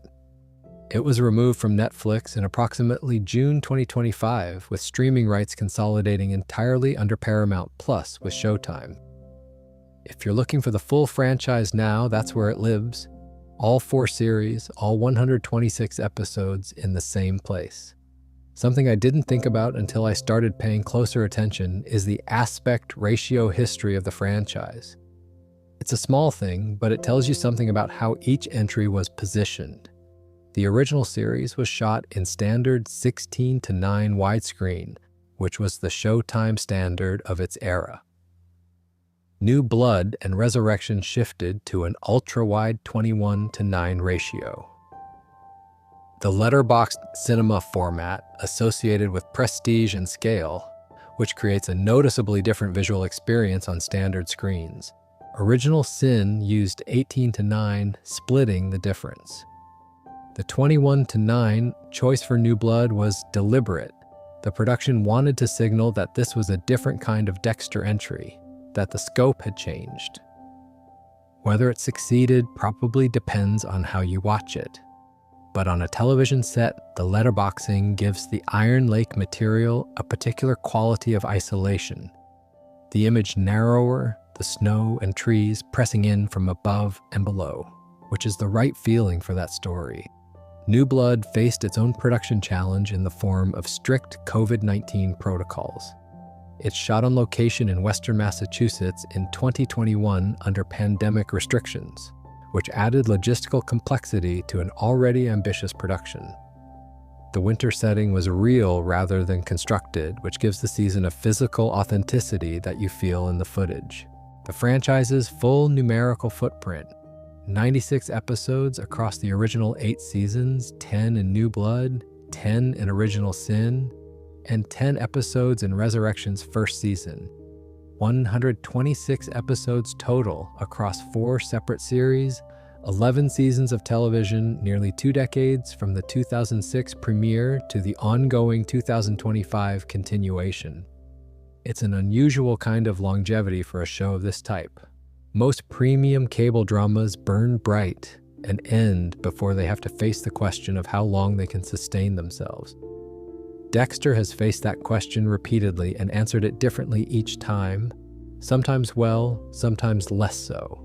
It was removed from Netflix in approximately June 2025, with streaming rights consolidating entirely under Paramount Plus with Showtime. If you're looking for the full franchise now, that's where it lives. All 4 series, all 126 episodes in the same place. Something I didn't think about until I started paying closer attention is the aspect ratio history of the franchise. It's a small thing, but it tells you something about how each entry was positioned. The original series was shot in standard 16:9 widescreen, which was the Showtime standard of its era. New Blood and Resurrection shifted to an ultra-wide 21:9 ratio. The letterboxed cinema format associated with prestige and scale, which creates a noticeably different visual experience on standard screens. Original Sin used 18:9, splitting the difference. The 21:9 choice for New Blood was deliberate. The production wanted to signal that this was a different kind of Dexter entry, that the scope had changed. Whether it succeeded probably depends on how you watch it. But on a television set, the letterboxing gives the Iron Lake material a particular quality of isolation. The image narrower, the snow and trees pressing in from above and below, which is the right feeling for that story. New Blood faced its own production challenge in the form of strict COVID-19 protocols. It's shot on location in Western Massachusetts in 2021 under pandemic restrictions, which added logistical complexity to an already ambitious production. The winter setting was real rather than constructed, which gives the season a physical authenticity that you feel in the footage. The franchise's full numerical footprint: 96 episodes across the original 8 seasons, 10 in New Blood, 10 in Original Sin, and 10 episodes in Resurrection's first season. 126 episodes total across 4 separate series, 11 seasons of television, nearly 2 decades from the 2006 premiere to the ongoing 2025 continuation. It's an unusual kind of longevity for a show of this type. Most premium cable dramas burn bright and end before they have to face the question of how long they can sustain themselves. Dexter has faced that question repeatedly and answered it differently each time, sometimes well, sometimes less so.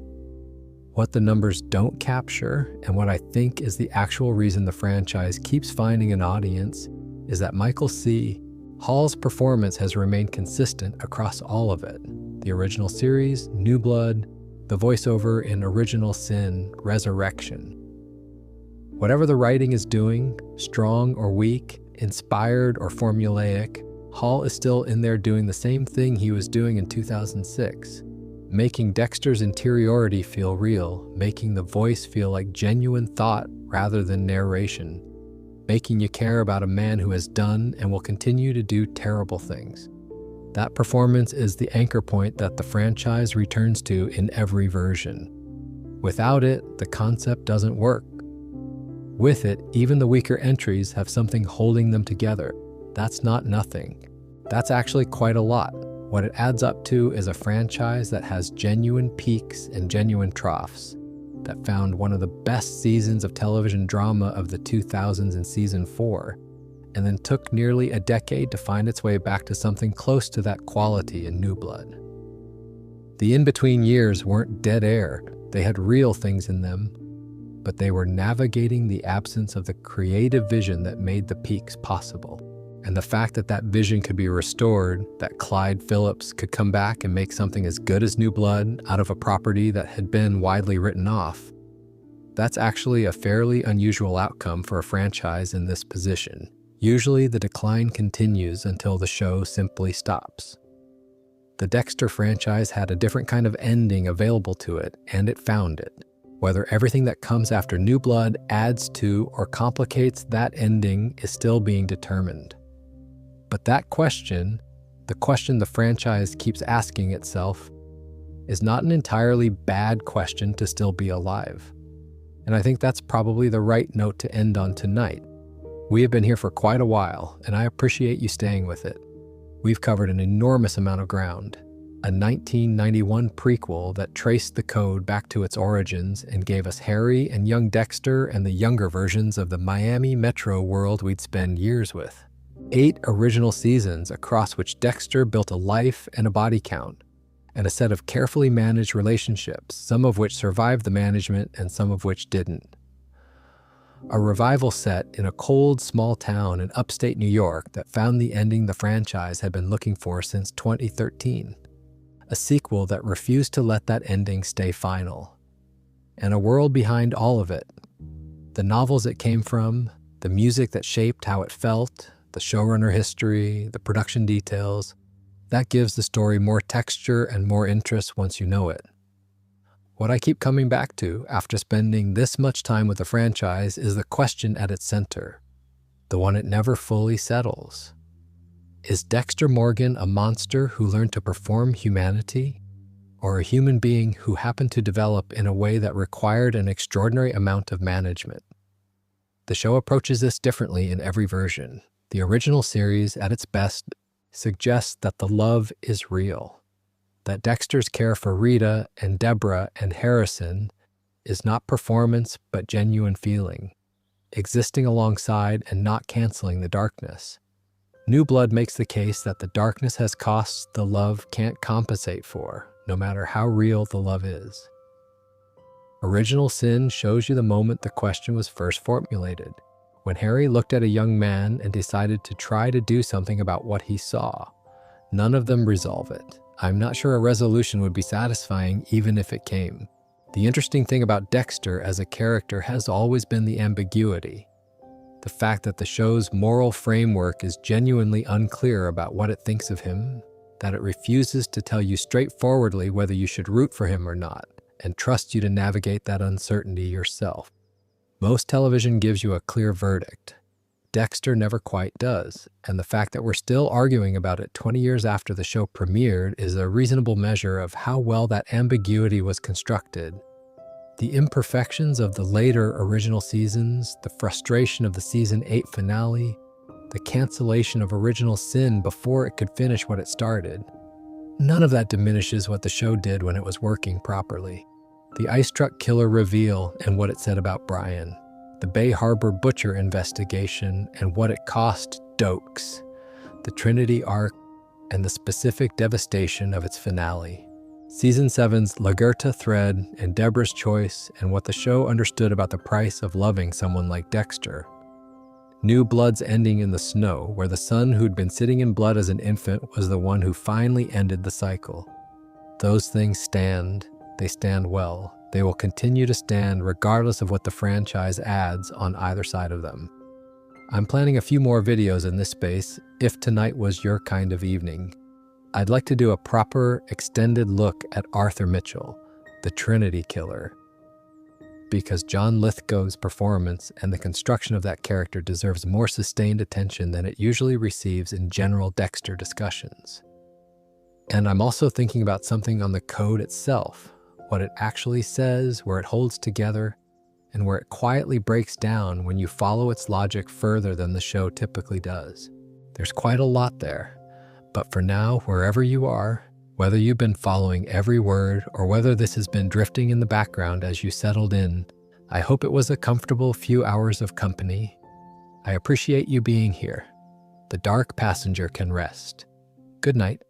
What the numbers don't capture, and what I think is the actual reason the franchise keeps finding an audience, is that Michael C. Hall's performance has remained consistent across all of it. The original series, New Blood, the voiceover in Original Sin, Resurrection. Whatever the writing is doing, strong or weak, inspired or formulaic, Hall is still in there doing the same thing he was doing in 2006, making Dexter's interiority feel real, making the voice feel like genuine thought rather than narration, making you care about a man who has done and will continue to do terrible things. That performance is the anchor point that the franchise returns to in every version. Without it, the concept doesn't work. With it, even the weaker entries have something holding them together. That's not nothing. That's actually quite a lot. What it adds up to is a franchise that has genuine peaks and genuine troughs, that found one of the best seasons of television drama of the 2000s in season 4, and then took nearly a decade to find its way back to something close to that quality in New Blood. The in-between years weren't dead air. They had real things in them, but they were navigating the absence of the creative vision that made the peaks possible. And the fact that that vision could be restored, that Clyde Phillips could come back and make something as good as New Blood out of a property that had been widely written off, that's actually a fairly unusual outcome for a franchise in this position. Usually the decline continues until the show simply stops. The Dexter franchise had a different kind of ending available to it, and it found it. Whether everything that comes after New Blood adds to or complicates that ending is still being determined. But that question, the question the franchise keeps asking itself, is not an entirely bad question to still be alive. And I think that's probably the right note to end on tonight. We have been here for quite a while, and I appreciate you staying with it. We've covered an enormous amount of ground. A 1991 prequel that traced the code back to its origins and gave us Harry and young Dexter and the younger versions of the Miami Metro world we'd spend years with. 8 original seasons across which Dexter built a life and a body count, and a set of carefully managed relationships, some of which survived the management and some of which didn't. A revival set in a cold, small town in upstate New York that found the ending the franchise had been looking for since 2013. A sequel that refused to let that ending stay final. And a world behind all of it. The novels it came from, the music that shaped how it felt, the showrunner history, the production details, that gives the story more texture and more interest once you know it. What I keep coming back to after spending this much time with the franchise is the question at its center, the one it never fully settles. Is Dexter Morgan a monster who learned to perform humanity, or a human being who happened to develop in a way that required an extraordinary amount of management? The show approaches this differently in every version. The original series, at its best, suggests that the love is real, that Dexter's care for Rita and Deborah and Harrison is not performance but genuine feeling, existing alongside and not canceling the darkness. New Blood makes the case that the darkness has costs the love can't compensate for, no matter how real the love is. Original Sin shows you the moment the question was first formulated, when Harry looked at a young man and decided to try to do something about what he saw. None of them resolve it. I'm not sure a resolution would be satisfying even if it came. The interesting thing about Dexter as a character has always been the ambiguity. The fact that the show's moral framework is genuinely unclear about what it thinks of him, that it refuses to tell you straightforwardly whether you should root for him or not, and trust you to navigate that uncertainty yourself. Most television gives you a clear verdict. Dexter never quite does, and the fact that we're still arguing about it 20 years after the show premiered is a reasonable measure of how well that ambiguity was constructed. The imperfections of the later original seasons, the frustration of the season 8 finale, the cancellation of original sin before it could finish what it started, none of that diminishes what the show did when it was working properly. The ice truck killer reveal and what it said about Brian, the Bay Harbor butcher investigation and what it cost Dokes, the Trinity arc, and the specific devastation of its finale. Season 7's Lagerta thread and Deborah's choice and what the show understood about the price of loving someone like Dexter. New Blood's ending in the snow, where the son who'd been sitting in blood as an infant was the one who finally ended the cycle. Those things stand. They stand well. They will continue to stand regardless of what the franchise adds on either side of them. I'm planning a few more videos in this space if tonight was your kind of evening. I'd like to do a proper, extended look at Arthur Mitchell, the Trinity Killer, because John Lithgow's performance and the construction of that character deserves more sustained attention than it usually receives in general Dexter discussions. And I'm also thinking about something on the code itself, what it actually says, where it holds together, and where it quietly breaks down when you follow its logic further than the show typically does. There's quite a lot there, but for now, wherever you are, whether you've been following every word or whether this has been drifting in the background as you settled in, I hope it was a comfortable few hours of company. I appreciate you being here. The dark passenger can rest. Good night.